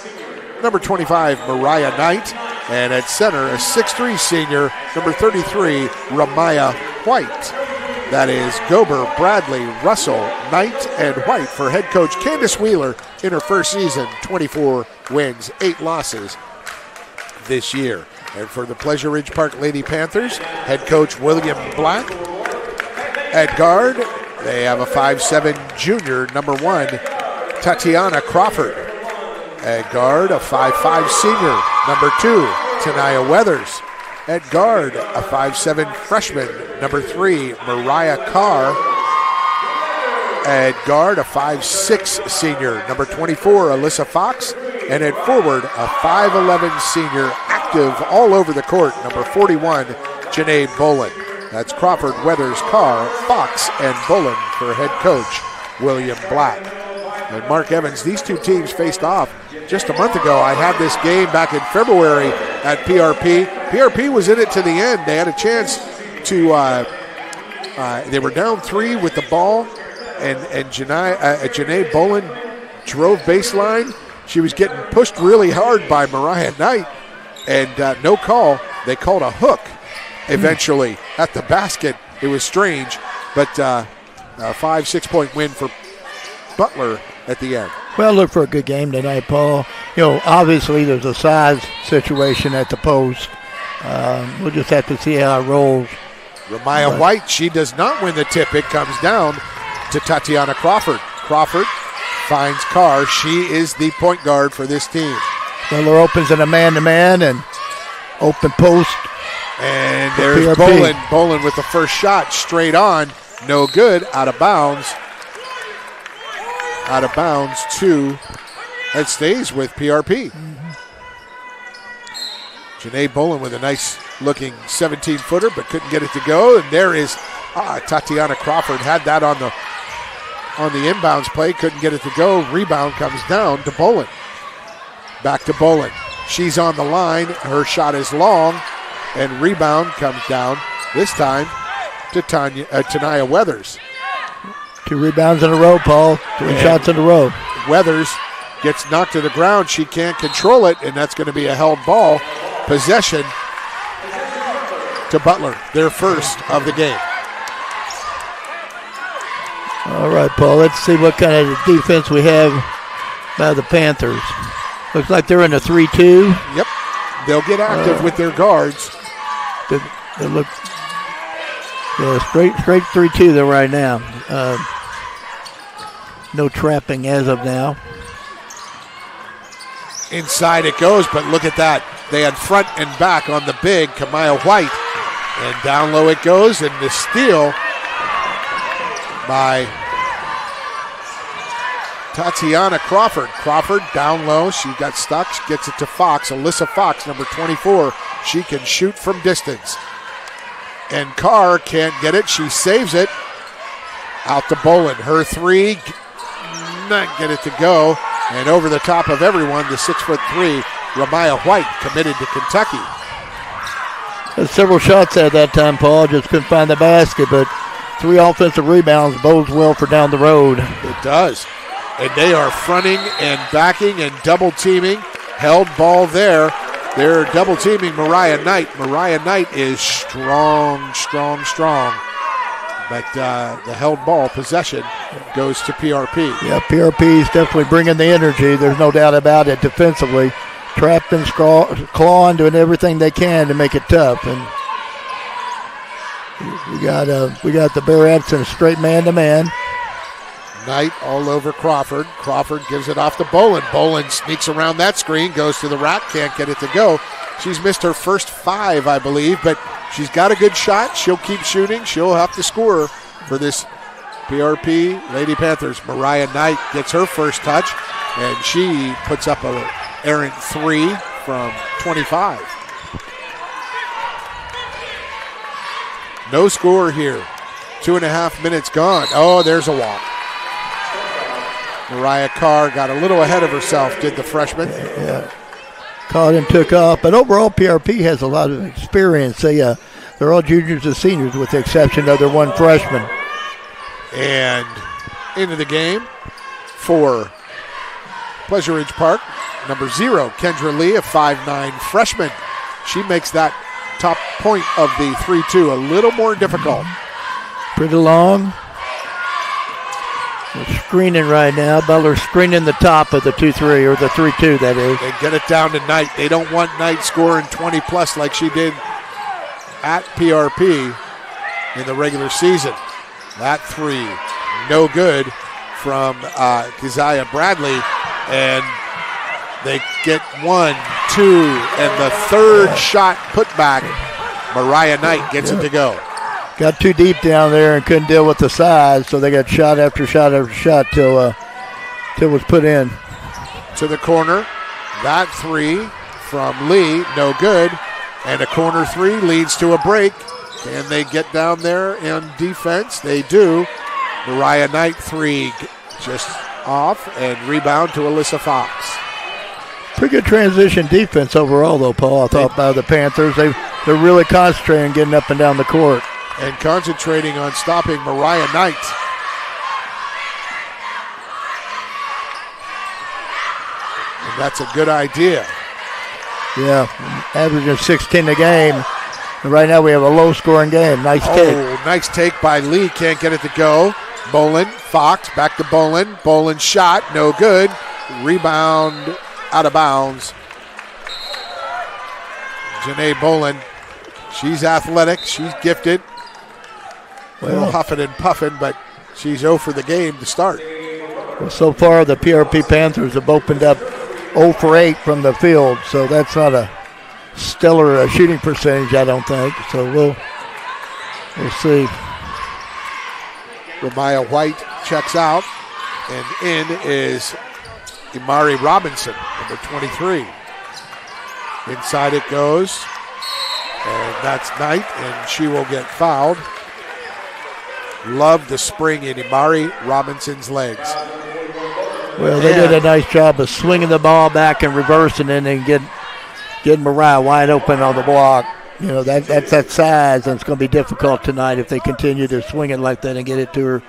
number 25, Mariah Knight. And at center, a 6'3" senior, number 33, Ramaya White. That is Gober, Bradley, Russell, Knight, and White for head coach Candace Wheeler in her first season, 24 wins, 8 losses this year. And for the Pleasure Ridge Park Lady Panthers, head coach William Black. At guard, they have a 5'7" junior, number 1, Tatiana Crawford. At guard, a 5'5" senior, number 2, Tania Weathers. At guard, a 5'7" freshman, number 3, Mariah Carr. At guard, a 5'6" senior, number 24, Alyssa Fox. And at forward, a 5'11" senior, active all over the court, number 41, Janae Bullitt. That's Crawford, Weathers, Carr, Fox, and Bullen for head coach William Black. And Mark Evans, these two teams faced off just a month ago. I had this game back in February at PRP. PRP was in it to the end. They had a chance to, they were down 3 with the ball, and Janae Bolin drove baseline. She was getting pushed really hard by Mariah Knight, and no call. They called a hook eventually at the basket. It was strange, but a 5-6 point win for Butler at the end. Well, look for a good game tonight, Paul. Obviously there's a size situation at the post. We'll just have to see how it rolls. Ramaya White, she does not win the tip. It comes down to Tatiana Crawford. Crawford finds Carr. She is the point guard for this team. Butler opens in a man-to-man and open post. And there's Bolin. Bolin with the first shot straight on. No good. Out of bounds. Out of bounds to, it stays with PRP. Janae Bolin with a nice looking 17-footer, but couldn't get it to go. And there is Tatiana Crawford had that on the inbounds play, couldn't get it to go. Rebound comes down to Bolin. Back to Bolin. She's on the line. Her shot is long, and rebound comes down. This time to Tania Weathers. 2 rebounds in a row, Paul. 3 shots in a row. Weathers gets knocked to the ground. She can't control it, and that's going to be a held ball. Possession to Butler, their first of the game. All right, Paul, let's see what kind of defense we have by the Panthers. Looks like they're in a 3-2. Yep. They'll get active with their guards. They look straight 3-2 there right now. No trapping as of now. Inside it goes, but look at that. They had front and back on the big, Kamaya White. And down low it goes, and the steal by Tatiana Crawford. Crawford down low. She got stuck. She gets it to Fox. Alyssa Fox, number 24. She can shoot from distance. And Carr can't get it. She saves it. Out to Bolin. Her 3. Not get it to go. And over the top of everyone, the 6'3", Ramaya White, committed to Kentucky. There's several shots at that time, Paul. Just couldn't find the basket, but 3 offensive rebounds bodes well for down the road. It does. And they are fronting and backing and double teaming. Held ball there. They're double teaming Mariah Knight. Mariah Knight is strong. But the held ball possession goes to PRP. Yeah, PRP is definitely bringing the energy. There's no doubt about it defensively. Trapping, clawing, doing everything they can to make it tough. And we got the Bearettes in a straight man-to-man. Knight all over Crawford. Crawford gives it off to Bolin. Bolin sneaks around that screen, goes to the rack, can't get it to go. She's missed her first 5, I believe, but she's got a good shot. She'll keep shooting. She'll have to score for this PRP Lady Panthers. Mariah Knight gets her first touch, and she puts up an errant 3 from 25. No score here. 2.5 minutes gone. Oh, there's a walk. Mariah Carr got a little ahead of herself, did the freshman. Yeah. Caught and took off. But overall, PRP has a lot of experience. They're all juniors and seniors with the exception of their one freshman. And into the game for Pleasure Ridge Park, number 0, Kendra Lee, a 5'9" freshman. She makes that top point of the 3-2 a little more difficult. Pretty long. They're screening right now. Butler screening the top of the 2-3, or the 3-2, that is. They get it down to Knight. They don't want Knight scoring 20-plus like she did at PRP in the regular season. That 3, no good from Keziah Bradley. And they get 1, 2, and the third shot put back. Mariah Knight gets it to go. Got too deep down there and couldn't deal with the size, so they got shot after shot after shot till it was put in. To the corner. That 3 from Lee, no good. And a corner 3 leads to a break. Can they get down there in defense? They do. Mariah Knight, 3 just off, and rebound to Alyssa Fox. Pretty good transition defense overall, though, Paul. I thought by the Panthers. They're really concentrating getting up and down the court. And concentrating on stopping Mariah Knight. And that's a good idea. Yeah, averaging 16 a game. And right now we have a low-scoring game. Nice take. Oh, nice take by Lee. Can't get it to go. Bolin, Fox, back to Bolin. Bolin shot, no good. Rebound, out of bounds. Janae Bolin, she's athletic, she's gifted. Well, huffing and puffing, but she's 0 for the game to start. Well, so far the PRP Panthers have opened up 0 for 8 from the field, so that's not a stellar shooting percentage, I don't think. So we'll see. Ramaya White checks out, and in is Imari Robinson, number 23. Inside it goes, and that's Knight, and she will get fouled. Love the spring in Imari Robinson's legs. Well, they did a nice job of swinging the ball back and reversing it and getting Mariah wide open on the block. You know, that's that size, and it's going to be difficult tonight if they continue to swing it like that and get it to her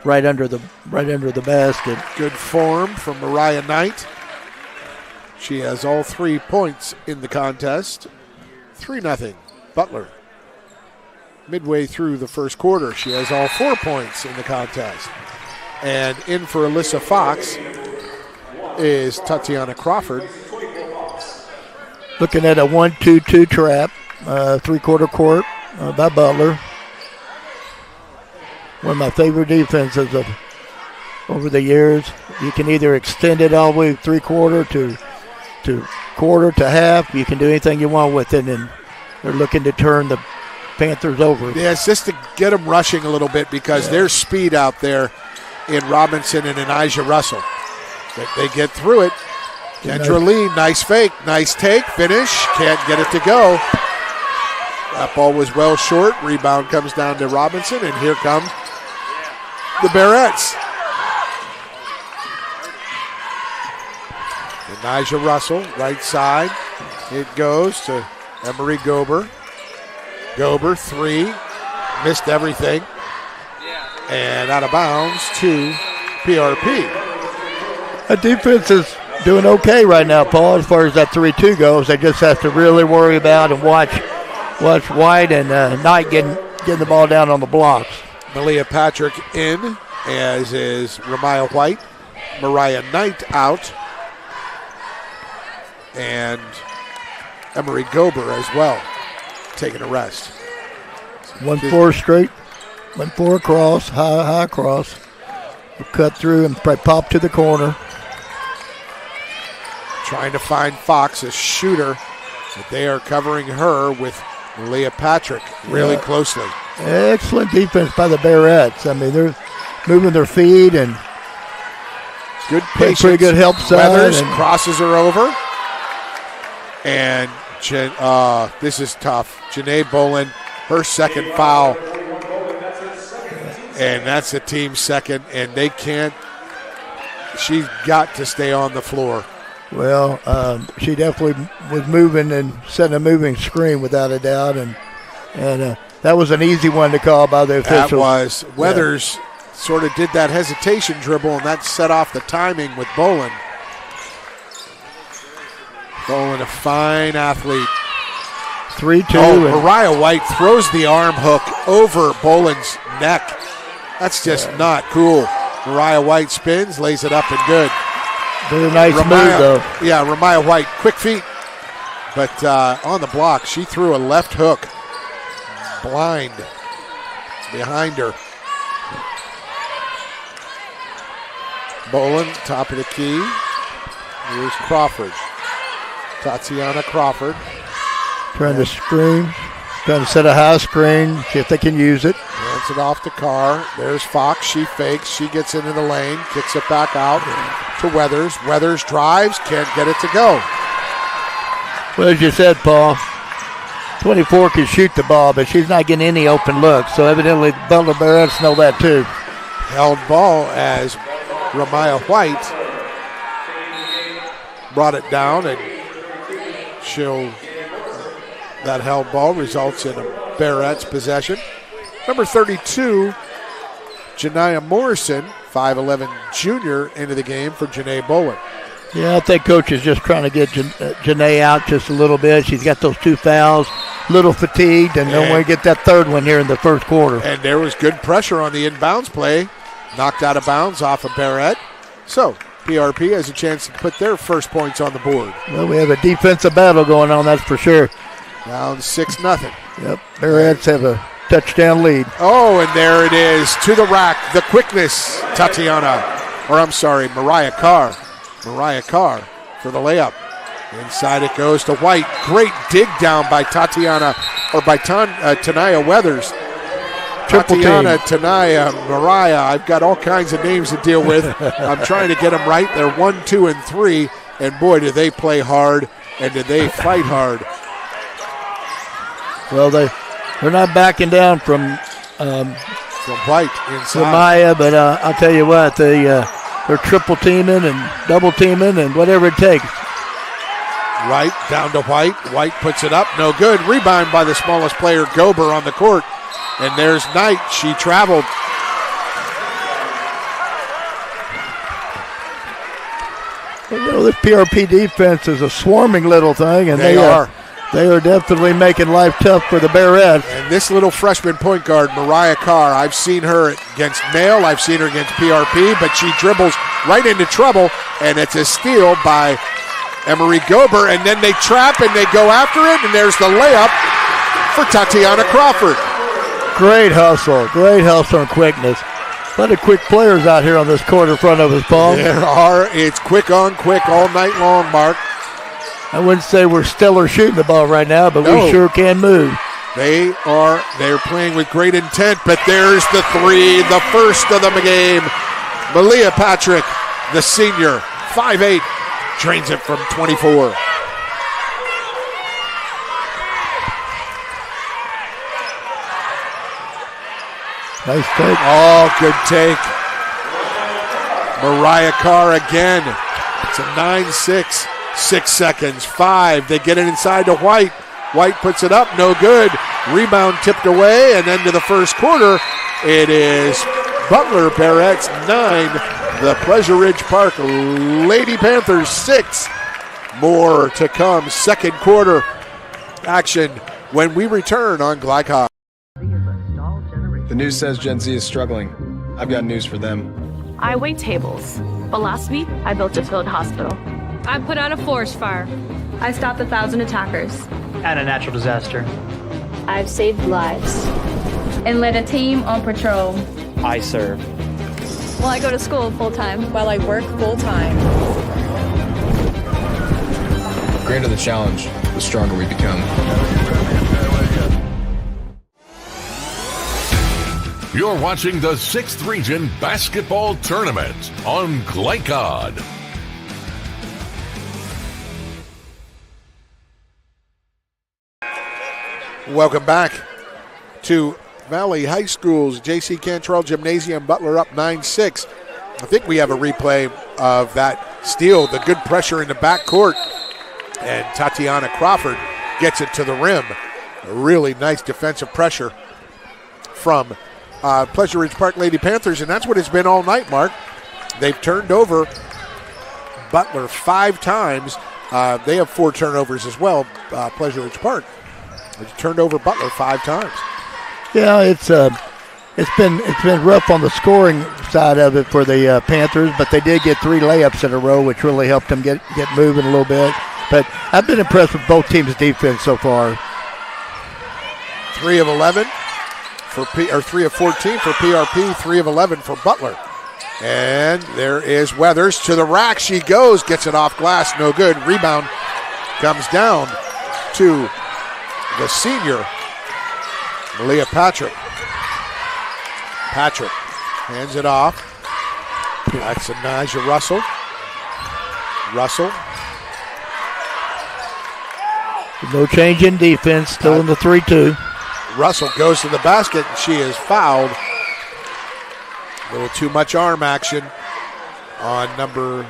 right under the basket. Good form from Mariah Knight. She has all 3 points in the contest. 3-0 Butler. Midway through the first quarter, she has all 4 points in the contest. And in for Alyssa Fox is Tatiana Crawford. Looking at a 1-2-2 trap, 3-quarter court by Butler. One of my favorite defenses over the years. You can either extend it all the way 3-quarter to quarter to half. You can do anything you want with it, and they're looking to turn the Panthers over. Yeah, it's just to get them rushing a little bit because there's speed out there in Robinson and in Elijah Russell. But they get through it. Kendra Lee, nice fake, nice take, finish, can't get it to go. That ball was well short. Rebound comes down to Robinson, and here come the Barrettes. And Nigel Russell, right side. It goes to Emery Gober. Gober, 3, missed everything. And out of bounds to PRP. The defense is doing okay right now, Paul, as far as that 3-2 goes. They just have to really worry about and watch White and Knight getting the ball down on the blocks. Malia Patrick in, as is Ramaya White. Mariah Knight out. And Emery Gober as well, taking a rest. 1-4 straight. 1-4 across, high cross. Cut through and pop to the corner. Trying to find Fox, a shooter, but they are covering her with Malia Patrick really closely. Excellent defense by the Barrettes. I mean, they're moving their feet and good patience. Pretty good help side. Weathers crosses her over. And this is tough. Janae Bolin, her second foul. And that's the team's second, and they can't. She's got to stay on the floor. Well, she definitely was moving and setting a moving screen without a doubt, and that was an easy one to call by the officials. That was. Weathers sort of did that hesitation dribble, and that set off the timing with Bolin. Bolin, a fine athlete. 3-2. Oh, Mariah White throws the arm hook over Bolin's neck. That's just not cool. Mariah White spins, lays it up and good. Very nice move, though. Yeah, Ramaya White, quick feet. But on the block, she threw a left hook. Blind behind her. Bolin, top of the key. Here's Crawford. Tatiana Crawford. Trying to screen. Trying to set a high screen, see if they can use it. Hands it off to Carr. There's Fox. She fakes. She gets into the lane. Kicks it back out to Weathers. Weathers drives. Can't get it to go. Well, as you said, Paul, 24 can shoot the ball, but she's not getting any open looks. So evidently Butler Barretts know that too. Held ball as Ramaya White brought it down, and that held ball results in a Barretts possession. Number 32, Janiah Morrison, 5'11 junior, into the game for Janae Bullitt. Yeah, I think Coach is just trying to get Janae out just a little bit. She's got those 2 fouls, little fatigued, and don't want to get that third one here in the first quarter. And there was good pressure on the inbounds play. Knocked out of bounds off of Barrett. So PRP has a chance to put their first points on the board. Well, we have a defensive battle going on, that's for sure. Down 6-0. Yep, Barretts have a touchdown lead. Oh, and there it is to the rack. The quickness, Mariah Carr. Mariah Carr for the layup. Inside it goes to White. Great dig down by Tanaya Weathers. Tatiana, Tanaya, Mariah. I've got all kinds of names to deal with. I'm trying to get them right. They're 1, 2, and 3. And boy, do they play hard and do they fight hard. Well, they're not backing down from White inside. Maya, but I'll tell you what, they're triple teaming and double teaming and whatever it takes. Right down to White. White puts it up, no good. Rebound by the smallest player, Gober, on the court. And there's Knight. She traveled. Well, this PRP defense is a swarming little thing, and they are definitely making life tough for the Barretts. And this little freshman point guard, Mariah Carr, I've seen her against Male, I've seen her against PRP, but she dribbles right into trouble, and it's a steal by Emery Gober, and then they trap and they go after it, and there's the layup for Tatiana Crawford. Great hustle and quickness. A lot of quick players out here on this court in front of us, Paul. There are. It's quick on quick all night long, Mark. I wouldn't say we're stellar shooting the ball right now, but we sure can move. They're playing with great intent, but there's the three, the first of the game. Malia Patrick, the senior, 5'8", drains it from 24. Nice take. Oh, good take. Mariah Carr again. It's a 9-6. 6 seconds. 5. They get it inside to White. White puts it up. No good. Rebound tipped away. And then to the first quarter, it is Butler Barretts 9. The Pleasure Ridge Park Lady Panthers 6. More to come. Second quarter action when we return on Glycod. The news says Gen Z is struggling. I've got news for them. I wait tables, but last week I built a field hospital. I put out a forest fire. I stopped 1,000 attackers. And a natural disaster. I've saved lives and led a team on patrol. I serve. Well, I go to school full-time. While I work full-time. The greater the challenge, the stronger we become. You're watching the 6th Region Basketball Tournament on Glycod. Welcome back to Valley High School's J.C. Cantrell Gymnasium. Butler up 9-6. I think we have a replay of that steal, the good pressure in the backcourt. And Tatiana Crawford gets it to the rim. A really nice defensive pressure from Pleasure Ridge Park Lady Panthers, and that's what it's been all night, Mark. They've turned over Butler 5 times. They have 4 turnovers as well, Pleasure Ridge Park. They've turned over Butler 5 times. Yeah, it's been rough on the scoring side of it for the Panthers, but they did get 3 layups in a row, which really helped them get moving a little bit. But I've been impressed with both teams' defense so far. 3 of 11. 3 of 14 for PRP, 3 of 11 for Butler. And there is Weathers to the rack. She goes, gets it off glass, no good. Rebound comes down to the senior, Malia Patrick. Patrick hands it off. That's Anaja Russell. Russell No change in defense, still in the 3-2. Russell goes to the basket, and she is fouled. A little too much arm action on number.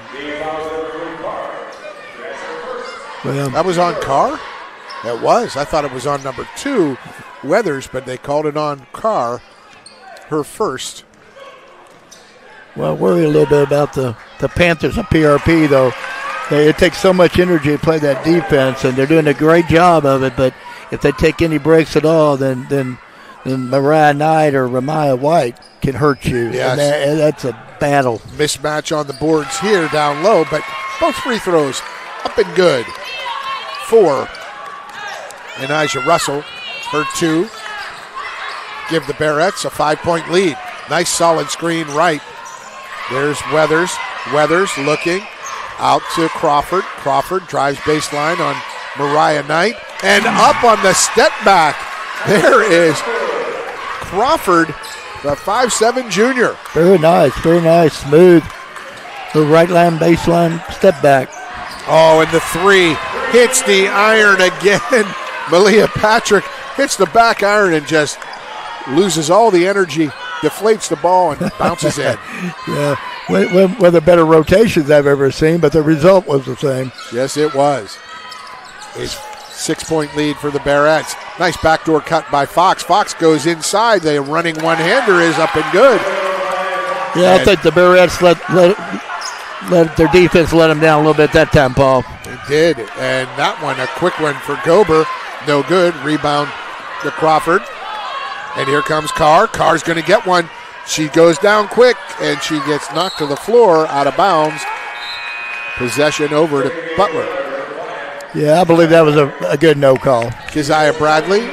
Well, that was on Carr? It was. I thought it was on number 2, Weathers, but they called it on Carr, her first. Well, worry a little bit about the Panthers and PRP, though. It takes so much energy to play that defense, and they're doing a great job of it, but if they take any breaks at all, then Mariah Knight or Ramaya White can hurt you. Yes. And that's a battle. Mismatch on the boards here down low, but both free throws up and good for Elijah Russell. Her 2 give the Barrettes a 5-point lead. Nice solid screen right. There's Weathers. Weathers looking out to Crawford. Crawford drives baseline on Mariah Knight and up on the step back. There is Crawford, the 5'7" junior. Very nice, smooth. The right line baseline step back. Oh, and the 3 hits the iron again. Malia Patrick hits the back iron and just loses all the energy, deflates the ball, and bounces in. Yeah, one of the better rotations I've ever seen, but the result was the same. Yes, it was. A 6-point lead for the Barrettes. Nice backdoor cut by Fox. Fox goes inside. The running one-hander is up and good. Yeah, I think the Barrettes let their defense let them down a little bit that time, Paul. They did, and that one, a quick one for Gober. No good. Rebound to Crawford. And here comes Carr. Carr's going to get one. She goes down quick, and she gets knocked to the floor out of bounds. Possession over to Butler. Yeah, I believe that was a good no call. Keziah Bradley,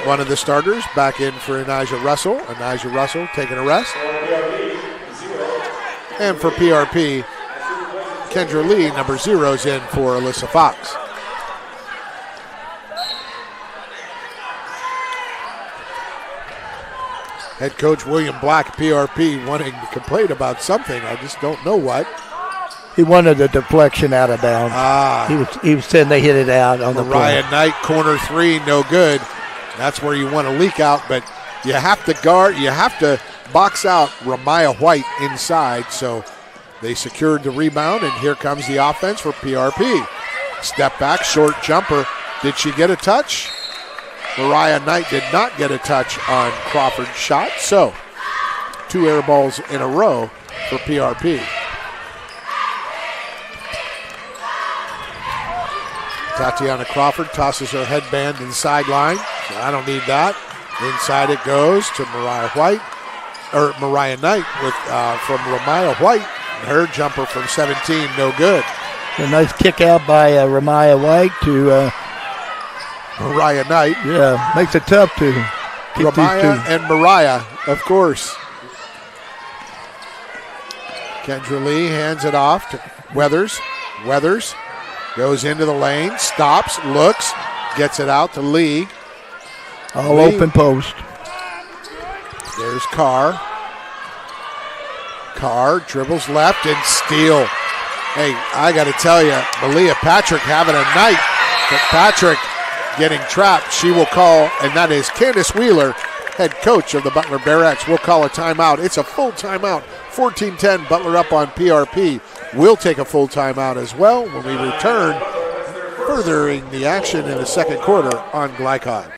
one of the starters, back in for Elijah Russell. Elijah Russell taking a rest. And for PRP, Kendra Lee, number 0, is in for Alyssa Fox. Head coach William Black, PRP, wanting to complain about something. I just don't know what. He wanted a deflection out of bounds. He was saying they hit it out on the play. Ryan Knight, corner 3, no good. That's where you want to leak out, but you have to guard, you have to box out Ramaya White inside, so they secured the rebound, and here comes the offense for PRP. Step back, short jumper. Did she get a touch? Mariah Knight did not get a touch on Crawford's shot, so 2 air balls in a row for PRP. Tatiana Crawford tosses her headband and sideline. So I don't need that. Inside it goes to Mariah Knight with from Ramaya White. Her jumper from 17, no good. A nice kick out by Ramaya White to Mariah Knight. Yeah, makes it tough to keep Ramaya these 2. and Mariah, of course. Kendra Lee hands it off to Weathers. Weathers goes into the lane, stops, looks, gets it out to Lee. All open post. There's Carr. Carr dribbles left and steal. Hey, I got to tell you, Malia Patrick having a night. But Patrick getting trapped. She will call, and that is Candace Wheeler, head coach of the Butler Barrettes, will call a timeout. It's a full timeout. 14-10, Butler up on PRP. We'll take a full timeout as well when we return, furthering the action in the second quarter on Glycod.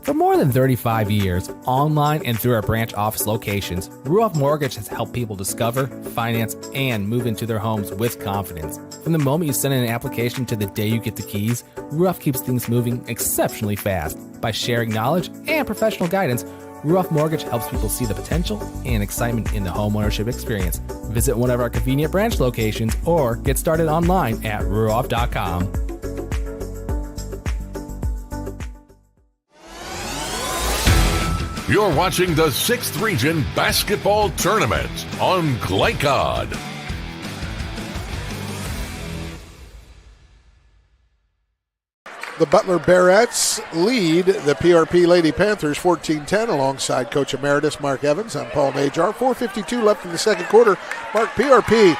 For more than 35 years, online and through our branch office locations, Ruoff Mortgage has helped people discover, finance, and move into their homes with confidence. From the moment you send in an application to the day you get the keys, Ruoff keeps things moving exceptionally fast. By sharing knowledge and professional guidance, Ruoff Mortgage helps people see the potential and excitement in the homeownership experience. Visit one of our convenient branch locations or get started online at ruoff.com. You're watching the 6th Region Basketball Tournament on Glycod. The Butler Barrettes lead the PRP Lady Panthers 14-10 alongside Coach Emeritus Mark Evans. I'm Paul Najar. 4:52 left in the second quarter. Mark, PRP,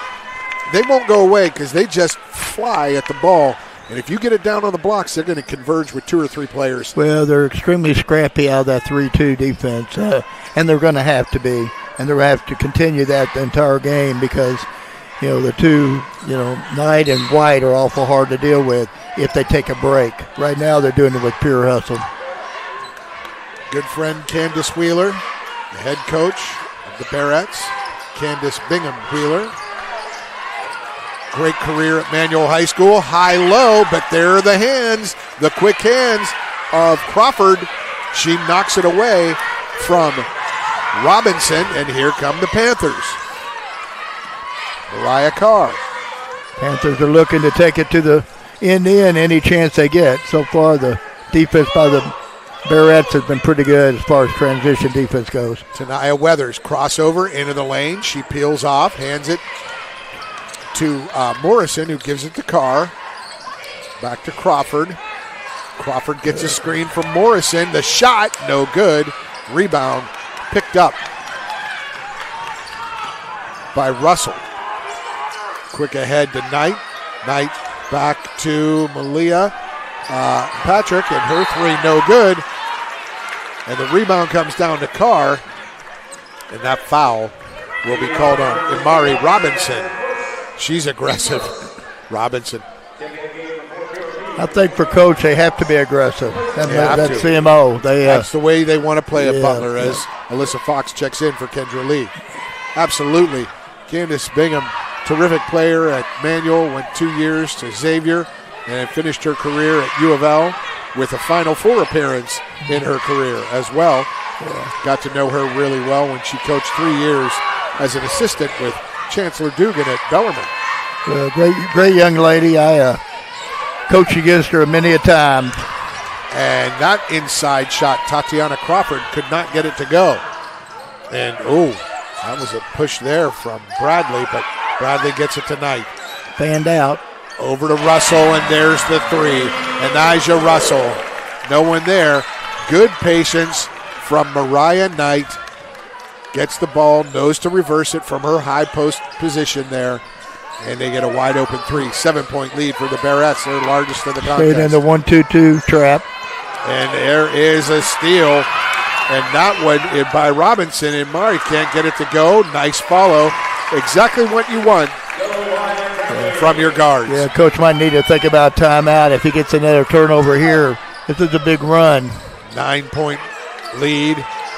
they won't go away because they just fly at the ball. And if you get it down on the blocks, they're going to converge with 2 or 3 players. Well, they're extremely scrappy out of that 3-2 defense, and they're going to have to be. And they're going to have to continue that the entire game because, the two, Knight and White are awful hard to deal with if they take a break. Right now they're doing it with pure hustle. Good friend Candace Wheeler, the head coach of the Barrettes. Candace Bingham Wheeler. Great career at Manual High School. High-low, but there are the hands, the quick hands of Crawford. She knocks it away from Robinson, and here come the Panthers. Mariah Carr. Panthers are looking to take it to the end any chance they get. So far, the defense by the Barrettes has been pretty good as far as transition defense goes. Tanaya Weathers, crossover into the lane. She peels off, hands it to Morrison, who gives it to Carr. Back to Crawford. Crawford gets a screen from Morrison. The shot, no good. Rebound picked up by Russell. Quick ahead to Knight. Knight back to Malia Patrick, and her 3 no good. And the rebound comes down to Carr, and that foul will be called on Imari Robinson. She's aggressive. Robinson. I think for Coach, they have to be aggressive. That's CMO. That's the way they want to play at Butler, as Alyssa Fox checks in for Kendra Lee. Absolutely. Candace Bingham, terrific player at Manual, went 2 years to Xavier, and finished her career at U of L with a Final Four appearance in her career as well. Got to know her really well when she coached 3 years as an assistant with Chancellor Dugan at Bellarmine. Great young lady. I coached against her many a time. And that inside shot, Tatiana Crawford could not get it to go. And, that was a push there from Bradley, but Bradley gets it tonight. Fanned out. Over to Russell, and there's the 3. And Nija Russell, no one there. Good patience from Mariah Knight. Gets the ball, knows to reverse it from her high post position there. And they get a wide open 3. 7-point lead for the Barrettes, their largest of the contest. Straight in the 1-2-2 trap. And there is a steal. And that one by Robinson, and Mari can't get it to go. Nice follow. Exactly what you want from your guards. Yeah, Coach might need to think about timeout if he gets another turnover here. This is a big run. 9-point lead,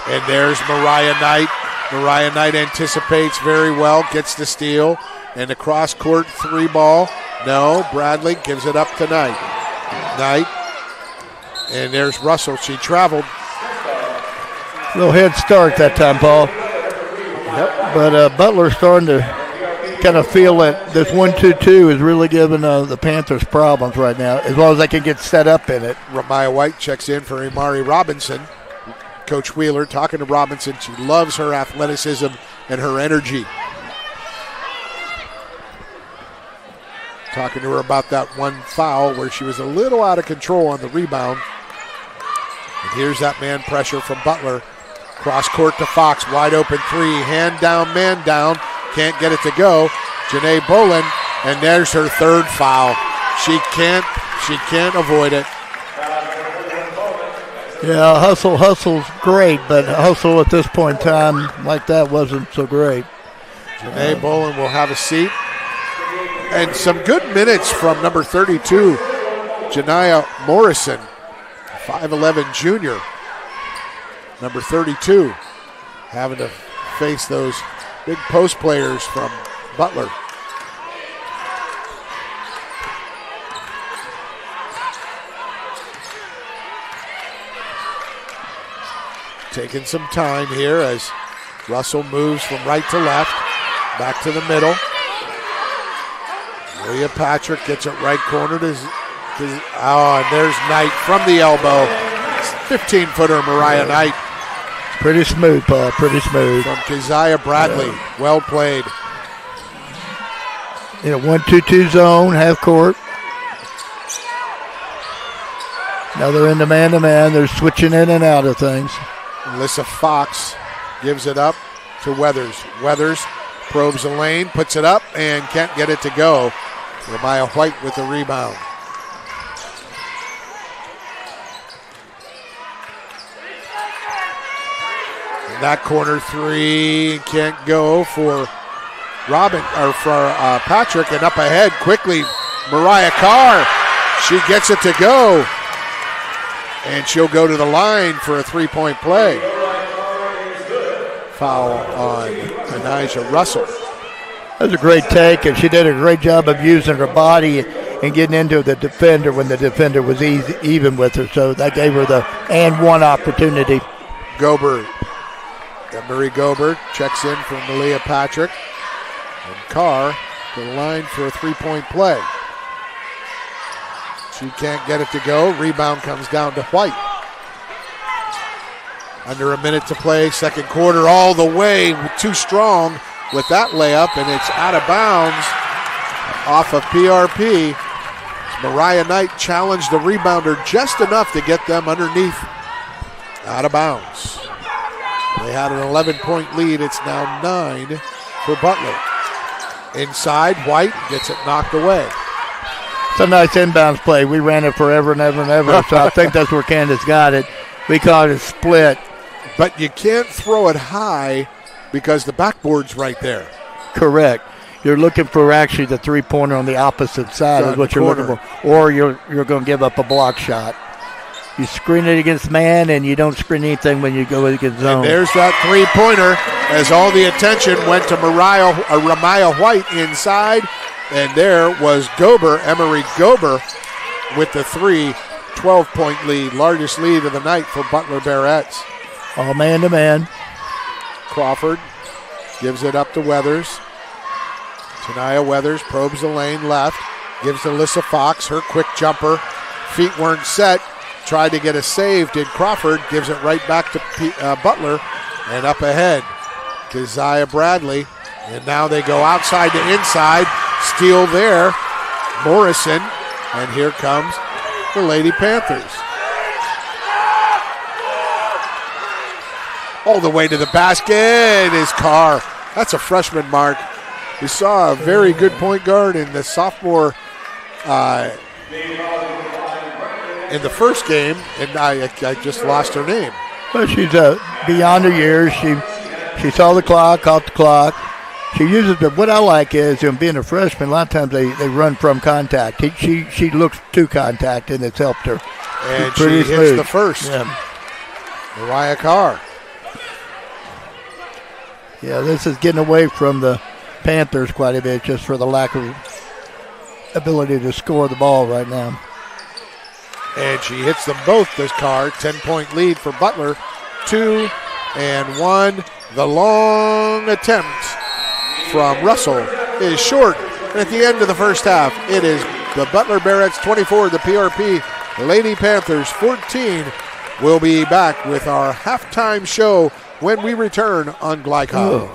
and there's Mariah Knight. Mariah Knight anticipates very well, gets the steal, and the cross-court 3 ball. No, Bradley gives it up to Knight. Knight, and there's Russell. She traveled. Little head start that time, Paul. Yep. But Butler's starting to kind of feel that this 1-2-2 is really giving the Panthers problems right now, as long as they can get set up in it. Ramaya White checks in for Imari Robinson. Coach Wheeler talking to Robinson. She loves her athleticism and her energy. Talking to her about that one foul where she was a little out of control on the rebound. And here's that man pressure from Butler. Cross court to Fox, wide open 3, hand down, man down, can't get it to go. Janae Boland, and there's her 3rd foul. She can't avoid it. Yeah, hustle's great, but hustle at this point in time like that wasn't so great. Janae Boland will have a seat. And some good minutes from number 32, Janiyah Morrison, 5'11 junior. Number 32, having to face those big post players from Butler. Taking some time here as Russell moves from right to left, back to the middle. Leah Patrick gets it right corner to and there's Knight from the elbow. 15-footer Mariah Knight. Pretty smooth, Paul, pretty smooth. From Keziah Bradley, well played. In a 1-2-2 zone, half court. Now they're in the man-to-man. They're switching in and out of things. Alyssa Fox gives it up to Weathers. Weathers probes the lane, puts it up, and can't get it to go. Ramaya White with the rebound. That corner three can't go for Patrick, and up ahead quickly, Mariah Carr. She gets it to go, and she'll go to the line for a three-point play. Foul on Anijah Russell. That was a great take, and she did a great job of using her body and getting into the defender when the defender was even with her. So that gave her the and one opportunity. Gobert. Marie Gobert checks in for Malia Patrick. And Carr to the line for a three-point play. She can't get it to go. Rebound comes down to White. Under a minute to play, second quarter, all the way, too strong with that layup, and it's out of bounds off of PRP. Mariah Knight challenged the rebounder just enough to get them underneath, out of bounds. They had an 11-point lead. It's now 9 for Butler. Inside, White gets it knocked away. It's a nice inbounds play. We ran it forever and ever and ever, so I think that's where Candace got it. We caught it split. But you can't throw it high because the backboard's right there. Correct. You're looking for actually the three-pointer on the opposite side is what you're looking for. Or you're going to give up a block shot. You screen it against man, and you don't screen anything when you go against zone. And there's that three-pointer as all the attention went to Ramaya White inside. And there was Emery Gober with the 12-point lead, largest lead of the night for Butler Barrettes. All man-to-man. Crawford gives it up to Weathers. Tania Weathers probes the lane left, gives to Alyssa Fox, her quick jumper. Feet weren't set. Tried to get a save, did Crawford, gives it right back to Butler, and up ahead, Keziah Bradley. And now they go outside to inside, steal there, Morrison, and here comes the Lady Panthers. All the way to the basket is Carr. That's a freshman mark. We saw a very good point guard in the sophomore in the first game, and I just lost her name. Well, she's beyond her years. She saw the clock, caught the clock. She uses what I like is, being a freshman, a lot of times they run from contact. She looks to contact, and it's helped her. And she hits the first. Yeah. Mariah Carr. Yeah, this is getting away from the Panthers quite a bit just for the lack of ability to score the ball right now. And she hits them both this Carr. 10-point lead for Butler. 2 and 1. The long attempt from Russell is short. And at the end of the first half, it is the Butler Barrettes 24, the PRP Lady Panthers 14. We'll be back with our halftime show when we return on Glycom.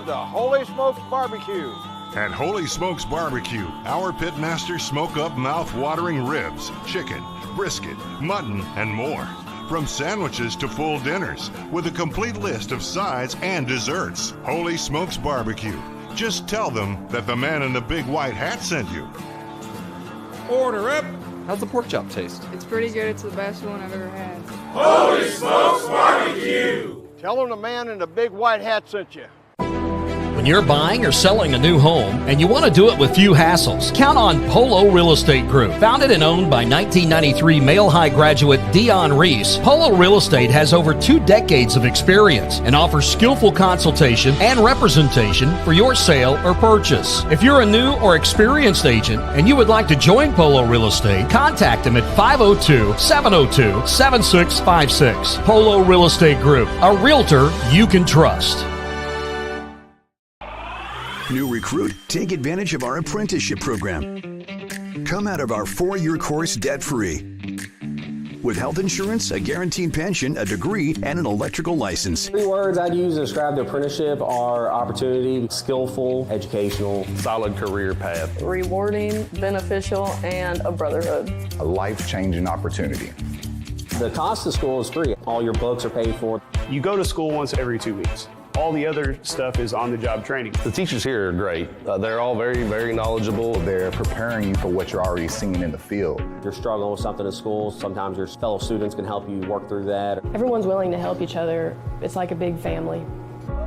The Holy Smokes Barbecue. At Holy Smokes Barbecue, our pitmasters smoke up mouth-watering ribs, chicken, brisket, mutton, and more. From sandwiches to full dinners, with a complete list of sides and desserts. Holy Smokes Barbecue. Just tell them that the man in the big white hat sent you. Order up. How's the pork chop taste? It's pretty good. It's the best one I've ever had. Holy Smokes Barbecue. Tell them the man in the big white hat sent you. When you're buying or selling a new home and you want to do it with few hassles, count on Polo Real Estate Group. Founded and owned by 1993 Male High graduate Dion Reese, Polo Real Estate has over 2 decades of experience and offers skillful consultation and representation for your sale or purchase. If you're a new or experienced agent and you would like to join Polo Real Estate, contact them at 502-702-7656. Polo Real Estate Group, a realtor you can trust. New recruit, take advantage of our apprenticeship program. Come out of our 4-year course debt-free. With health insurance, a guaranteed pension, a degree, and an electrical license. 3 words I'd use to describe the apprenticeship are opportunity, skillful, educational, solid career path, rewarding, beneficial, and a brotherhood. A life-changing opportunity. The cost of school is free. All your books are paid for. You go to school once every 2 weeks. All the other stuff is on-the-job training. The teachers here are great. They're all very, very knowledgeable. They're preparing you for what you're already seeing in the field. You're struggling with something in school, sometimes your fellow students can help you work through that. Everyone's willing to help each other. It's like a big family.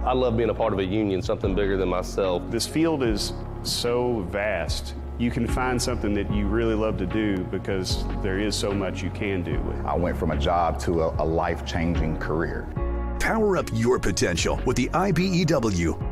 I love being a part of a union, something bigger than myself. This field is so vast. You can find something that you really love to do because there is so much you can do with it. I went from a job to a life-changing career. Power up your potential with the IBEW.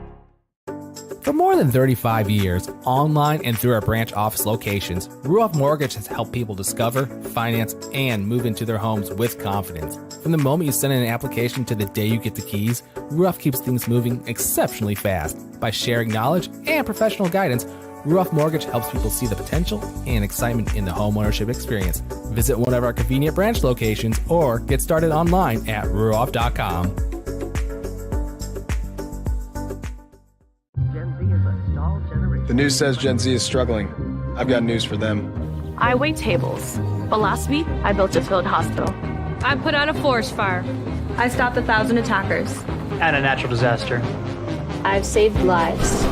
For more than 35 years, online and through our branch office locations, Ruoff Mortgage has helped people discover, finance, and move into their homes with confidence. From the moment you send in an application to the day you get the keys, Ruoff keeps things moving exceptionally fast. By sharing knowledge and professional guidance, Ruoff Mortgage helps people see the potential and excitement in the homeownership experience. Visit one of our convenient branch locations or get started online at ruoff.com. The news says Gen Z is struggling. I've got news for them. I wait tables, but last week I built a field hospital. I put out a forest fire. I stopped 1,000 attackers. And a natural disaster. I've saved lives.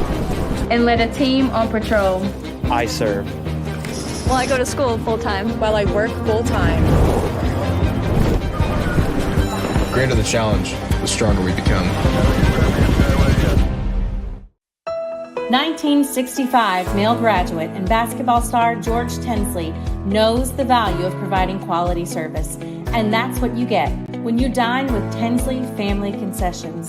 And led a team on patrol. I serve. Well, I go to school full-time. While I work full-time. The greater the challenge, the stronger we become. 1965 male graduate and basketball star George Tensley knows the value of providing quality service. And that's what you get when you dine with Tensley Family Concessions.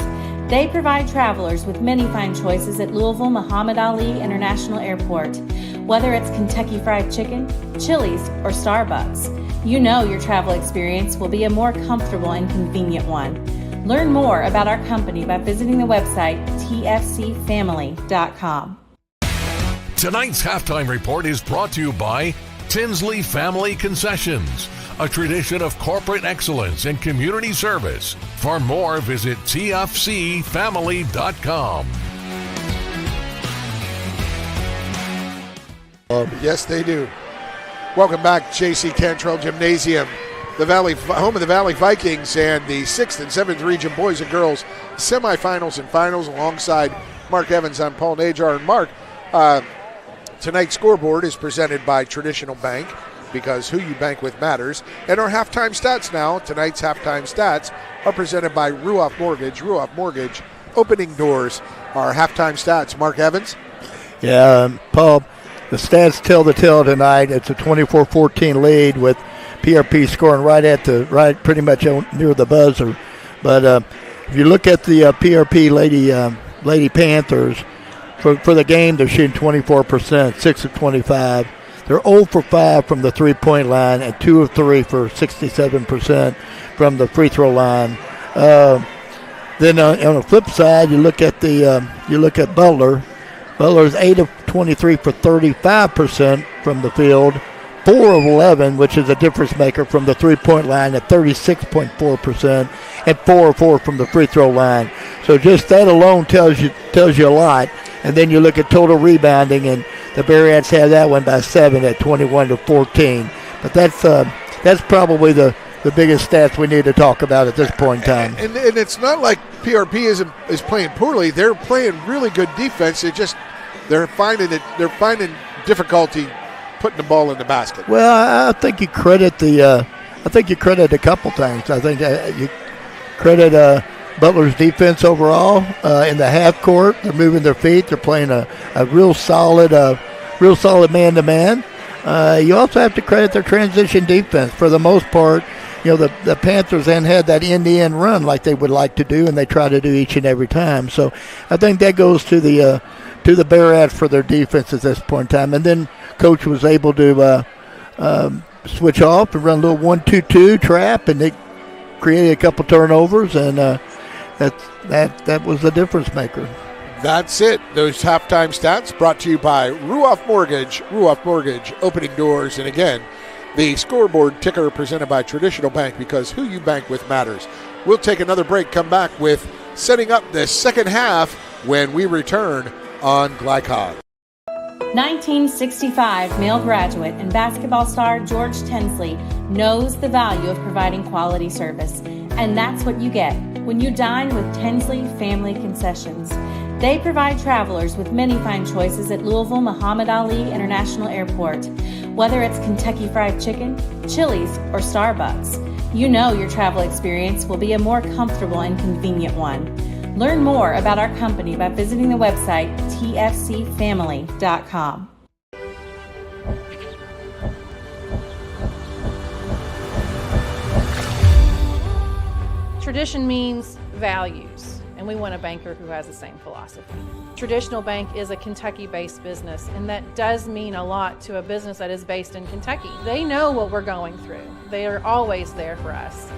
They provide travelers with many fine choices at Louisville Muhammad Ali International Airport. Whether it's Kentucky Fried Chicken, Chili's, or Starbucks, you know your travel experience will be a more comfortable and convenient one. Learn more about our company by visiting the website tfcfamily.com. Tonight's halftime report is brought to you by Tinsley Family Concessions, a tradition of corporate excellence and community service. For more, visit tfcfamily.com. Yes, they do. Welcome back, J.C. Cantrell Gymnasium, the home of the Valley Vikings and the 6th and 7th Region Boys and Girls Semifinals and Finals, alongside Mark Evans. I'm Paul Najar. And Mark, tonight's scoreboard is presented by Traditional Bank, because who you bank with matters. And our halftime stats now, tonight's halftime stats, are presented by Ruoff Mortgage. Ruoff Mortgage, opening doors. Our halftime stats, Mark Evans. Yeah, Paul, the stats tell the tale tonight. It's a 24-14 lead with PRP scoring right pretty much near the buzzer. But if you look at the PRP Lady Panthers, for the game, they're shooting 24%, 6 of 25. They're 0 for 5 from the three-point line and 2 of 3 for 67% from the free throw line. Then on the flip side, you look at Butler. Butler's 8 of 23 for 35% from the field, 4 of 11, which is a difference maker from the three-point line at 36.4%, and 4 of 4 from the free throw line. So just that alone tells you a lot. And then you look at total rebounding, and the Bearcats have that one by 7 at 21-14. But that's probably the biggest stats we need to talk about at this point in time. And it's not like PRP is playing poorly. They're playing really good defense. They're finding difficulty putting the ball in the basket. Well, I think you credit a couple things. I think you credit Butler's defense overall in the half court. They're moving their feet. They're playing a real solid man-to-man. You also have to credit their transition defense. For the most part, the Panthers then had that end-to-end run like they would like to do, and they try to do each and every time. So I think that goes to the Bearcats for their defense at this point in time. And then Coach was able to switch off and run a little 1-2-2 trap, and they created a couple turnovers, and that was the difference maker. That's it. Those halftime stats brought to you by Ruoff Mortgage. Ruoff Mortgage, opening doors. And again, the scoreboard ticker presented by Traditional Bank, because who you bank with matters. We'll take another break, come back with setting up the second half when we return on Glycod. 1965 male graduate and basketball star George Tensley knows the value of providing quality service. And that's what you get when you dine with Tensley Family Concessions. They provide travelers with many fine choices at Louisville Muhammad Ali International Airport. Whether it's Kentucky Fried Chicken, Chili's, or Starbucks, you know your travel experience will be a more comfortable and convenient one. Learn more about our company by visiting the website tfcfamily.com. Tradition means values, and we want a banker who has the same philosophy. Traditional Bank is a Kentucky-based business, and that does mean a lot to a business that is based in Kentucky. They know what we're going through. They are always there for us,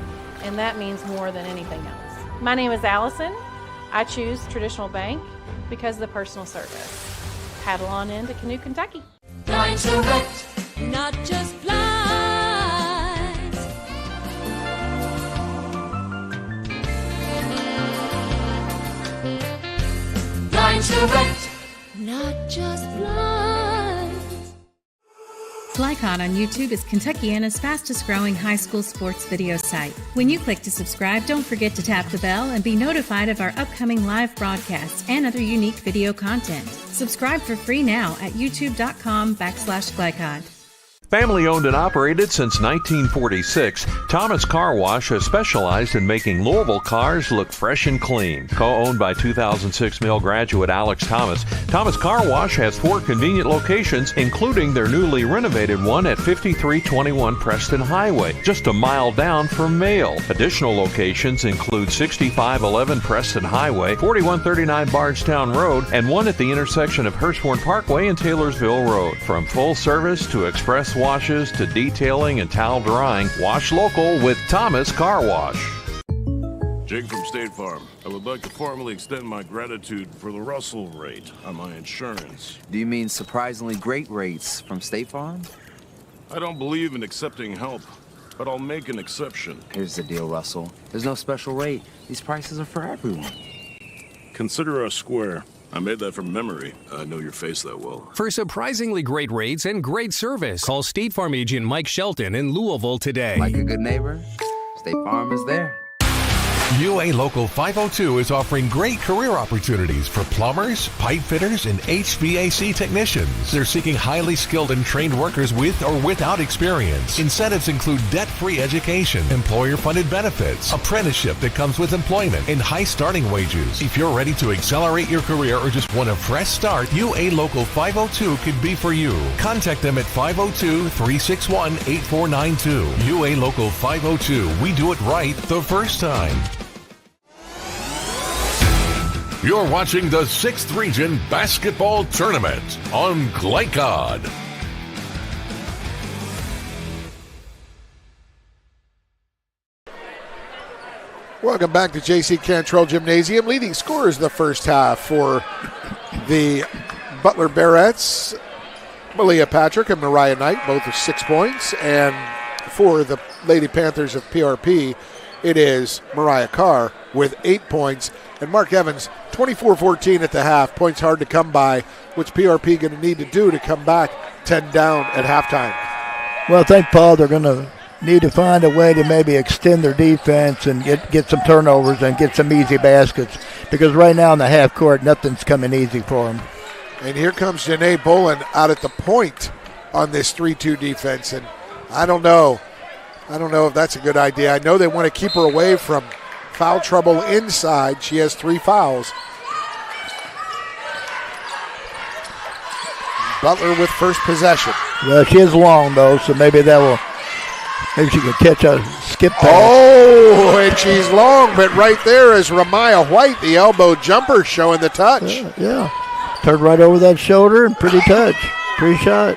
and that means more than anything else. My name is Allison. I choose Traditional Bank because of the personal service. Paddle on into Canoe, Kentucky. Blind Direct, not just blinds. Blind Direct, not just blinds. Flycon on YouTube is Kentuckiana's fastest growing high school sports video site. When you click to subscribe, don't forget to tap the bell and be notified of our upcoming live broadcasts and other unique video content. Subscribe for free now at youtube.com/Glycod. Family owned and operated since 1946, Thomas Car Wash has specialized in making Louisville cars look fresh and clean. Co-owned by 2006 Mill graduate Alex Thomas, Thomas Car Wash has 4 convenient locations, including their newly renovated one at 5321 Preston Highway, just a mile down from Mail. Additional locations include 6511 Preston Highway, 4139 Bardstown Road, and one at the intersection of Hurstbourne Parkway and Taylorsville Road. From full service to express washes to detailing and towel drying, wash local with Thomas Car Wash. Jake from State Farm. I would like to formally extend my gratitude for the Russell rate on my insurance. Do you mean surprisingly great rates from State Farm? I don't believe in accepting help, but I'll make an exception. Here's the deal, Russell. There's no special rate. These prices are for everyone. Consider us square. I made that from memory. I know your face that well. For surprisingly great rates and great service, call State Farm agent Mike Shelton in Louisville today. Like a good neighbor, State Farm is there. UA Local 502 is offering great career opportunities for plumbers, pipe fitters, and HVAC technicians. They're seeking highly skilled and trained workers with or without experience. Incentives include debt-free education, employer-funded benefits, apprenticeship that comes with employment, and high starting wages. If you're ready to accelerate your career or just want a fresh start, UA Local 502 could be for you. Contact them at 502-361-8492. UA Local 502. We do it right the first time. You're watching the 6th Region Basketball Tournament on Glycod. Welcome back to J.C. Cantrell Gymnasium. Leading scorers the first half for the Butler Barrettes, Malia Patrick and Mariah Knight, both with 6 points. And for the Lady Panthers of PRP, it is Mariah Carr with 8 points. And Mark Evans, 24-14 at the half. Points hard to come by. What's PRP going to need to do to come back 10 down at halftime? Well, I think, Paul, they're going to need to find a way to maybe extend their defense and get some turnovers and get some easy baskets. Because right now in the half court, nothing's coming easy for them. And here comes Janae Boland out at the point on this 3-2 defense. And I don't know if that's a good idea. I know they want to keep her away from foul trouble inside. She has 3 fouls. Butler with first possession. Well, she is long, though, so maybe she can catch a skip pass. Oh, and she's long, but right there is Ramaya White, the elbow jumper, showing the touch. Yeah. Turned right over that shoulder and pretty touch. Pretty shot.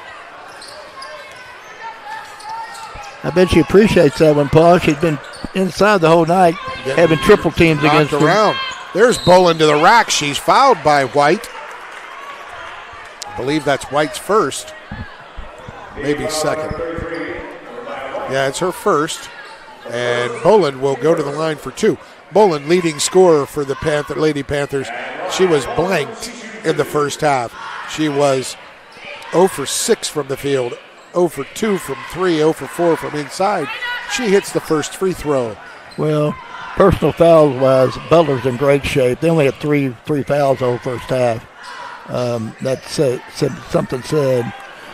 I bet she appreciates that one, Paul. She's been inside the whole night, having triple teams against her. Around. There's Boland to the rack. She's fouled by White. I believe that's White's first, maybe second. Yeah, it's her first. And Boland will go to the line for 2. Boland, leading scorer for the Lady Panthers. She was blanked in the first half. She was 0 for 6 from the field. 0 for 2 from 3, 0 for 4 from inside. She hits the first free throw. Well, personal fouls-wise, Butler's in great shape. They only had three fouls over first half. That's something said.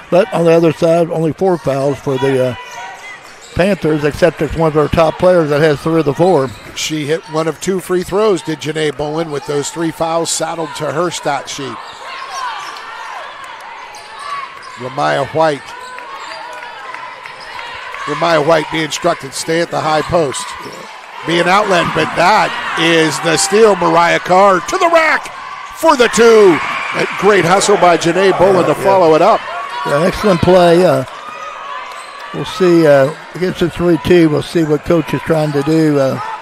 But on the other side, only 4 fouls for the Panthers, except it's one of their top players that has 3 of the 4. She hit one of 2 free throws, did Janae Bolin, with those 3 fouls saddled to her stat sheet. Ramaya White being instructed, stay at the high post. Be an outlet, but that is the steal. Mariah Carr to the rack for the 2. A great hustle by Janae Bolin to follow it up. Yeah, excellent play. We'll see against the 3-2. We'll see what coach is trying to do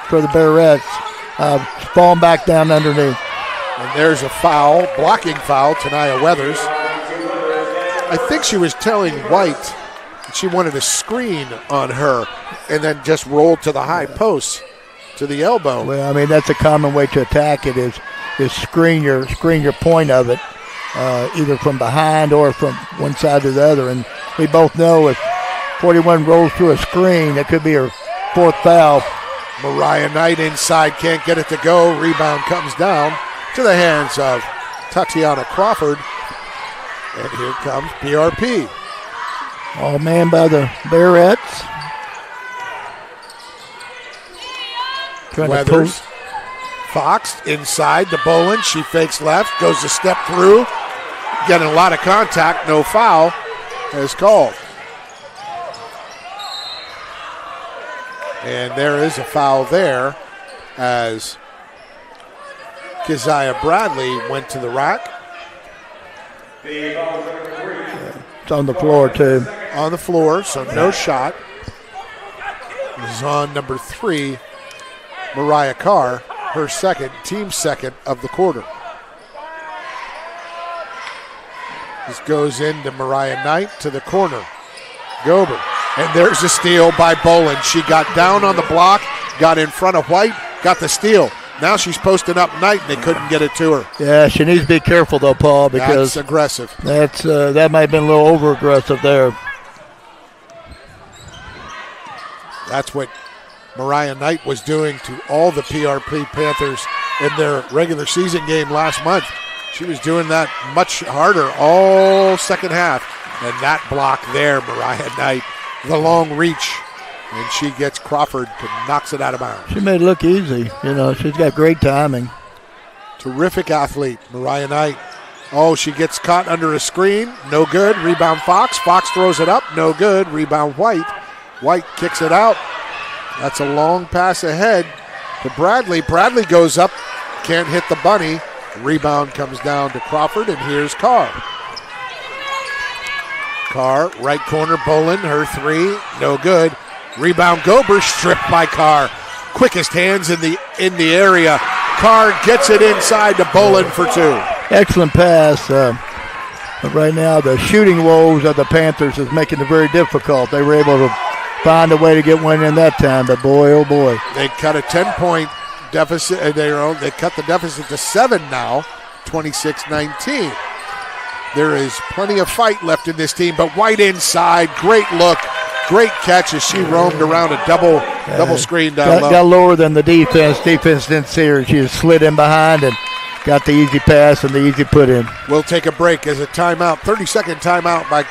for the Bearettes. Falling back down underneath. And there's a foul, blocking foul, Tania Weathers. I think she was telling White that she wanted a screen on her and then just rolled to the high post to the elbow. Well, I mean, that's a common way to attack it is screen your point of it, either from behind or from one side to the other. And we both know if 41 rolls through a screen, it could be her 4th foul. Mariah Knight inside, can't get it to go. Rebound comes down to the hands of Tatiana Crawford. And here comes PRP. All man by the Bearettes. Weathers. Fox inside to Bolin. She fakes left, goes to step through. Getting a lot of contact, no foul is called. And there is a foul there as Keziah Bradley went to the rack. It's on the floor, too. On the floor, so no shot. This is on number 3, Mariah Carr, her team second of the quarter. This goes into Mariah Knight to the corner. Gober. And there's a steal by Bolin. She got down on the block, got in front of White, got the steal. Now she's posting up Knight, and they couldn't get it to her. Yeah, she needs to be careful, though, Paul, because that's aggressive. That might have been a little over-aggressive there. That's what Mariah Knight was doing to all the PRP Panthers in their regular season game last month. She was doing that much harder all second half. And that block there, Mariah Knight, the long reach. And she gets Crawford to knocks it out of bounds. She made it look easy. She's got great timing. Terrific athlete, Mariah Knight. Oh, she gets caught under a screen. No good. Rebound Fox. Fox throws it up. No good. Rebound White. White kicks it out. That's a long pass ahead to Bradley. Bradley goes up. Can't hit the bunny. Rebound comes down to Crawford, and here's Carr. Carr, right corner, Bolin, her 3, no good. Rebound Gober, stripped by Carr. Quickest hands in the area. Carr gets it inside to Bolin for 2. Excellent pass. But right now, the shooting woes of the Panthers is making it very difficult. They were able to find a way to get one in that time, but boy, oh boy. They cut a 10-point deficit. They cut the deficit to 7 now, 26-19. There is plenty of fight left in this team, but White inside, great look, great catch as she roamed around a double screen down low. Got lower than the defense. Defense didn't see her. She just slid in behind and got the easy pass and the easy put in. We'll take a break as a timeout, 30-second timeout by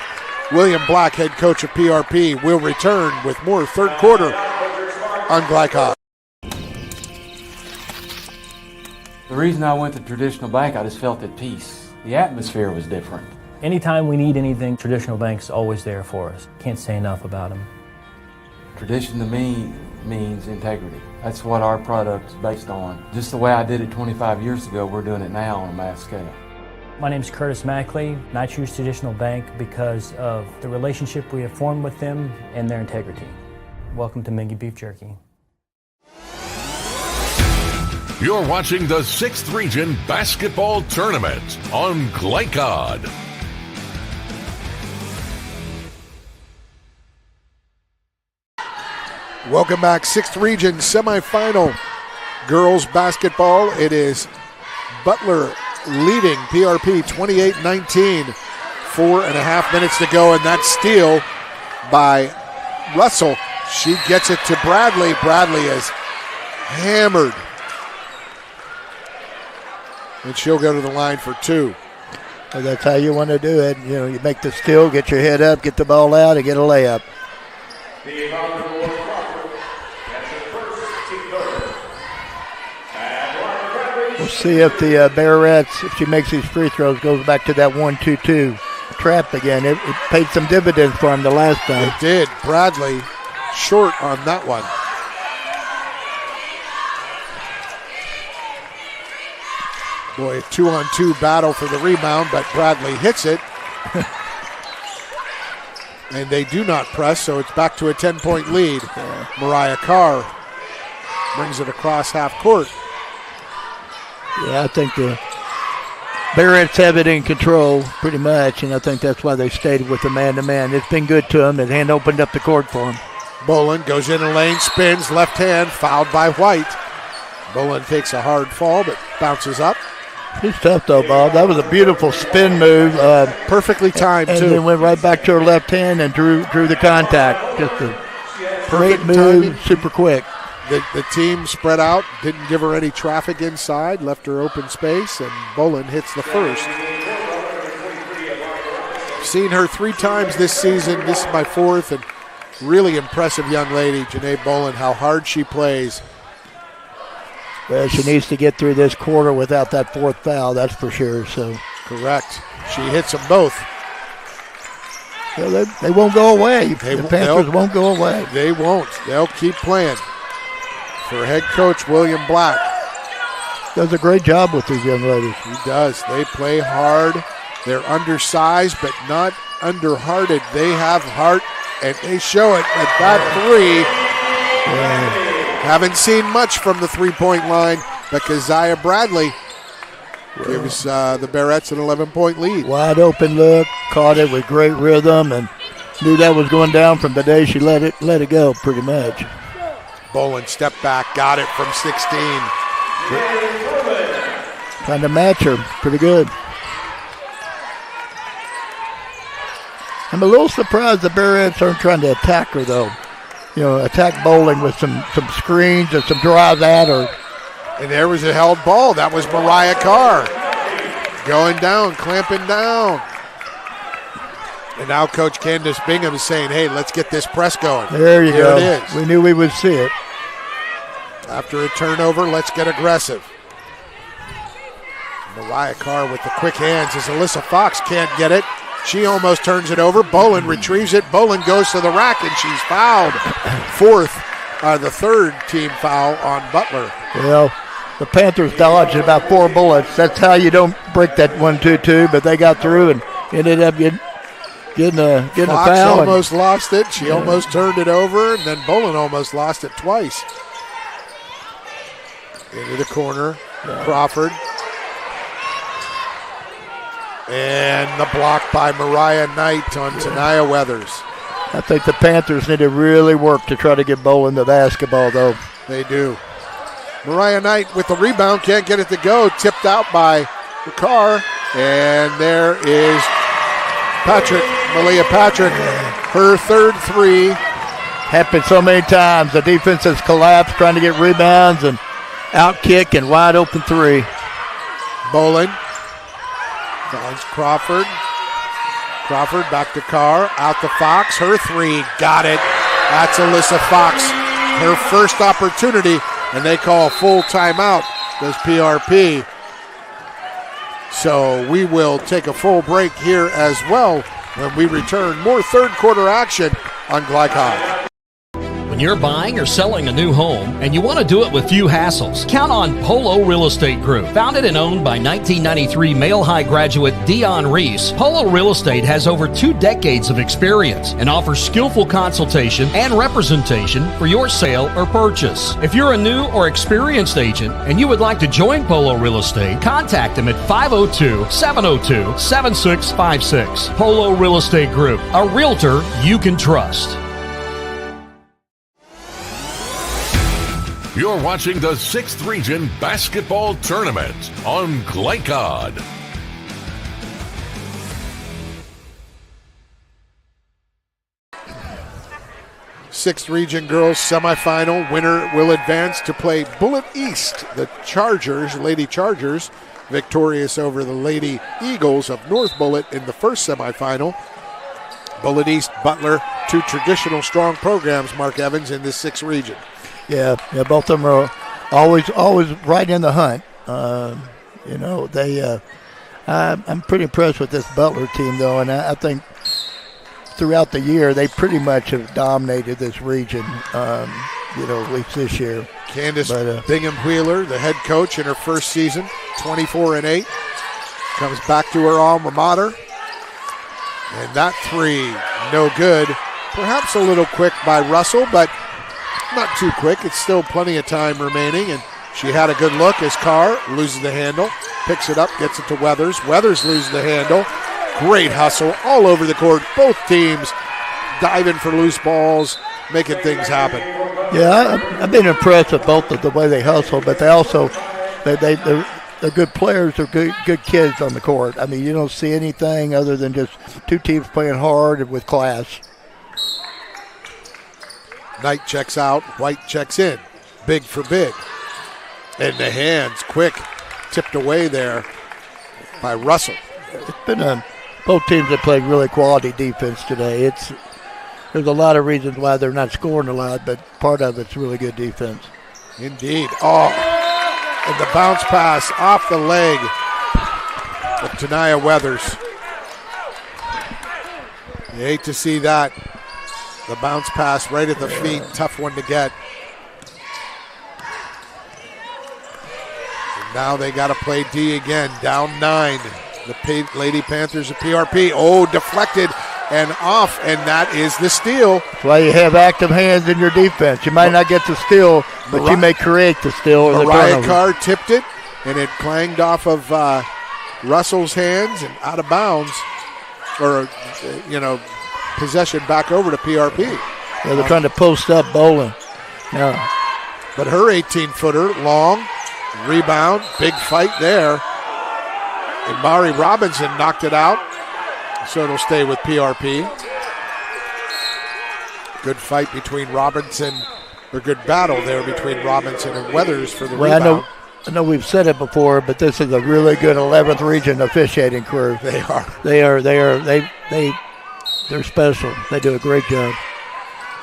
William Black, head coach of PRP. We'll return with more third quarter on Glycod. The reason I went to Traditional Bank, I just felt at peace. The atmosphere was different. Anytime we need anything, Traditional Bank's always there for us. Can't say enough about them. Tradition to me means integrity. That's what our product's based on. Just the way I did it 25 years ago, we're doing it now on a mass scale. My name's Curtis Mackley, and I choose Traditional Bank because of the relationship we have formed with them and their integrity. Welcome to Mingy Beef Jerky. You're watching the 6th Region Basketball Tournament on Glycod. Welcome back, 6th Region semifinal girls basketball. It is Butler leading PRP 28-19. 4.5 minutes to go, and that steal by Russell. She gets it to Bradley. Bradley is hammered. And she'll go to the line for 2. Well, that's how you want to do it. You know, you make the steal, get your head up, get the ball out, and get a layup. We'll see if the Bearettes, if she makes these free throws, goes back to that 1-2-2 trap again. It paid some dividends for him the last time. It did. Bradley short on that one. Boy, a 2-on-2 battle for the rebound, but Bradley hits it. And they do not press, so it's back to a 10-point lead. Yeah. Mariah Carr brings it across half court. Yeah, I think the Barretts have it in control pretty much, and I think that's why they stayed with the man-to-man. It's been good to them. The hand opened up the court for them. Bolin goes in a lane, spins, left hand, fouled by White. Bolin takes a hard fall, but bounces up. He's tough, though, Bob. That was a beautiful spin move. Perfectly timed, and too. And then went right back to her left hand and drew the contact. Just a great move, timing. Super quick. The team spread out, didn't give her any traffic inside, left her open space, and Bolin hits the first. Seen her 3 times this season. This is my 4th, and really impressive young lady, Janae Bolin, how hard she plays. Well, she needs to get through this quarter without that 4th foul, that's for sure. So correct. She hits them both. Well, they won't go away. The Panthers won't go away. They won't. They'll keep playing. For head coach William Black. Does a great job with these young ladies. He does. They play hard. They're undersized, but not underhearted. They have heart, and they show it at that 3. Yeah. Haven't seen much from the 3-point line, but Keziah Bradley gives the Barretts an 11-point lead. Wide open look, caught it with great rhythm, and knew that was going down from the day she let it go pretty much. Bolin stepped back, got it from 16. Trying to match her pretty good. I'm a little surprised the Barretts aren't trying to attack her, though. You know, attack Bolin with some screens and some drives at her. And there was a held ball. That was Mariah Carr going down, clamping down. And now Coach Candace Bingham is saying, hey, let's get this press going. There you go. It is. We knew we would see it. After a turnover, let's get aggressive. Mariah Carr with the quick hands as Alyssa Fox can't get it. She almost turns it over. Bolin retrieves it. Bolin goes to the rack, and she's fouled. The 3rd team foul on Butler. Well, the Panthers dodged about 4 bullets. That's how you don't break that 1-2-2, but they got through and ended up getting a Fox foul. Almost lost it. She almost turned it over, and then Bolin almost lost it twice. Into the corner. Yeah. Crawford. And the block by Mariah Knight on Tania Weathers. I think the Panthers need to really work to try to get Bolin the basketball, though. They do. Mariah Knight with the rebound, can't get it to go. Tipped out by Carr. And there is Malia Patrick. Her 3rd 3. Happened so many times. The defense has collapsed trying to get rebounds and out kick and wide open 3. Bolin. Finds Crawford. Crawford back to Carr. Out to Fox. Her 3. Got it. That's Alyssa Fox. Her first opportunity. And they call a full timeout. Does PRP. So we will take a full break here as well when we return. More 3rd quarter action on Glycod. When you're buying or selling a new home and you want to do it with few hassles, count on Polo Real Estate Group. Founded and owned by 1993 Male High graduate Dion Reese, Polo Real Estate has over 2 decades of experience and offers skillful consultation and representation for your sale or purchase. If you're a new or experienced agent and you would like to join Polo Real Estate, contact them at 502-702-7656. Polo Real Estate Group, a realtor you can trust. You're watching the 6th Region Basketball Tournament on Glycod. 6th Region Girls Semifinal. Winner will advance to play Bullitt East. The Chargers, Lady Chargers, victorious over the Lady Eagles of North Bullitt in the first semifinal. Bullitt East, Butler, two traditional strong programs, Mark Evans, in this 6th region. Yeah, both of them are always right in the hunt. I'm pretty impressed with this Butler team, though, and I think throughout the year they pretty much have dominated this region, at least this year. Candace Bingham-Wheeler, the head coach in her first season, 24-8, comes back to her alma mater. And that three, no good. Perhaps a little quick by Russell, but not too quick. It's still plenty of time remaining, and she had a good look as Carr loses the handle, picks it up, gets it to Weathers. Weathers loses the handle. Great hustle all over the court. Both teams diving for loose balls, making things happen. Yeah, I've been impressed with both of the way they hustle, but they also they're good players. They're good kids on the court. I mean, you don't see anything other than just two teams playing hard with class. Knight checks out, White checks in. Big for big. And the hands quick, tipped away there by Russell. It's been both teams have played really quality defense today. There's a lot of reasons why they're not scoring a lot, but part of it's really good defense. Indeed. Oh, and the bounce pass off the leg of Tanaya Weathers. You hate to see that. The bounce pass right at the feet, tough one to get. And now they got to play D again, down 9. The Lady Panthers of PRP. Oh, deflected and off, and that is the steal. That's why you have active hands in your defense. You might not get the steal, but you may create the steal. Or Mariah Carr tipped it, and it clanged off of Russell's hands and out of bounds, or, possession back over to PRP. Yeah, they're trying to post up bowling. Yeah. But her 18-footer, long, rebound, big fight there. And Mari Robinson knocked it out, so it'll stay with PRP. Good fight between good battle there between Robinson and Weathers for the rebound. I know we've said it before, but this is a really good 11th region officiating crew. They are. They're special. They do a great job.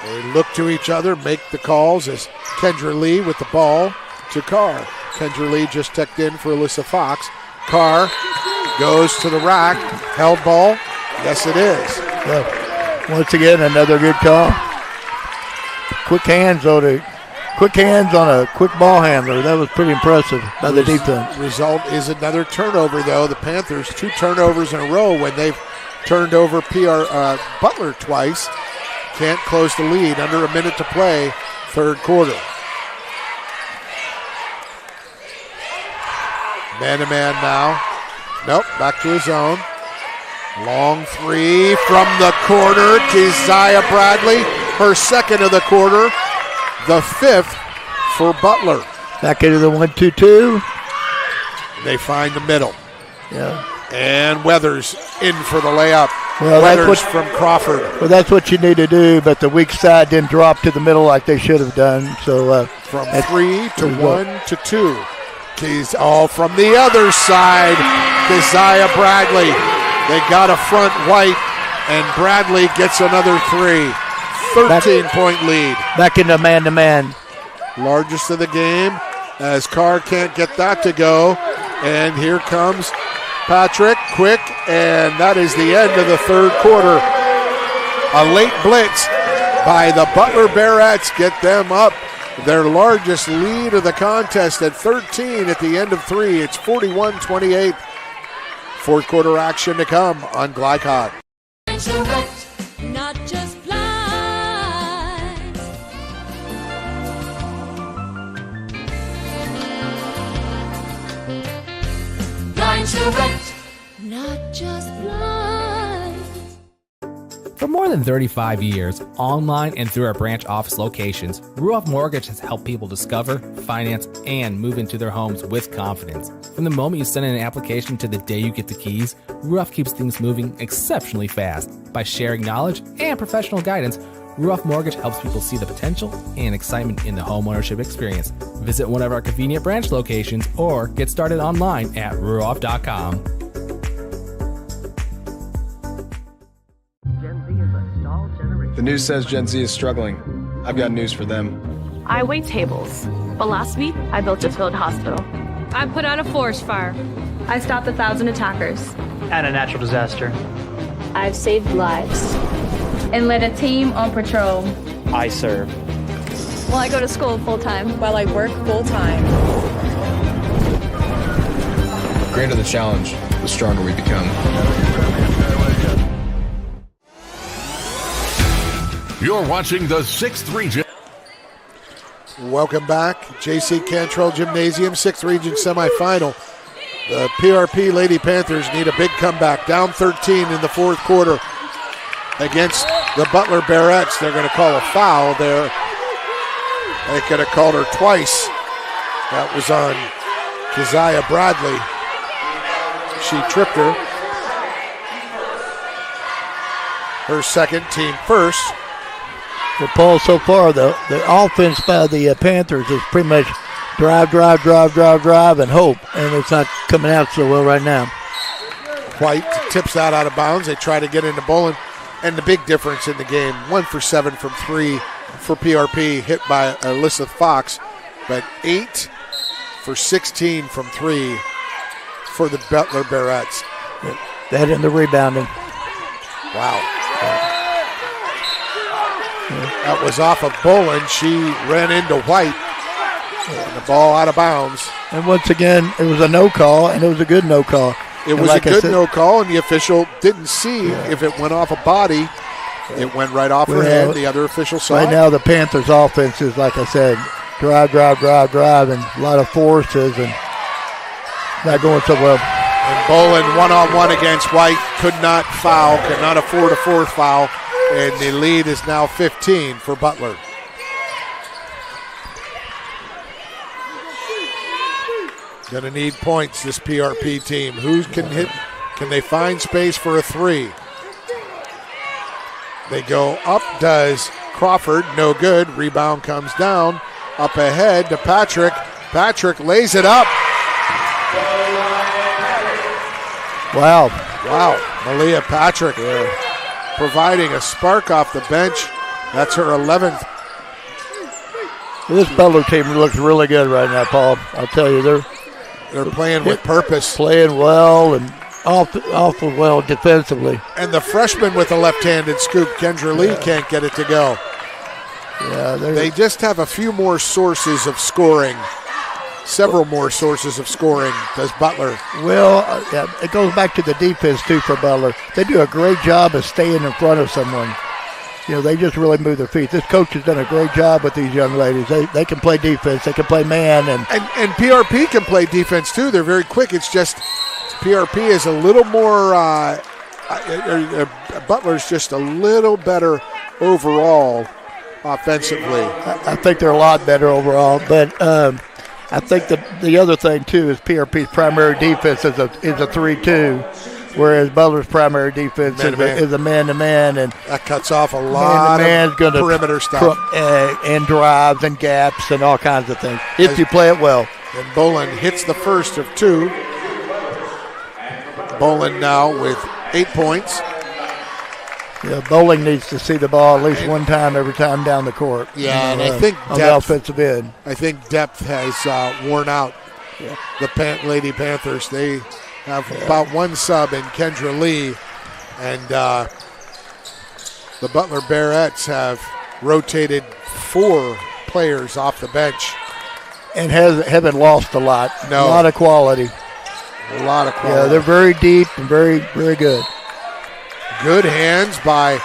They look to each other, make the calls as Kendra Lee with the ball to Carr. Kendra Lee just tucked in for Alyssa Fox. Carr goes to the rack. Held ball. Yes, it is. Yeah. Once again, another good call. Quick hands on a quick ball handler. That was pretty impressive by the defense. Result is another turnover, though. The Panthers, 2 turnovers in a row when they've turned over Butler twice. Can't close the lead. Under a minute to play, third quarter. Man-to-man now. Nope, back to his own. Long three from the corner. Keziah Bradley, her second of the quarter. The 5th for Butler. Back into the 1-2-2. They find the middle. Yeah. And Weathers in for the layup. Well, Weathers from Crawford. Well, that's what you need to do, but the weak side didn't drop to the middle like they should have done. So from 3 to 1 to 2. Keys all from the other side. Keziah Bradley. They got a front White, and Bradley gets another 3. 13-point lead. Back into man-to-man. Largest of the game as Carr can't get that to go. And here comes Patrick, quick, and that is the end of the third quarter. A late blitz by the Butler Bearettes get them up. Their largest lead of the contest at 13 at the end of 3. It's 41-28. Fourth quarter action to come on Glycod. Not just blinds. Blind Charette, not just blinds. For more than 35 years, online and through our branch office locations, Ruoff Mortgage has helped people discover, finance, and move into their homes with confidence. From the moment you send in an application to the day you get the keys, Ruoff keeps things moving exceptionally fast. By sharing knowledge and professional guidance, Ruoff Mortgage helps people see the potential and excitement in the homeownership experience. Visit one of our convenient branch locations or get started online at ruoff.com. The news says Gen Z is struggling. I've got news for them. I wait tables, but last week I built a field hospital. I put out a forest fire. I stopped 1,000 attackers. And a natural disaster. I've saved lives. And led a team on patrol. I serve. Well, I go to school full time. While I work full time. The greater the challenge, the stronger we become. You're watching the 6th Region. Welcome back. J.C. Cantrell Gymnasium, 6th Region semifinal. The PRP Lady Panthers need a big comeback. Down 13 in the fourth quarter against the Butler Bearettes. They're going to call a foul there. They could have called her twice. That was on Keziah Bradley. She tripped her. Her second, team first. Well, Paul, so far the offense by the Panthers is pretty much drive, and hope, and it's not coming out so well right now. White tips that out of bounds. They try to get into bowling, and the big difference in the game, 1 for 7 from 3 for PRP, hit by Alyssa Fox, but 8 for 16 from 3 for the Butler Bearettes. That and the rebounding. Wow. That was off of Bolin. She ran into White. And the ball out of bounds. And once again, it was a no call, and it was a good no call. It was like a good no call, and the official didn't see if it went off a body. It went right off her head. The other official saw right it. now the Panthers' offense is, like I said, drive, and a lot of forces, and not going so well. And Bolin one-on-one against White, could not foul, could not afford a fourth foul, and the lead is now 15 for Butler. Going to need points, this PRP team. Who can hit? Can they find space for a three? They go up, does Crawford, no good. Rebound comes down, up ahead to Patrick. Patrick lays it up. Wow. Malia Patrick providing a spark off the bench. That's her 11th. This Butler team looks really good right now, Paul. I'll tell you, they're playing with purpose. Playing well and awful well defensively. And the freshman with a left-handed scoop, Kendra Lee, can't get it to go. Yeah, they just have a few more sources of scoring. Several more sources of scoring does Butler. Well, it goes back to the defense, too, for Butler. They do a great job of staying in front of someone. You know, they just really move their feet. This coach has done a great job with these young ladies. They can play defense. They can play man. And PRP can play defense, too. They're very quick. It's just PRP is a little more Butler's just a little better overall offensively. I think they're a lot better overall. But I think the other thing, too, is PRP's primary defense is a 3-2. Whereas Butler's primary defense is a man-to-man, and that cuts off a lot of perimeter stuff, and drives and gaps and all kinds of things. If you play it well. And Bolin hits the first of 2. Bolin now with 8 points. Yeah, Bowling needs to see the ball at least one time every time down the court. Yeah, and I think on the offensive end. I think depth has worn out the Lady Panthers. They have about one sub in Kendra Lee, and the Butler Bearettes have rotated 4 players off the bench. And haven't lost a lot. No. A lot of quality. A lot of quality. Yeah, they're very deep and very, very good. Good hands by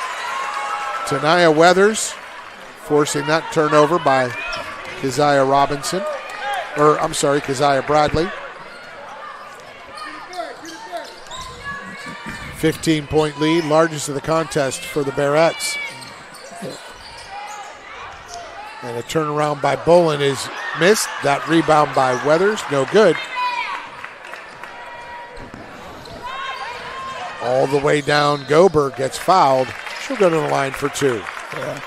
Tanaya Weathers, forcing that turnover by Keziah Bradley. 15-point lead, largest of the contest for the Bearettes. And a turnaround by Bolin is missed. That rebound by Weathers, no good. All the way down, Gober gets fouled. She'll go to the line for 2. Yeah.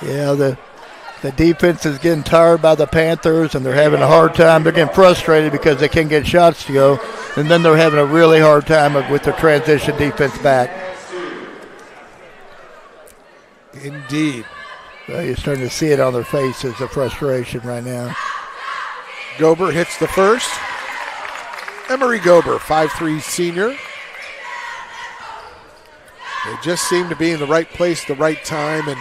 Yeah, the defense is getting tired by the Panthers, and they're having a hard time. They're getting frustrated because they can't get shots to go, and then they're having a really hard time with the transition defense back. Indeed. Well, you're starting to see it on their faces, the frustration right now. Gober hits the first. Emery Gober, 5'3" senior. They just seem to be in the right place at the right time, and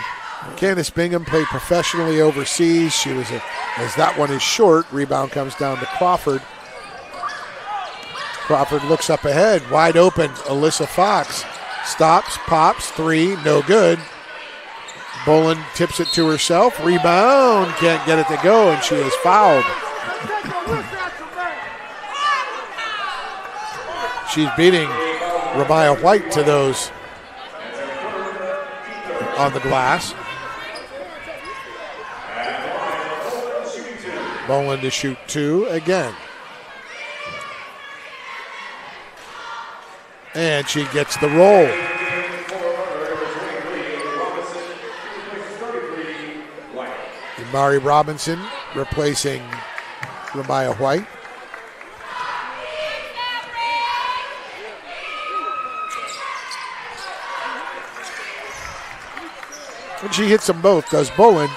Candace Bingham played professionally overseas. She was as that one is short. Rebound comes down to Crawford. Crawford looks up ahead, wide open. Alyssa Fox stops, pops, three, no good. Bolin tips it to herself. Rebound, can't get it to go, and she is fouled. She's beating Ramiah White to those on the glass. Bolin to shoot two again. And she gets the roll. Mari Robinson replacing Ramiah White. And she hits them both, does Bolin.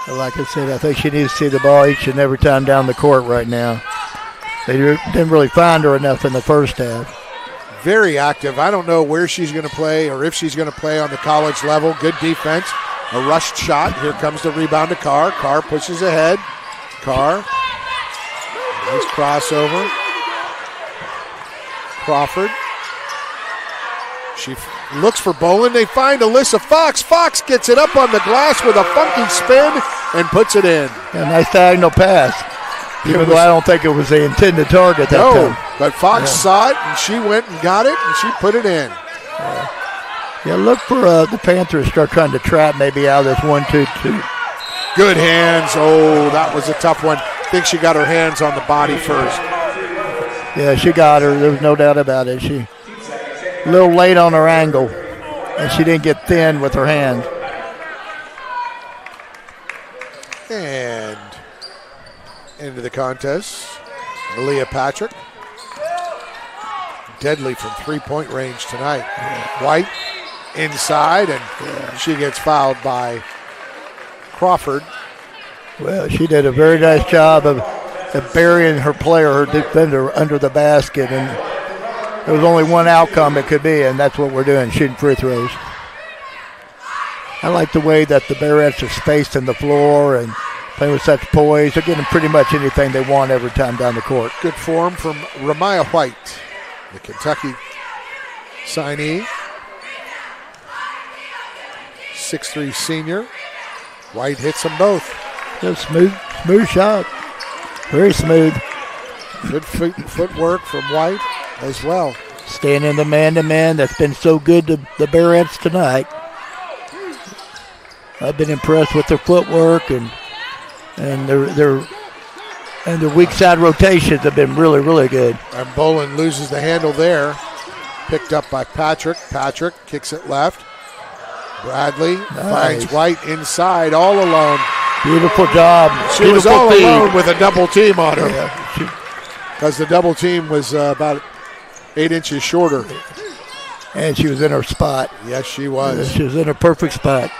Like I said, I think she needs to see the ball each and every time down the court right now. They didn't really find her enough in the first half. Very active. I don't know where she's going to play or if she's going to play on the college level. Good defense. A rushed shot. Here comes the rebound to Carr. Carr pushes ahead. Carr. Nice crossover. Crawford. She looks for Bolin. They find Alyssa Fox. Fox gets it up on the glass with a funky spin and puts it in. Yeah, nice diagonal pass. Even though I don't think it was the intended target that time. No, but Fox saw it, and she went and got it, and she put it in. Yeah, look for the Panthers to start trying to trap maybe out of this 1-2-2. Good hands. Oh, that was a tough one. I think she got her hands on the body first. Yeah, she got her. There's no doubt about it. She a little late on her angle, and she didn't get thin with her hand. And into the contest, Malia Patrick. Deadly from three-point range tonight. White inside, and she gets fouled by Crawford. Well, she did a very nice job of burying her player, her defender, under the basket, and there was only one outcome it could be, and that's what we're doing, shooting free throws. I like the way that the Bearettes are spaced in the floor and playing with such poise. They're getting pretty much anything they want every time down the court. Good form from Ramiah White, the Kentucky signee. 6'3" senior. White hits them both. Just smooth shot. Very smooth. Good footwork from White as well. Staying in the man-to-man. That's been so good to the Bearettes tonight. I've been impressed with their footwork and their weak side rotations have been really, really good. And Bolin loses the handle there. Picked up by Patrick. Patrick kicks it left. Bradley finds White inside all alone. Beautiful job. She was all alone with a double team on her. Because the double team was about 8 inches shorter. And she was in her spot. Yes, she was. She was in her perfect spot.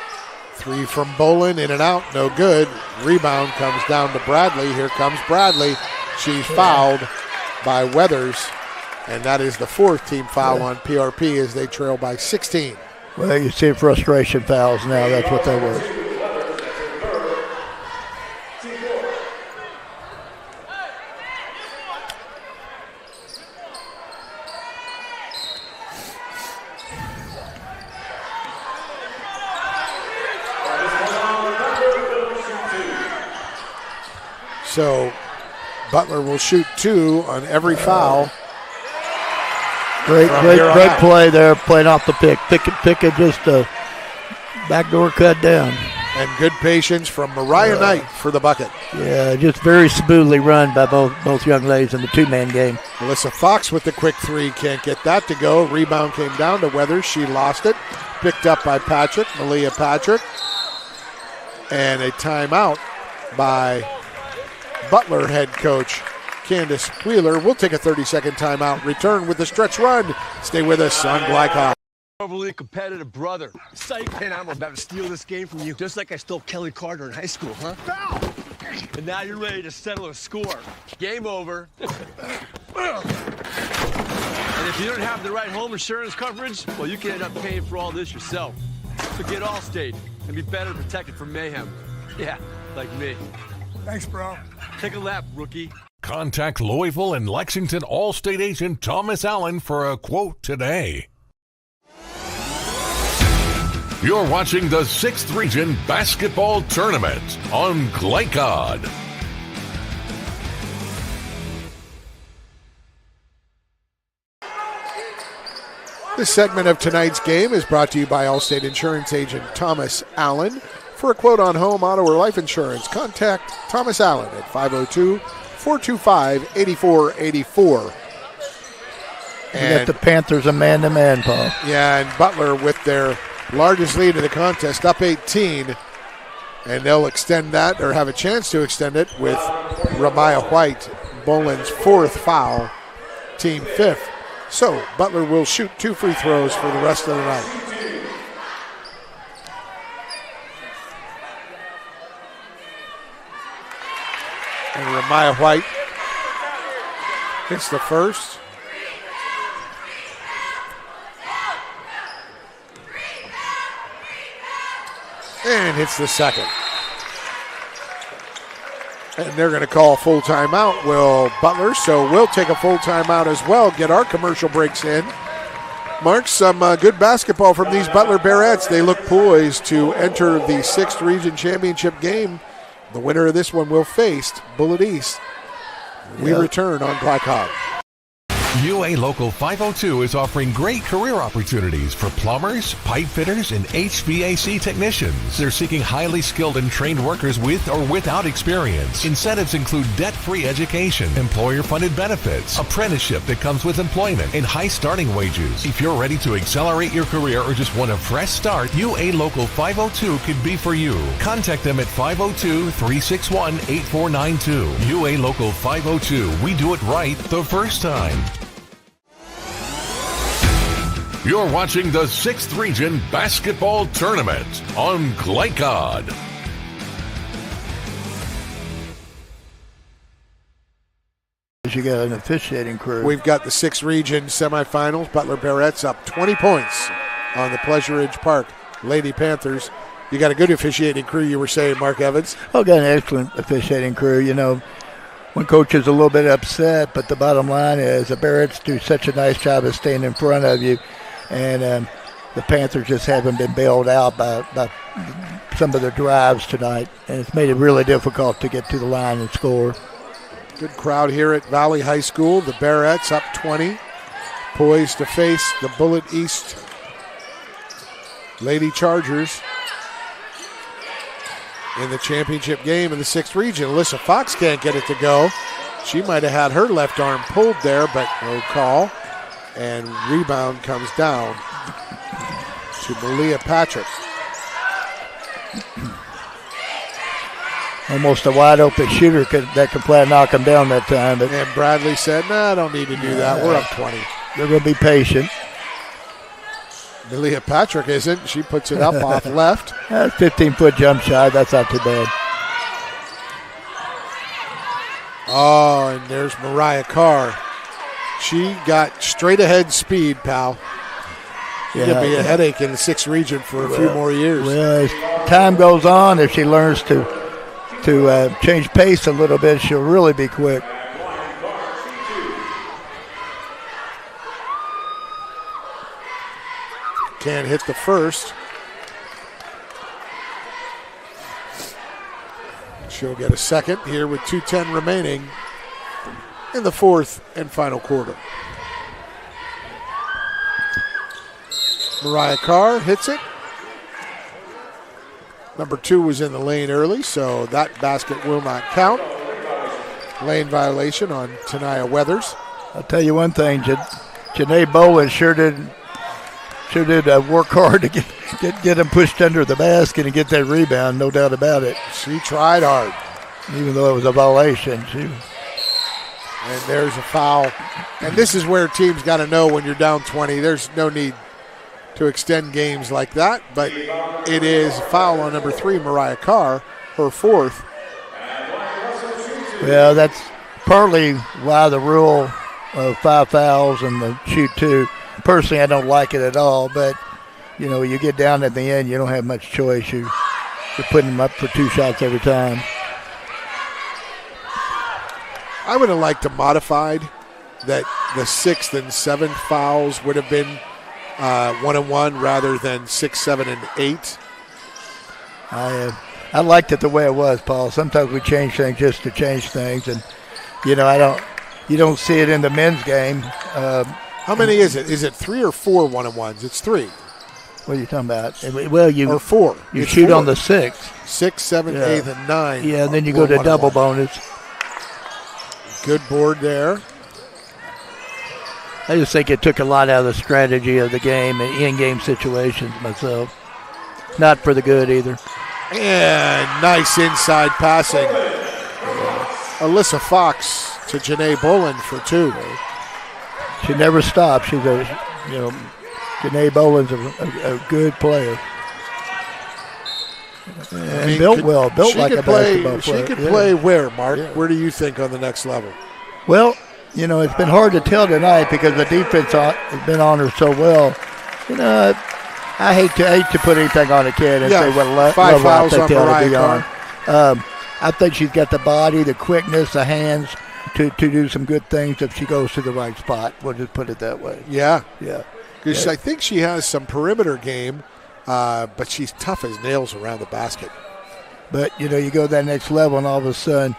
Three from Bolin, in and out, no good. Rebound comes down to Bradley. Here comes Bradley. She's fouled by Weathers, and that is the fourth team foul on PRP as they trail by 16. Well, you see frustration fouls now. That's what that was. So Butler will shoot two on every foul. Great play there, playing off the pick. Pick it just a backdoor cut down. And good patience from Mariah Knight for the bucket. Yeah, just very smoothly run by both young ladies in the two-man game. Melissa Fox with the quick three. Can't get that to go. Rebound came down to Weathers. She lost it. Picked up by Patrick, Malia Patrick. And a timeout by Butler head coach Candace Wheeler. We'll take a 30-second timeout. Return with the stretch run. Stay with us on Glycom. Overly competitive brother. Psych. And I'm about to steal this game from you, just like I stole Kelly Carter in high school, huh? Foul! And now you're ready to settle a score. Game over. And if you don't have the right home insurance coverage, well, you can end up paying for all this yourself. So get Allstate and be better protected from mayhem. Yeah, like me. Thanks, bro. Take a lap, rookie. Contact Louisville and Lexington Allstate agent Thomas Allen for a quote today. You're watching the 6th Region Basketball Tournament on Glycod. This segment of tonight's game is brought to you by Allstate Insurance agent Thomas Allen. For a quote on home, auto, or life insurance, contact Thomas Allen at 502-425-8484. And you got the Panthers a man-to-man, Paul. Yeah, and Butler with their largest lead of the contest, up 18. And they'll extend that, or have a chance to extend it, with Ramaya White, Boland's 4th foul, team 5th. So Butler will shoot 2 free throws for the rest of the night. And Ramaya White hits the first. And hits the second. And they're going to call a full timeout, Will Butler. So we'll take a full timeout as well, get our commercial breaks in. Mark, some good basketball from these Butler Bearettes. They look poised to enter the 6th Region Championship game. The winner of this one will face Bullitt East. We return on Glycod. UA Local 502 is offering great career opportunities for plumbers, pipe fitters, and HVAC technicians. They're seeking highly skilled and trained workers with or without experience. Incentives include debt-free education, employer-funded benefits, apprenticeship that comes with employment, and high starting wages. If you're ready to accelerate your career or just want a fresh start, UA Local 502 could be for you. Contact them at 502-361-8492. UA Local 502. We do it right the first time. You're watching the 6th Region Basketball Tournament on Glycod. You got an officiating crew. We've got the 6th Region semifinals. Butler Bearettes up 20 points on the Pleasure Ridge Park Lady Panthers. You got a good officiating crew, you were saying, Mark Evans. Oh, got an excellent officiating crew. You know, one coach is a little bit upset, but the bottom line is the Bearettes do such a nice job of staying in front of you. And the Panthers just haven't been bailed out by some of their drives tonight. And it's made it really difficult to get to the line and score. Good crowd here at Valley High School. The Bearettes up 20, poised to face the Bullitt East Lady Chargers in the championship game in the 6th Region. Alyssa Fox can't get it to go. She might have had her left arm pulled there, but no call. And rebound comes down to Malia Patrick. Almost a wide open shooter that could play knock him down that time. But and Bradley said, I don't need to do that. We're up 20. They're going to be patient. Malia Patrick isn't. She puts it up off left. That's 15-foot jump shot. That's not too bad. Oh, and there's Mariah Carr. She got straight ahead speed, pal. She's going to be a headache in the 6th Region for a few more years. Well, as time goes on, if she learns to change pace a little bit, she'll really be quick. Can't hit the first. She'll get a second here with 2:10 remaining in the 4th and final quarter. Mariah Carr hits it. Number 2 was in the lane early, so that basket will not count. Lane violation on Tania Weathers. I'll tell you one thing, Janae Bowen sure did work hard to get him pushed under the basket and get that rebound, no doubt about it. She tried hard. Even though it was a violation. And there's a foul. And this is where teams got to know when you're down 20. There's no need to extend games like that, but it is a foul on number 3, Mariah Carr, her 4th. Well, that's partly why the rule of 5 fouls and the shoot 2. Personally, I don't like it at all, but, you get down at the end, you don't have much choice. You're putting them up for 2 shots every time. I would have liked to modified that the 6th and 7th fouls would have been 1-1 rather than 6, 7, and 8. I liked it the way it was, Paul. Sometimes we change things just to change things, and you don't see it in the men's game. How many is it? Is it 3 or 4 1-on-1s? It's 3. What are you talking about? Well, or 4. You shoot 4. On the 6th. 6, 7, 8, and 9. Yeah, and then you go to double bonus. Good board there. I just think it took a lot out of the strategy of the game and in-game situations myself. Not for the good either. And nice inside passing. Alyssa Fox to Janae Boland for 2. She never stops. She's Janae Boland's a good player. And built like a basketball player. She could play where, Mark? Yeah. Where do you think on the next level? Well, it's been hard to tell tonight because the defense has been on her so well. I hate to put anything on a kid and say what 5 fouls on Mariah Carr. I think she's got the body, the quickness, the hands to do some good things if she goes to the right spot. We'll just put it that way. Yeah. Yeah. Because I think she has some perimeter game, but she's tough as nails around the basket. But, you go to that next level and all of a sudden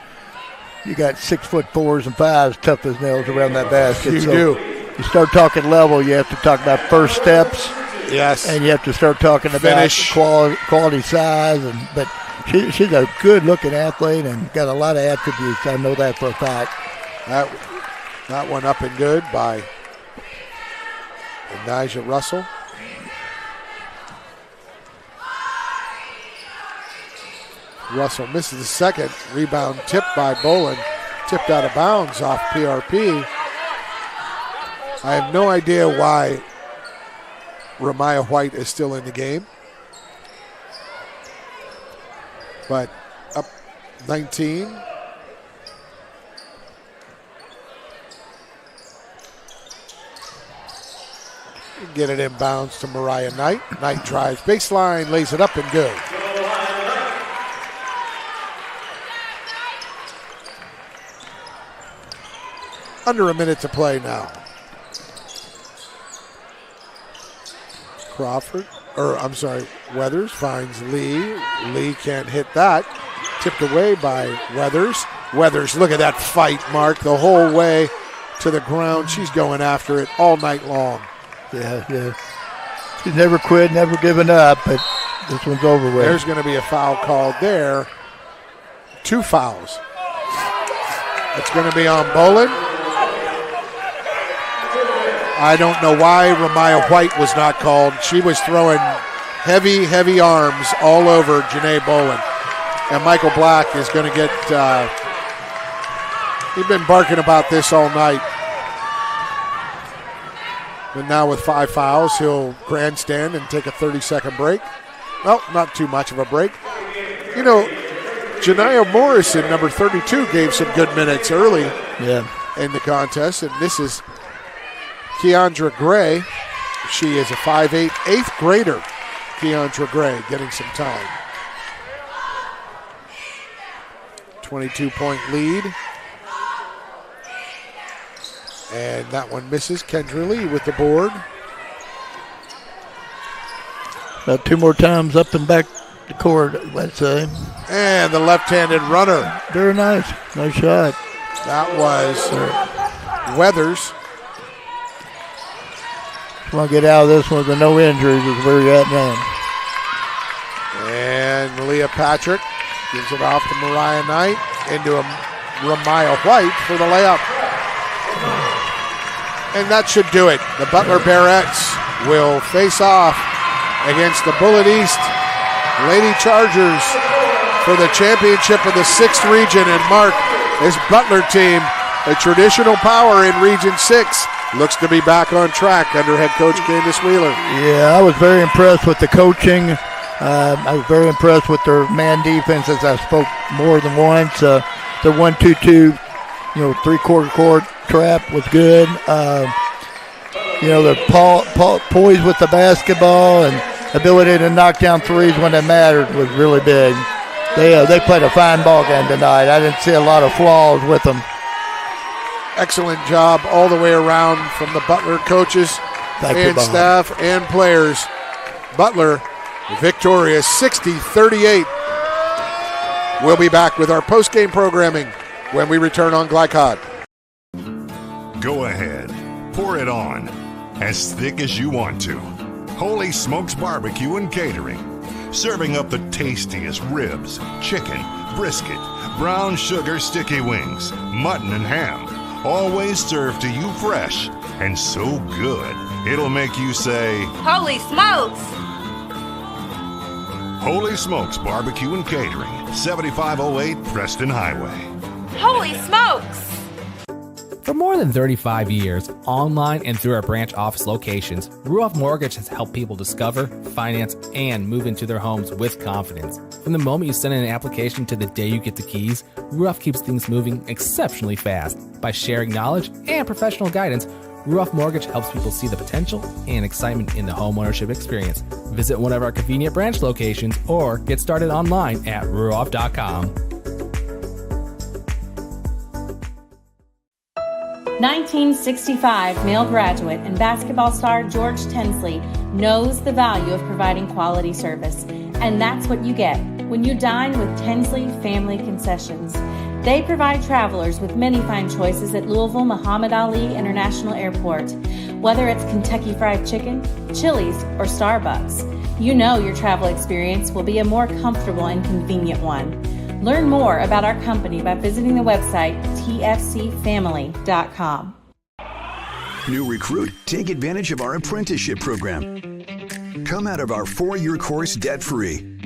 you got 6'4" and 5s tough as nails around that basket. You do. You start talking level, you have to talk about first steps. Yes. And you have to start talking about quality size. But she's a good-looking athlete and got a lot of attributes. I know that for a fact. That one up and good by Nigel Russell. Russell misses the second. Rebound tipped by Boland. Tipped out of bounds off PRP. I have no idea why Ramiah White is still in the game. But up 19. Get it inbounds to Mariah Knight. Knight drives baseline, lays it up and good. Under a minute to play now. Weathers finds Lee. Lee can't hit that. Tipped away by Weathers. Weathers, look at that fight, Mark, the whole way to the ground. She's going after it all night long. Yeah. She's never quit, never given up, but this one's over with. There's going to be a foul called there. 2 fouls. It's going to be on Bullitt. I don't know why Ramiah White was not called. She was throwing heavy arms all over Janae Boland. And Michael Black is going to get, he's been barking about this all night. But now with 5 fouls, he'll grandstand and take a 30-second break. Well, not too much of a break. Janiyah Morrison, number 32, gave some good minutes early in the contest. And this is Keandra Gray. She is a 5'8", 8th grader. Keandra Gray getting some time. 22-point lead. And that one misses. Kendra Lee with the board. About 2 more times up and back the court, let's say. And the left-handed runner. Very nice. Nice shot. That was Weathers. Want to get out of this one with no injuries is where you're at now. And Leah Patrick gives it off to Mariah Knight into Ramaya White for the layup. And that should do it. The Butler Bearettes will face off against the Bullitt East Lady Chargers for the championship of the 6th region. And Mark, this Butler team, a traditional power in Region 6, looks to be back on track under head coach Candace Wheeler. Yeah, I was very impressed with the coaching. I was very impressed with their man defense, as I spoke more than once. The 1-2-2, three-quarter court trap was good. The poise with the basketball and ability to knock down threes when it mattered was really big. They played a fine ball game tonight. I didn't see a lot of flaws with them. Excellent job all the way around from the Butler coaches and staff and players. Butler victorious 60-38. We'll be back with our post-game programming when we return on Glycod. Go ahead, pour it on, as thick as you want to. Holy Smokes Barbecue and Catering, serving up the tastiest ribs, chicken, brisket, brown sugar sticky wings, mutton and ham, always served to you fresh and so good, it'll make you say, "Holy smokes!" Holy Smokes Barbecue and Catering, 7508 Preston Highway. Holy smokes! For more than 35 years, online and through our branch office locations, Ruoff Mortgage has helped people discover, finance, and move into their homes with confidence. From the moment you send in an application to the day you get the keys, Ruoff keeps things moving exceptionally fast. By sharing knowledge and professional guidance, Ruoff Mortgage helps people see the potential and excitement in the homeownership experience. Visit one of our convenient branch locations or get started online at ruoff.com. 1965 male graduate and basketball star George Tensley knows the value of providing quality service. And that's what you get when you dine with Tensley Family Concessions. They provide travelers with many fine choices at Louisville Muhammad Ali International Airport. Whether it's Kentucky Fried Chicken, Chili's, or Starbucks, you know your travel experience will be a more comfortable and convenient one. Learn more about our company by visiting the website tfcfamily.com. New recruit, take advantage of our apprenticeship program. Come out of our 4-year course debt-free.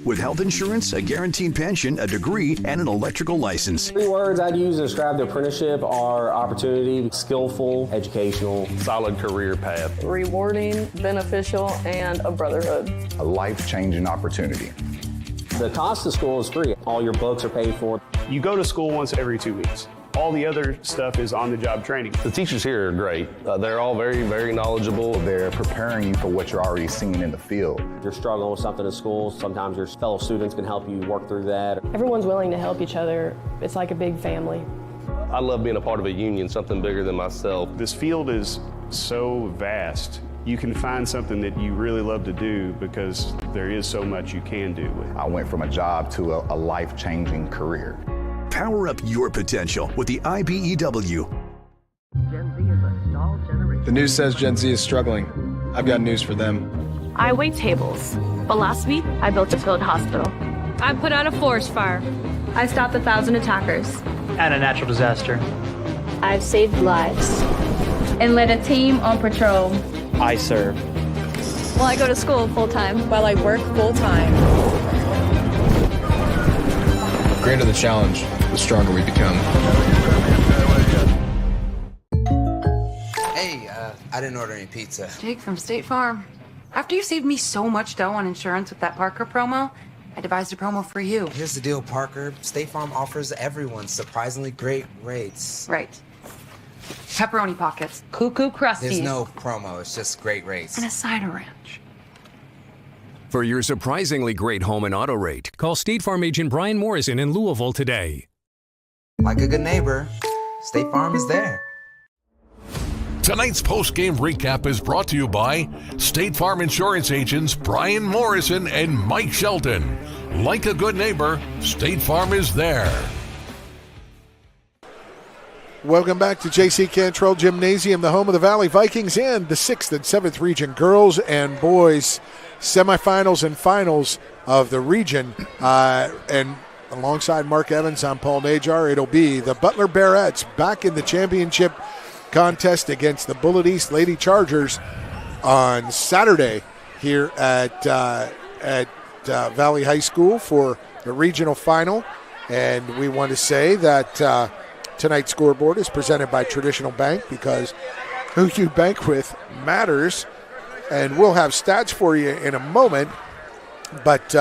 With health insurance, a guaranteed pension, a degree, and an electrical license. 3 words I'd use to describe the apprenticeship are opportunity, skillful, educational, solid career path, rewarding, beneficial, and a brotherhood. A life-changing opportunity. The cost of school is free. All your books are paid for. You go to school once every 2 weeks. All the other stuff is on-the-job training. The teachers here are great. They're all very, very knowledgeable. They're preparing you for what you're already seeing in the field. You're struggling with something in school. Sometimes your fellow students can help you work through that. Everyone's willing to help each other. It's like a big family. I love being a part of a union, something bigger than myself. This field is so vast. You can find something that you really love to do because there is so much you can do with it. I went from a job to a life-changing career. Power up your potential with the IBEW. Gen Z is a stall generation. The news says Gen Z is struggling. I've got news for them. I wait tables, but last week I built a field hospital. I put out a forest fire. I stopped 1,000 attackers. And a natural disaster. I've saved lives and led a team on patrol. I serve. Well, I go to school full-time. While I work full-time. The greater the challenge, the stronger we become. Hey, I didn't order any pizza. Jake from State Farm. After you saved me so much dough on insurance with that Parker promo, I devised a promo for you. Here's the deal, Parker. State Farm offers everyone surprisingly great rates. Right. Pepperoni pockets, cuckoo crusties. There's no promo, it's just great rates. And a cider ranch. For your surprisingly great home and auto rate, call State Farm agent Brian Morrison in Louisville today. Like a good neighbor, State Farm is there. Tonight's post-game recap is brought to you by State Farm Insurance agents Brian Morrison and Mike Shelton. Like a good neighbor, State Farm is there. Welcome back to J.C. Cantrell Gymnasium, the home of the Valley Vikings and the 6th and 7th Region girls and boys semifinals and finals of the region. And alongside Mark Evans, I'm Paul Najar. It'll be the Butler Bearettes back in the championship contest against the Bullitt East Lady Chargers on Saturday here at Valley High School for the regional final. And we want to say that tonight's scoreboard is presented by Traditional Bank, because who you bank with matters. And we'll have stats for you in a moment. But,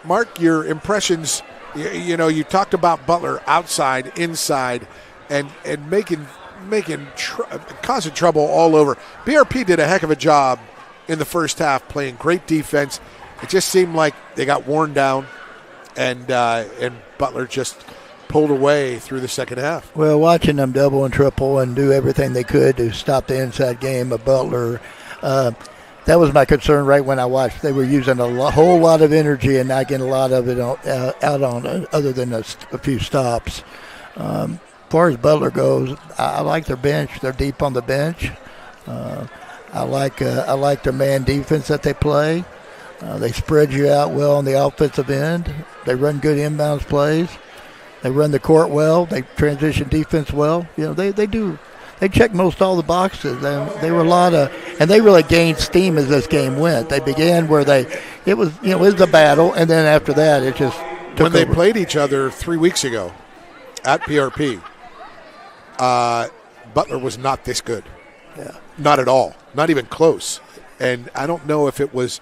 Mark, your impressions, you talked about Butler outside, inside, and causing trouble all over. PRP did a heck of a job in the first half, playing great defense. It just seemed like they got worn down, and Butler just pulled away through the second half. Well, watching them double and triple and do everything they could to stop the inside game of Butler, that was my concern right when I watched. They were using a whole lot of energy and not getting a lot of it out on other than a few stops. As far as Butler goes, I like their bench. They're deep on the bench. I like their man defense that they play. They spread you out well on the offensive end. They run good inbounds plays. They run the court well. They transition defense well. They do. They check most all the boxes. They were and they really gained steam as this game went. They began where it was a battle, and then after that it just took when they over. played each other 3 weeks ago at PRP. Butler was not this good. Yeah. Not at all. Not even close. And I don't know if it was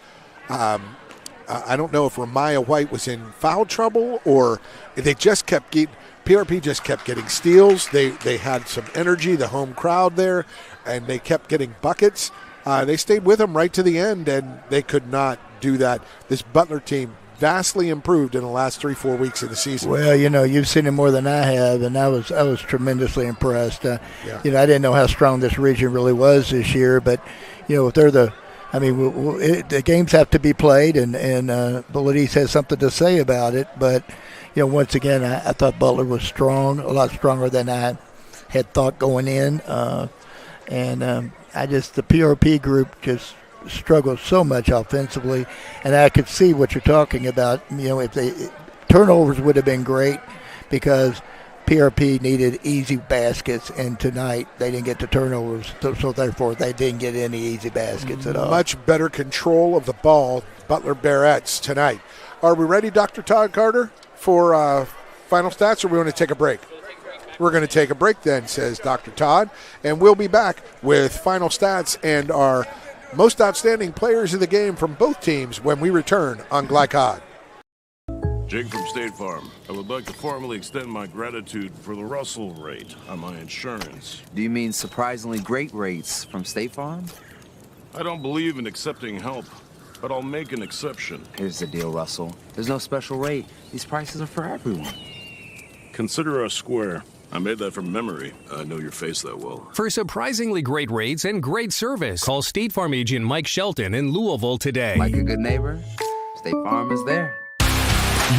I don't know if Ramaya White was in foul trouble, or they just kept getting PRP just kept getting steals. They had some energy, the home crowd there, and they kept getting buckets. They stayed with them right to the end, and they could not do that. This Butler team vastly improved in the last 3-4 weeks of the season. Well, you've seen it more than I have, and I was tremendously impressed. I didn't know how strong this region really was this year, but if they're the games have to be played, and Bullitt East has something to say about it. But once again, I thought Butler was strong, a lot stronger than I had thought going in, the PRP group just struggled so much offensively, and I could see what you're talking about. If turnovers would have been great, because PRP needed easy baskets, and tonight they didn't get the turnovers, so therefore they didn't get any easy baskets at all. Much better control of the ball, Butler Bearettes tonight. Are we ready, Dr. Todd Carter, for final stats, or we want to take a break? We're going to take a break then, says Dr. Todd, and we'll be back with final stats and our most outstanding players of the game from both teams when we return on Glycod. Jake from State Farm. I would like to formally extend my gratitude for the Russell rate on my insurance. Do you mean surprisingly great rates from State Farm? I don't believe in accepting help, but I'll make an exception. Here's the deal, Russell. There's no special rate. These prices are for everyone. Consider us square. I made that from memory. I know your face that well. For surprisingly great rates and great service, call State Farm agent Mike Shelton in Louisville today. Like a good neighbor, State Farm is there.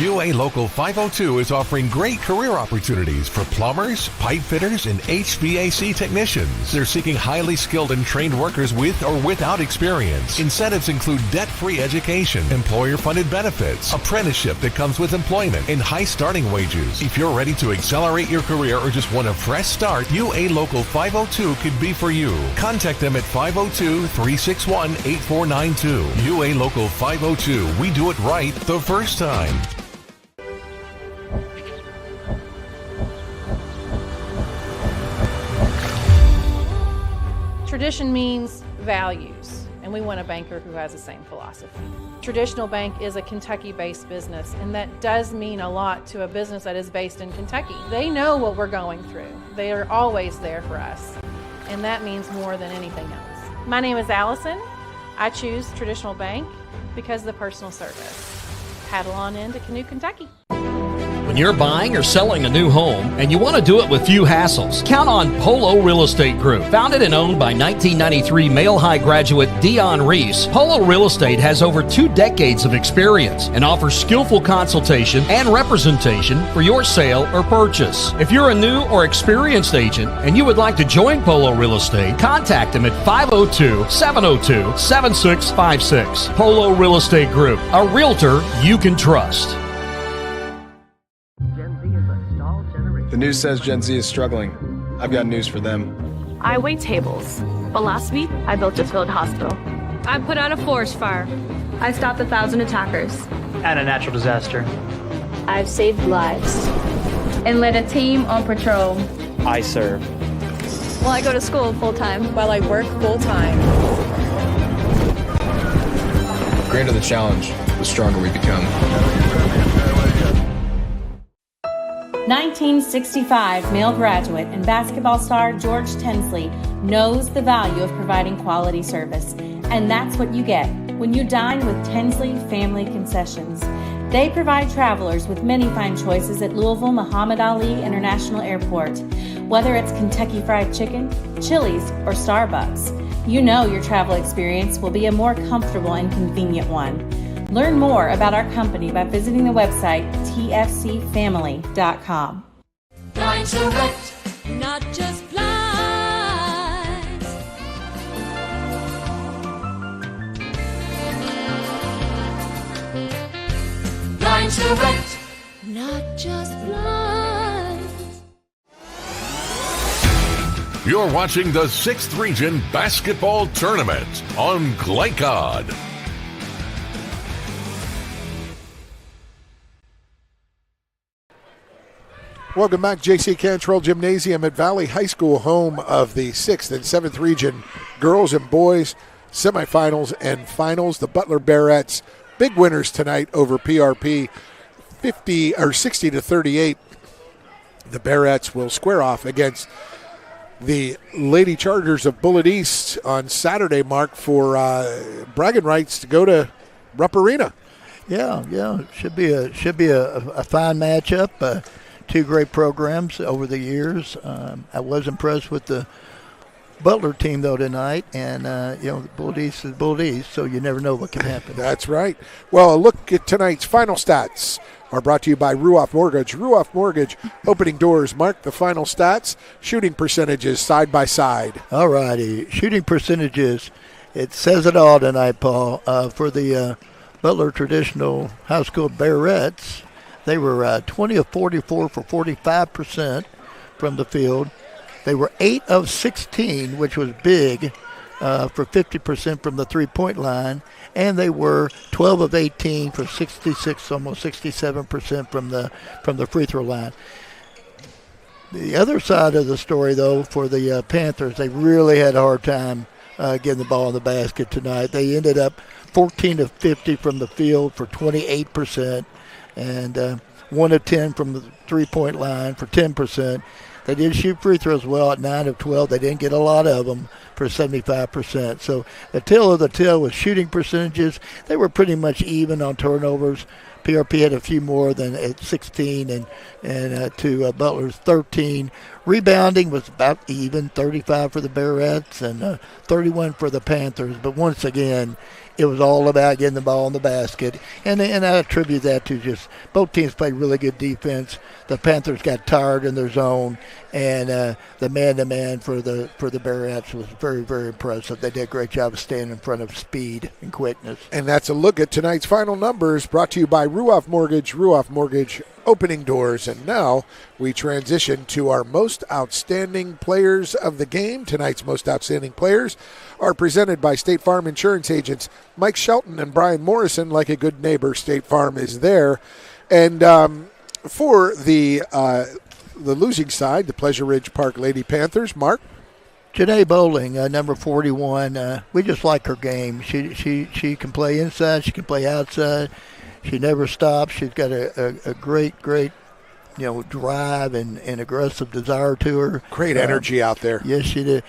UA Local 502 is offering great career opportunities for plumbers, pipe fitters, and HVAC technicians. They're seeking highly skilled and trained workers with or without experience. Incentives include debt-free education, employer-funded benefits, apprenticeship that comes with employment, and high starting wages. If you're ready to accelerate your career or just want a fresh start, UA Local 502 could be for you. Contact them at 502-361-8492. UA Local 502. We do it right the first time. Tradition means values, and we want a banker who has the same philosophy. Traditional Bank is a Kentucky-based business, and that does mean a lot to a business that is based in Kentucky. They know what we're going through. They are always there for us, and that means more than anything else. My name is Allison. I choose Traditional Bank because of the personal service. Paddle on into Canoe, Kentucky. When you're buying or selling a new home and you want to do it with few hassles, count on Polo Real Estate Group. Founded and owned by 1993 Male High graduate Dion Reese, Polo Real Estate has over 2 decades of experience and offers skillful consultation and representation for your sale or purchase. If you're a new or experienced agent and you would like to join Polo Real Estate, contact them at 502-702-7656. Polo Real Estate Group, a realtor you can trust. The news says Gen Z is struggling. I've got news for them. I wait tables, but last week I built a field hospital. I put out a forest fire. I stopped 1,000 attackers. And a natural disaster. I've saved lives and led a team on patrol. I serve. Well, I go to school full-time. While I work full-time. The greater the challenge, the stronger we become. 1965 male graduate and basketball star George Tensley knows the value of providing quality service. And that's what you get when you dine with Tensley Family Concessions. They provide travelers with many fine choices at Louisville Muhammad Ali International Airport. Whether it's Kentucky Fried Chicken, Chili's, or Starbucks, you know your travel experience will be a more comfortable and convenient one. Learn more about our company by visiting the website tfcfamily.com. Blind Select, not just blinds. Blind Select, not just blinds. You're watching the 6th Region Basketball Tournament on Glycod. Welcome back, J.C. Cantrell Gymnasium at Valley High School, home of the 6th and 7th Region girls and boys semifinals and finals. The Butler Bearettes, big winners tonight over PRP, 60-38. The Bearettes will square off against the Lady Chargers of Bullitt East on Saturday, Mark, for bragging rights to go to Rupp Arena. Yeah, should be a fine matchup. 2 great programs over the years. I was impressed with the Butler team, though, tonight. And, Bullitt East is Bullitt East, so you never know what can happen. That's right. Well, a look at tonight's final stats are brought to you by Ruoff Mortgage. Ruoff Mortgage, opening doors. Mark the final stats, shooting percentages side by side. All righty. Shooting percentages. It says it all tonight, Paul. For the Butler Traditional High School Bearettes, they were 20 of 44 for 45% from the field. They were 8 of 16, which was big, for 50% from the three-point line. And they were 12 of 18 for 66, almost 67% from the free throw line. The other side of the story, though, for the Panthers, they really had a hard time getting the ball in the basket tonight. They ended up 14 of 50 from the field for 28%. And 1 of 10 from the three-point line for 10%. They did shoot free throws well at 9 of 12. They didn't get a lot of them for 75%. So the tail of the tail was shooting percentages. They were pretty much even on turnovers. PRP had a few more than at 16 and to Butler's 13. Rebounding was about even, 35 for the Bearettes and 31 for the Panthers. But once again, it was all about getting the ball in the basket. And I attribute that to just both teams played really good defense. The Panthers got tired in their zone, and the man-to-man for the Bearettes was very, very impressive. They did a great job of staying in front of speed and quickness. And that's a look at tonight's final numbers brought to you by Ruoff Mortgage. Ruoff Mortgage, opening doors. And now we transition to our most outstanding players of the game. Tonight's most outstanding players are presented by State Farm Insurance Agents Mike Shelton and Brian Morrison. Like a good neighbor, State Farm is there. And for the losing side, the Pleasure Ridge Park Lady Panthers, Mark? Janae Bowling, number 41. We just like her game. She can play inside. She can play outside. She never stops. She's got a great, drive and aggressive desire to her. Great energy out there. Yes, she did.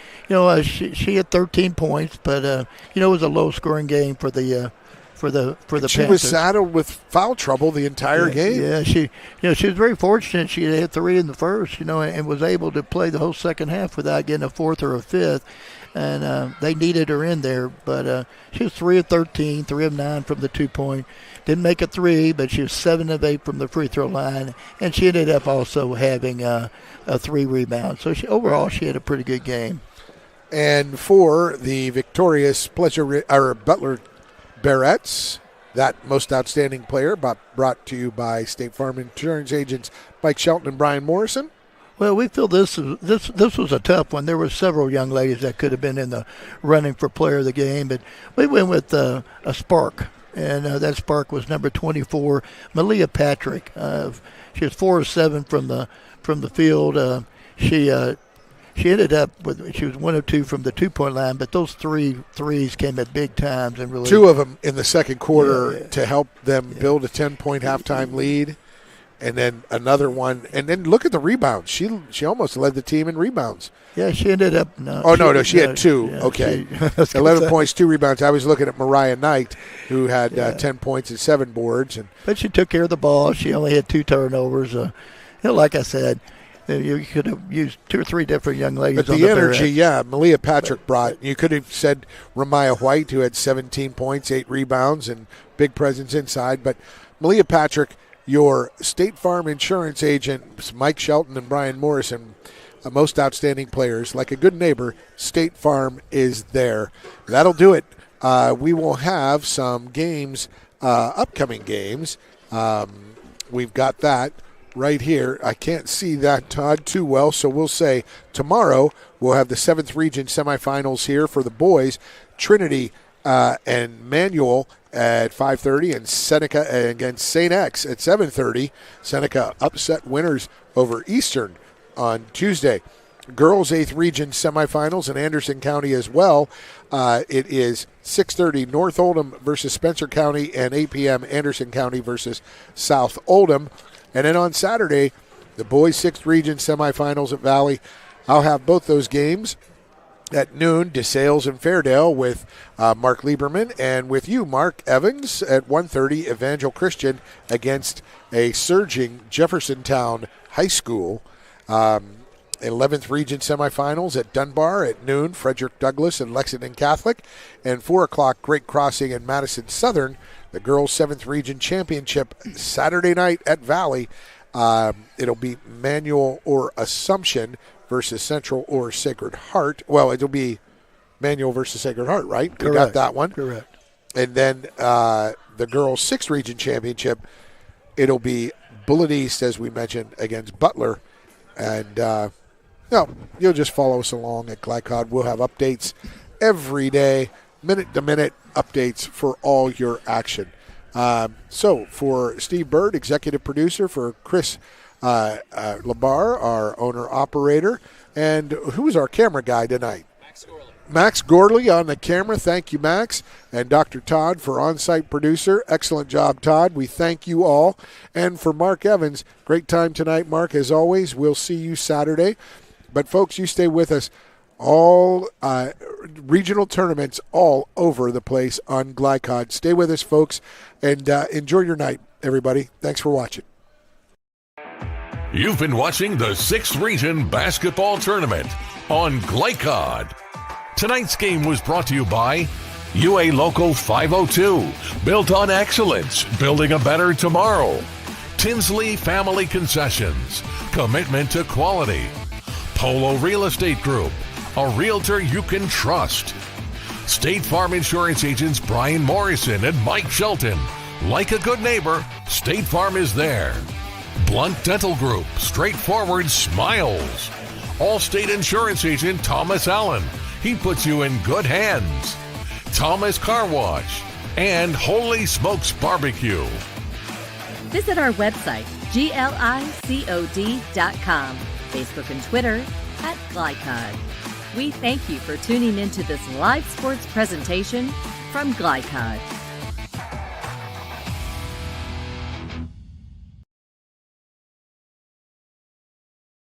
She had 13 points, but, it was a low-scoring game for the for the She Panthers. was saddled with foul trouble the entire game. Yeah, she was very fortunate. She hit 3 in the first, and was able to play the whole second half without getting a fourth or a fifth. And they needed her in there, but she was 3 of 13, 3 of 9 from the 2-point. Didn't make a 3, but she was 7 of 8 from the free throw line, and she ended up also having a 3 rebound. So overall, she had a pretty good game. And for the victorious Butler Barrettes, that most outstanding player, brought to you by State Farm Insurance agents Mike Shelton and Brian Morrison. Well, we feel this was a tough one. There were several young ladies that could have been in the running for player of the game, but we went with a spark, and that spark was number 24, Malia Patrick. She was 4 of 7 from the field. She ended up she was 1 of 2 from the 2-point line, but those 3 threes came at big times and really 2 of them in the second quarter to help them build a 10-point halftime lead. And then another one, and then look at the rebounds. She almost led the team in rebounds. Yeah, she ended up. She had 2. Yeah, okay, 11 points, 2 rebounds. I was looking at Mariah Knight, who had 10 points and 7 boards, but she took care of the ball. She only had 2 turnovers. Like I said, you could have used 2 or 3 different young ladies. But the energy, Malia Patrick brought. You could have said Ramaya White, who had 17 points, 8 rebounds, and big presence inside. But Malia Patrick, your State Farm Insurance agent, Mike Shelton and Brian Morrison, most outstanding players. Like a good neighbor, State Farm is there. That'll do it. We will have some games, upcoming games. We've got that right here. I can't see that, Todd, too well, so we'll say tomorrow we'll have the 7th Region semifinals here for the boys. Trinity and Manual at 5:30, and Seneca against St. X at 7:30. Seneca upset winners over Eastern on Tuesday. Girls 8th Region semifinals in Anderson County as well. It is 6:30 North Oldham versus Spencer County, and 8 p.m. Anderson County versus South Oldham. And then on Saturday, the boys 6th Region semifinals at Valley. I'll have both those games at noon, DeSales and Fairdale with Mark Lieberman, and with you, Mark Evans, at 1:30, Evangel Christian against a surging Jeffersontown High School. 11th Region semifinals at Dunbar at noon, Frederick Douglass and Lexington Catholic, and 4 o'clock, Great Crossing and Madison Southern. The girls' 7th Region championship Saturday night at Valley. It'll be Manual or Assumption versus Central or Sacred Heart. Well, it'll be Manual versus Sacred Heart, right? Correct. We got that one. Correct. And then the girls' 6th Region championship, it'll be Bullitt East, as we mentioned, against Butler. And you'll just follow us along at Glycod. We'll have updates every day, minute-to-minute updates for all your action. So for Steve Bird, executive producer, for Chris Labar, our owner-operator, and who's our camera guy tonight? Max Gorley on the camera. Thank you, Max. And Dr. Todd for on-site producer. Excellent job, Todd. We thank you all. And for Mark Evans, great time tonight, Mark, as always. We'll see you Saturday. But, folks, you stay with us. All regional tournaments all over the place on Glycod. Stay with us, folks, and enjoy your night, everybody. Thanks for watching. You've been watching the 6th Region Basketball Tournament on Glycod. Tonight's game was brought to you by UA Local 502, built on excellence, building a better tomorrow. Tinsley Family Concessions, commitment to quality. Polo Real Estate Group, a realtor you can trust. State Farm Insurance agents Brian Morrison and Mike Shelton. Like a good neighbor, State Farm is there. Blunt Dental Group, straightforward smiles. Allstate Insurance agent Thomas Allen. He puts you in good hands. Thomas Car Wash and Holy Smokes Barbecue. Visit our website, glicod.com, Facebook and Twitter at Glycod. We thank you for tuning into this live sports presentation from Glycod.